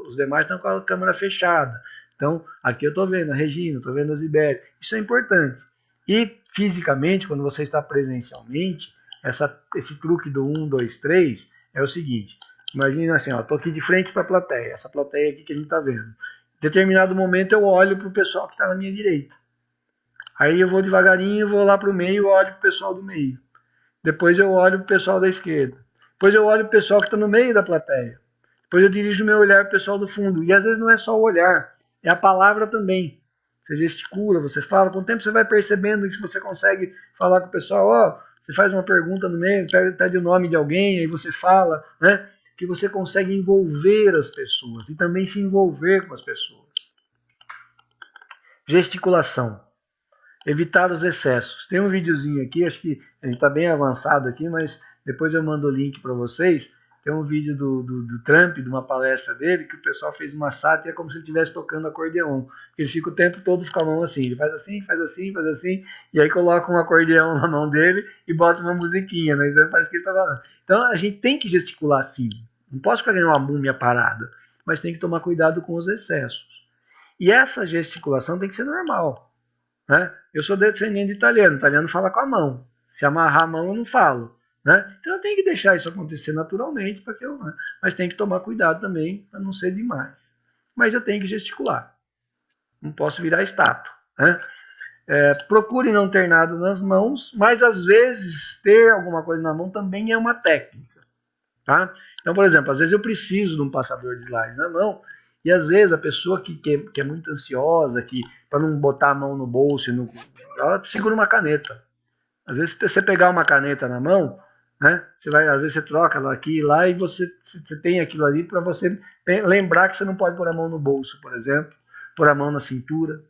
C: Os demais estão com a câmera fechada. Então, aqui eu estou vendo a Regina, estou vendo a Zibéria. Isso é importante. E, fisicamente, quando você está presencialmente, esse truque do 1, 2, 3 é o seguinte. Imagina assim, estou aqui de frente para a plateia. Essa plateia aqui que a gente está vendo. Em determinado momento, eu olho para o pessoal que está na minha direita. Aí eu vou devagarinho, vou lá para o meio e olho para o pessoal do meio. Depois eu olho para o pessoal da esquerda. Depois eu olho para o pessoal que está no meio da plateia. Depois eu dirijo o meu olhar para o pessoal do fundo. E às vezes não é só o olhar, é a palavra também. Você gesticula, você fala. Com o tempo você vai percebendo que você consegue falar com o pessoal. Você faz uma pergunta no meio, pede o nome de alguém, aí você fala. Que você consegue envolver as pessoas e também se envolver com as pessoas. Gesticulação. Evitar os excessos. Tem um videozinho aqui, acho que ele está bem avançado aqui, mas depois eu mando o link para vocês. Tem um vídeo do Trump, de uma palestra dele, que o pessoal fez uma sátira como se ele estivesse tocando acordeão. Ele fica o tempo todo com a mão assim. Ele faz assim, faz assim, faz assim, e aí coloca um acordeão na mão dele e bota uma musiquinha, Então parece que ele está falando. Então a gente tem que gesticular sim. Não posso ficar uma múmia parada, mas tem que tomar cuidado com os excessos. E essa gesticulação tem que ser normal. Eu sou descendente de italiano. O italiano fala com a mão. Se amarrar a mão, eu não falo. Então eu tenho que deixar isso acontecer naturalmente, mas tem que tomar cuidado também para não ser demais. Mas eu tenho que gesticular. Não posso virar estátua. né? Procure não ter nada nas mãos, mas às vezes ter alguma coisa na mão também é uma técnica. Tá? Então, por exemplo, às vezes eu preciso de um passador de slide na mão, e às vezes a pessoa que é muito ansiosa, que para não botar a mão no bolso, ela segura uma caneta. Às vezes, se você pegar uma caneta na mão, né, às vezes você troca ela aqui e lá, e você tem aquilo ali para você lembrar que você não pode pôr a mão no bolso, por exemplo, pôr a mão na cintura.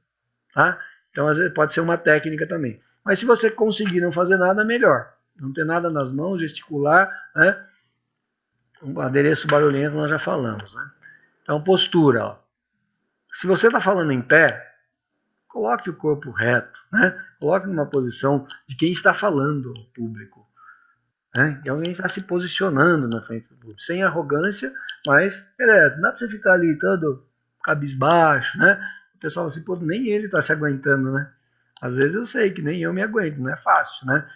C: Tá? Então, às vezes, pode ser uma técnica também. Mas se você conseguir não fazer nada, melhor. Não ter nada nas mãos, gesticular, né? O adereço barulhento nós já falamos, né? Então, postura. Ó. Se você está falando em pé, coloque o corpo reto, né? Coloque numa posição de quem está falando ao público. Né? E alguém está se posicionando na frente do público, sem arrogância, mas ereto. Não dá para você ficar ali todo cabisbaixo, né? O pessoal fala assim, pô, nem ele está se aguentando, né? Às vezes eu sei que nem eu me aguento, não é fácil, né?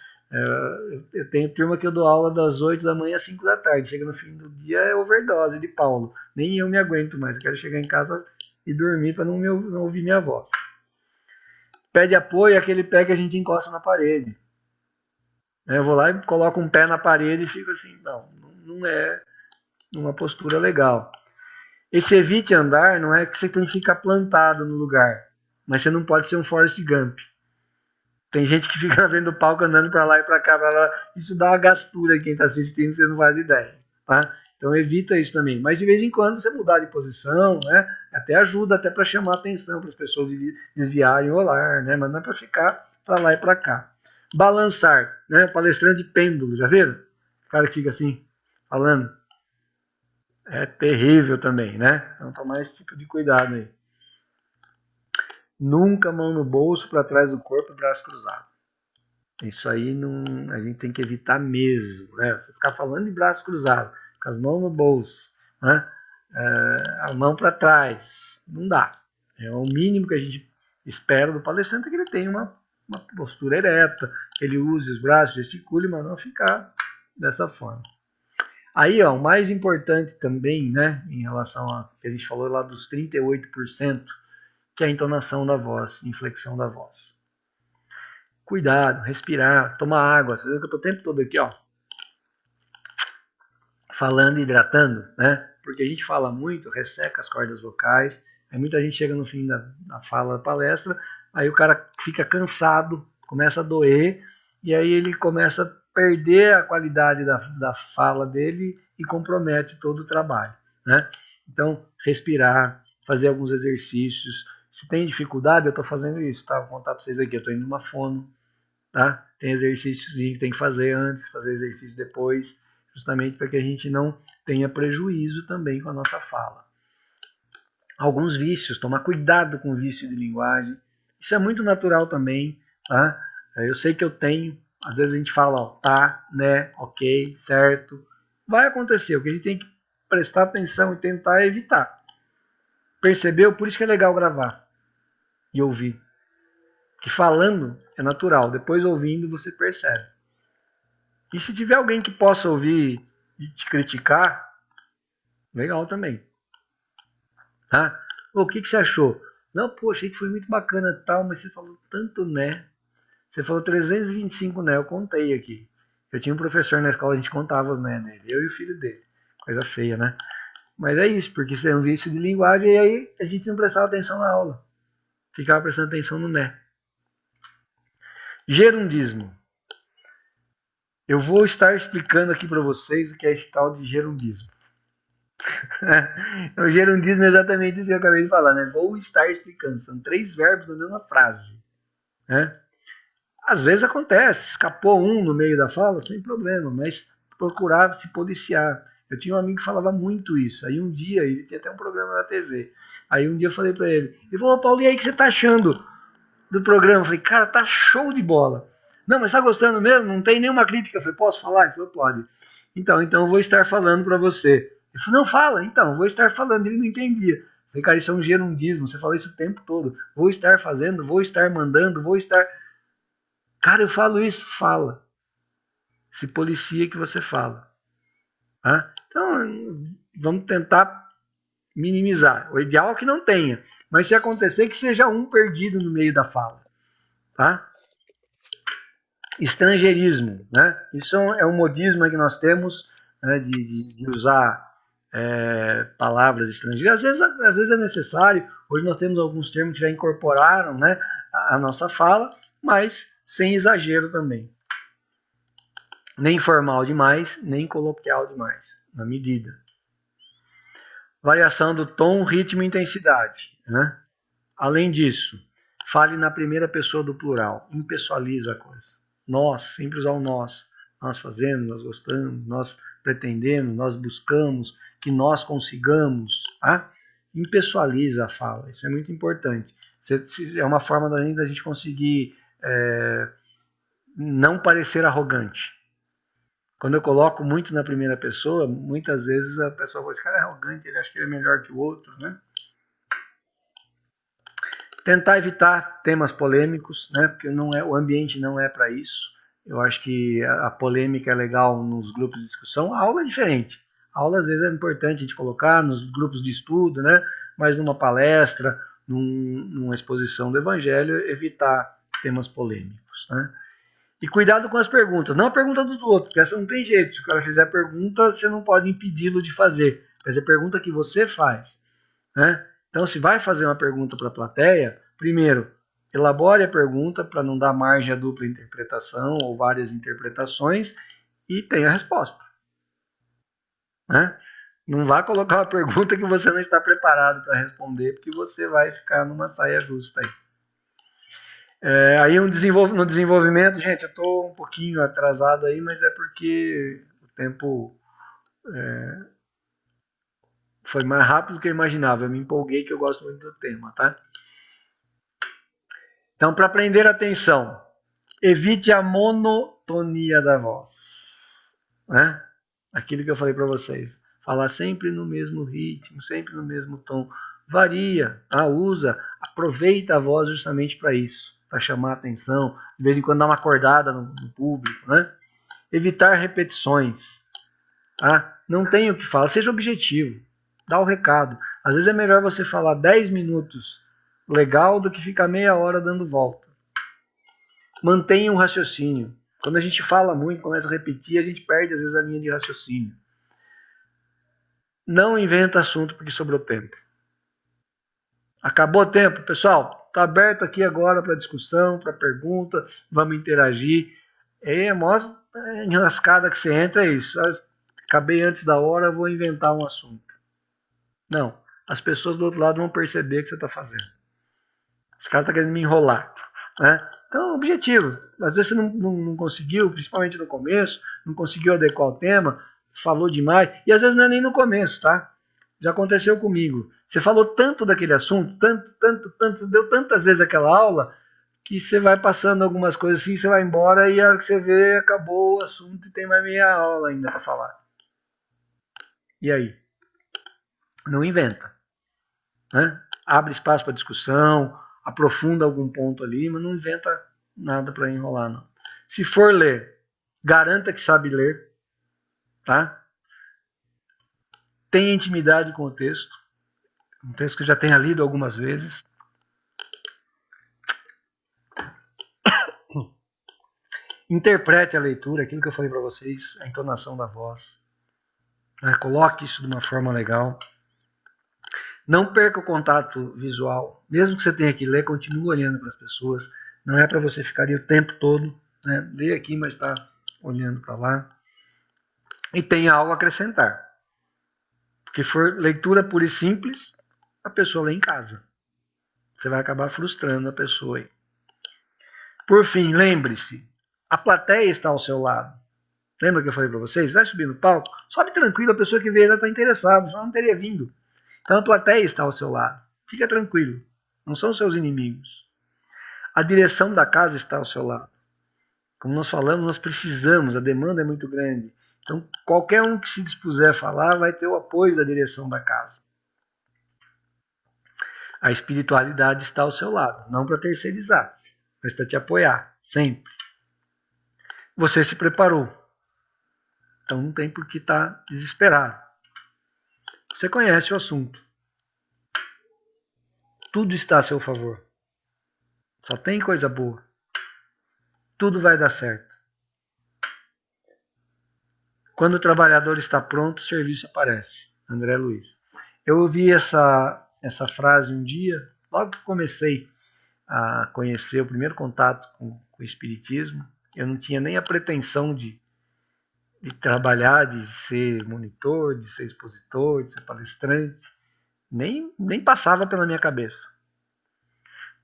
C: Eu tenho turma que eu dou aula das 8 da manhã às 5 da tarde. Chega no fim do dia, é overdose de Paulo. Nem eu me aguento mais. Eu quero chegar em casa e dormir para não ouvir minha voz. Pé de apoio é aquele pé que a gente encosta na parede. Eu vou lá e coloco um pé na parede e fico assim. Não é uma postura legal. Esse evite andar não é que você tem que ficar plantado no lugar. Mas você não pode ser um Forrest Gump. Tem gente que fica vendo o palco andando para lá e para cá, pra lá. Isso dá uma gastura quem está assistindo, você não faz ideia. Tá? Então evita isso também. Mas de vez em quando você mudar de posição, né? Até ajuda até para chamar atenção para as pessoas desviarem o olhar, né? Mas não é para ficar para lá e para cá. Balançar, né? Palestrante pêndulo, já viram? O cara que fica assim, falando. É terrível também, né? Então tomar esse tipo de cuidado aí. Nunca mão no bolso, para trás do corpo e braço cruzado. Isso aí a gente tem que evitar mesmo, né? Você ficar falando de braço cruzado, com as mãos no bolso, né? A mão para trás, não dá. É o mínimo que a gente espera do palestrante, que ele tenha uma postura ereta, que ele use os braços, gesticule, mas não ficar dessa forma. Aí, ó, o mais importante também, né, em relação a que a gente falou lá dos 38%, que é a entonação da voz, inflexão da voz. Cuidado, respirar, tomar água. Você vê que eu estou o tempo todo aqui, ó, falando e hidratando, né? Porque a gente fala muito, resseca as cordas vocais, aí muita gente chega no fim da fala da palestra, aí o cara fica cansado, começa a doer, e aí ele começa a perder a qualidade da fala dele e compromete todo o trabalho, né? Então, respirar, fazer alguns exercícios. Se tem dificuldade, eu estou fazendo isso, tá? Vou contar para vocês aqui, eu estou indo numa fono, tá? Tem exercícios que tem que fazer antes, fazer exercício depois, justamente para que a gente não tenha prejuízo também com a nossa fala. Alguns vícios, tomar cuidado com o vício de linguagem, isso é muito natural também, tá? Eu sei que eu tenho, às vezes a gente fala, ó, tá, né, ok, certo, vai acontecer, o que a gente tem que prestar atenção e tentar evitar. Percebeu? Por isso que é legal gravar e ouvir. Que falando é natural, depois ouvindo você percebe. E se tiver alguém que possa ouvir e te criticar, legal também. Tá? O que você achou? Não, pô, achei que foi muito bacana tal, mas você falou tanto né. Você falou 325 né, eu contei aqui. Eu tinha um professor na escola, a gente contava os né dele, eu e o filho dele. Coisa feia, né? Mas é isso, porque você é um vício de linguagem e aí a gente não prestava atenção na aula. Ficava prestando atenção no né. Gerundismo. Eu vou estar explicando aqui para vocês o que é esse tal de gerundismo. O gerundismo é exatamente isso que eu acabei de falar, né? Vou estar explicando. São 3 verbos na mesma frase. Né? Às vezes acontece, escapou um no meio da fala, sem problema, mas procurar se policiar. Eu tinha um amigo que falava muito isso. Aí um dia, ele tinha até um programa na TV. Aí um dia eu falei para ele falou, Paulo, e aí, o que você tá achando do programa? Eu falei, cara, tá show de bola. Não, mas tá gostando mesmo? Não tem nenhuma crítica. Eu falei, posso falar? Ele falou, pode. Então eu vou estar falando para você. Ele falou, não, fala. Então, eu vou estar falando. Ele não entendia. Eu falei, cara, isso é um gerundismo. Você fala isso o tempo todo. Vou estar fazendo, vou estar mandando, vou estar... Cara, eu falo isso. Fala. Se policia que você fala. Tá? Então, vamos tentar minimizar. O ideal é que não tenha, mas se acontecer, que seja um perdido no meio da fala. Tá? Estrangeirismo, né? Isso é um modismo que nós temos, né, de usar palavras estrangeiras. Às vezes é necessário. Hoje nós temos alguns termos que já incorporaram, né, a nossa fala, mas sem exagero também. Nem formal demais, nem coloquial demais, na medida. Variação do tom, ritmo e intensidade, né? Além disso, fale na primeira pessoa do plural, impessoaliza a coisa. Nós, sempre usar o nós. Nós fazemos, nós gostamos, nós pretendemos, nós buscamos, que nós consigamos. Tá? Impessoaliza a fala, isso é muito importante. É uma forma da gente conseguir não parecer arrogante. Quando eu coloco muito na primeira pessoa, muitas vezes a pessoa fala, esse cara é arrogante, ele acha que ele é melhor que o outro, né? Tentar evitar temas polêmicos, né? Porque o ambiente não é para isso. Eu acho que a polêmica é legal nos grupos de discussão. A aula é diferente. A aula, às vezes, é importante a gente colocar nos grupos de estudo, né? Mas numa palestra, numa exposição do Evangelho, evitar temas polêmicos, né? E cuidado com as perguntas. Não a pergunta dos outros, porque essa não tem jeito. Se o cara fizer pergunta, você não pode impedi-lo de fazer. Mas é pergunta que você faz, né? Então, se vai fazer uma pergunta para a plateia, primeiro, elabore a pergunta para não dar margem a dupla interpretação ou várias interpretações e tenha a resposta. Né? Não vá colocar uma pergunta que você não está preparado para responder, porque você vai ficar numa saia justa aí. Aí no desenvolvimento, gente, eu estou um pouquinho atrasado aí, mas é porque o tempo foi mais rápido do que eu imaginava. Eu me empolguei, que eu gosto muito do tema, tá? Então, para prender a atenção, evite a monotonia da voz, né? Aquilo que eu falei para vocês. Falar sempre no mesmo ritmo, sempre no mesmo tom. Varia, tá? Usa, aproveita a voz justamente para isso, para chamar a atenção. De vez em quando dá uma acordada no público, né? Evitar repetições, tá? Não tem o que falar, seja objetivo. Dá o recado. Às vezes é melhor você falar 10 minutos legal do que ficar meia hora dando volta. Mantenha um raciocínio. Quando a gente fala muito, começa a repetir, a gente perde às vezes a linha de raciocínio. Não inventa assunto porque sobrou tempo. Acabou o tempo, pessoal. Está aberto aqui agora para discussão, para pergunta, vamos interagir. Mostra a enrascada que você entra, é isso. Acabei antes da hora, vou inventar um assunto. Não, as pessoas do outro lado vão perceber o que você está fazendo. Esse cara está querendo me enrolar, né? Então, objetivo. Às vezes você não conseguiu, principalmente no começo, não conseguiu adequar o tema, falou demais, e às vezes não é nem no começo, tá? Já aconteceu comigo. Você falou tanto daquele assunto, tanto, deu tantas vezes aquela aula, que você vai passando algumas coisas assim, você vai embora e a hora que você vê, acabou o assunto e tem mais meia aula ainda para falar. E aí? Não inventa, né? Abre espaço para discussão, aprofunda algum ponto ali, mas não inventa nada para enrolar, não. Se for ler, garanta que sabe ler, tá? Tenha intimidade com o texto, um texto que já tenha lido algumas vezes. Interprete a leitura, aquilo que eu falei para vocês, a entonação da voz. Coloque isso de uma forma legal. Não perca o contato visual. Mesmo que você tenha que ler, continue olhando para as pessoas. Não é para você ficar ali o tempo todo, né? Lê aqui, mas está olhando para lá. E tenha algo a acrescentar. Porque for leitura pura e simples, a pessoa lê em casa. Você vai acabar frustrando a pessoa aí. Por fim, lembre-se, a plateia está ao seu lado. Lembra que eu falei para vocês? Vai subir no palco, sobe tranquilo, a pessoa que veio está interessada, senão não teria vindo. Então a plateia está ao seu lado. Fica tranquilo, não são seus inimigos. A direção da casa está ao seu lado. Como nós falamos, nós precisamos, a demanda é muito grande. Então qualquer um que se dispuser a falar vai ter o apoio da direção da casa. A espiritualidade está ao seu lado, não para terceirizar, mas para te apoiar, sempre. Você se preparou, então não tem por que estar desesperado. Você conhece o assunto, tudo está a seu favor. Só tem coisa boa. Tudo vai dar certo. Quando o trabalhador está pronto, o serviço aparece. André Luiz. Eu ouvi essa frase um dia, logo que comecei a conhecer o primeiro contato com o Espiritismo. Eu não tinha nem a pretensão de trabalhar, de ser monitor, de ser expositor, de ser palestrante. Nem passava pela minha cabeça.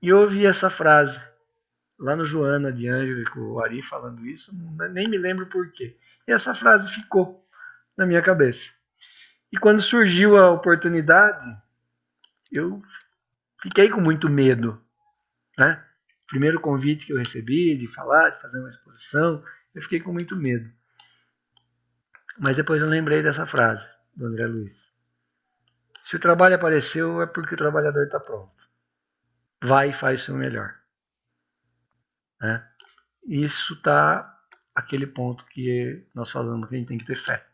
C: E eu ouvi essa frase lá no Joana de Ângelo, com o Ari falando isso, nem me lembro porquê. E essa frase ficou na minha cabeça. E quando surgiu a oportunidade, eu fiquei com muito medo, né? Primeiro convite que eu recebi de falar, de fazer uma exposição, eu fiquei com muito medo. Mas depois eu lembrei dessa frase do André Luiz. Se o trabalho apareceu, é porque o trabalhador está pronto. Vai e faz o seu melhor. Né? Isso está aquele ponto que nós falamos que a gente tem que ter fé.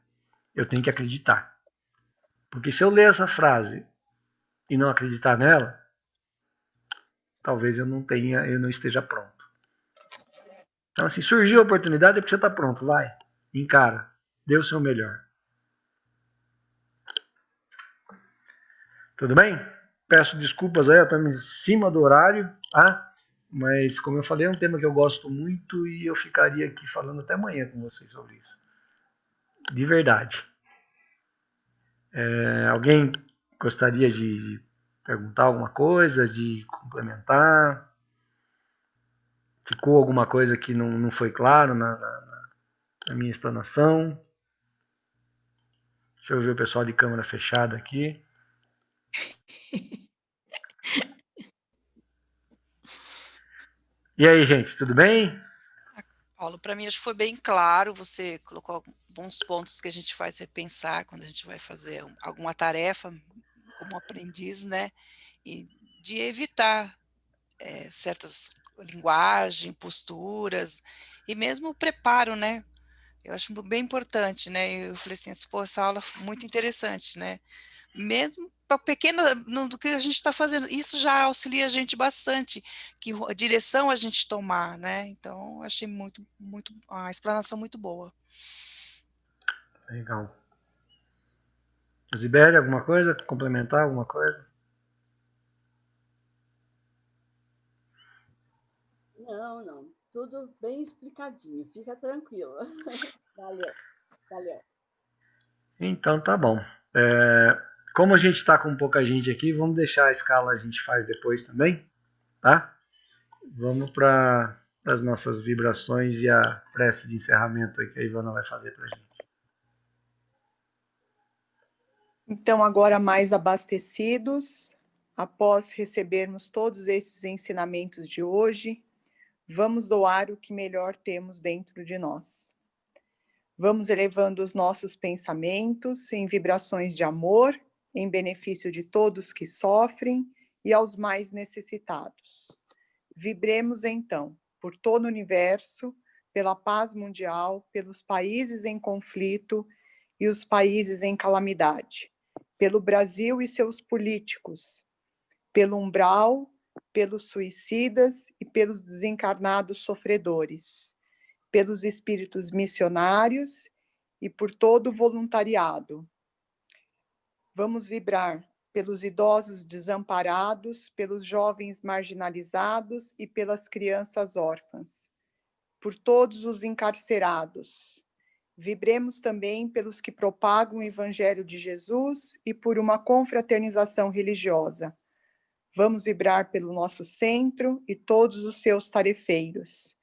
C: Eu tenho que acreditar. Porque se eu ler essa frase e não acreditar nela, talvez eu não esteja pronto. Então, assim, surgiu a oportunidade, é porque você está pronto. Vai, encara, dê o seu melhor. Tudo bem? Peço desculpas aí, eu estou em cima do horário, tá? Mas, como eu falei, é um tema que eu gosto muito e eu ficaria aqui falando até amanhã com vocês sobre isso. De verdade. Alguém gostaria de perguntar alguma coisa, de complementar? Ficou alguma coisa que não foi claro na minha explanação? Deixa eu ver o pessoal de câmera fechada aqui. E aí, gente, tudo bem?
B: Paulo, para mim acho que foi bem claro, você colocou bons pontos que a gente faz repensar quando a gente vai fazer alguma tarefa como aprendiz, né? E de evitar certas linguagem, posturas e mesmo o preparo, né? Eu acho bem importante, né? Eu falei assim, pô, essa aula foi muito interessante, né? Mesmo para pequena do que a gente está fazendo, isso já auxilia a gente bastante, que direção a gente tomar, né? Então, achei a explanação muito boa.
C: Legal. Zibélia, alguma coisa? Complementar alguma coisa?
A: Não. Tudo bem explicadinho. Fica tranquilo. Valeu.
C: Então, tá bom. Como a gente está com pouca gente aqui, vamos deixar a escala, a gente faz depois também, tá? Vamos para as nossas vibrações e a prece de encerramento aí que a Ivana vai fazer para a gente.
F: Então, agora mais abastecidos, após recebermos todos esses ensinamentos de hoje, vamos doar o que melhor temos dentro de nós. Vamos elevando os nossos pensamentos em vibrações de amor, em benefício de todos que sofrem e aos mais necessitados. Vibremos, então, por todo o universo, pela paz mundial, pelos países em conflito e os países em calamidade, pelo Brasil e seus políticos, pelo umbral, pelos suicidas e pelos desencarnados sofredores, pelos espíritos missionários e por todo o voluntariado. Vamos vibrar pelos idosos desamparados, pelos jovens marginalizados e pelas crianças órfãs, por todos os encarcerados. Vibremos também pelos que propagam o Evangelho de Jesus e por uma confraternização religiosa. Vamos vibrar pelo nosso centro e todos os seus tarefeiros.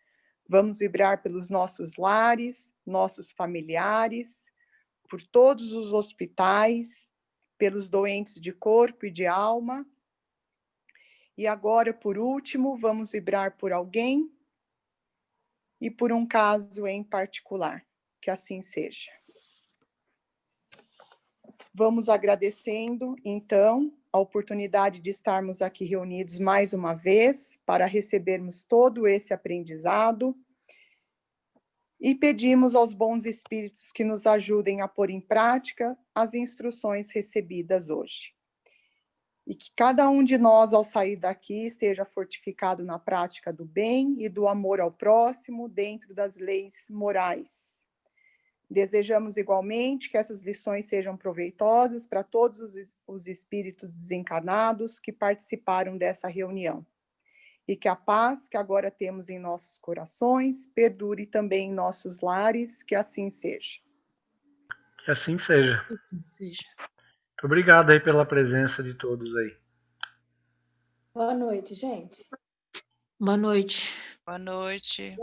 F: Vamos vibrar pelos nossos lares, nossos familiares, por todos os hospitais, pelos doentes de corpo e de alma. E agora, por último, vamos vibrar por alguém e por um caso em particular. Que assim seja. Vamos agradecendo, então, a oportunidade de estarmos aqui reunidos mais uma vez para recebermos todo esse aprendizado e pedimos aos bons espíritos que nos ajudem a pôr em prática as instruções recebidas hoje. E que cada um de nós, ao sair daqui, esteja fortificado na prática do bem e do amor ao próximo, dentro das leis morais. Desejamos igualmente que essas lições sejam proveitosas para todos os espíritos desencarnados que participaram dessa reunião. E que a paz que agora temos em nossos corações perdure também em nossos lares, que assim seja.
C: Que assim seja.
E: Que assim seja.
C: Muito obrigado aí pela presença de todos aí.
G: Boa noite, gente.
E: Boa noite.
B: Boa noite.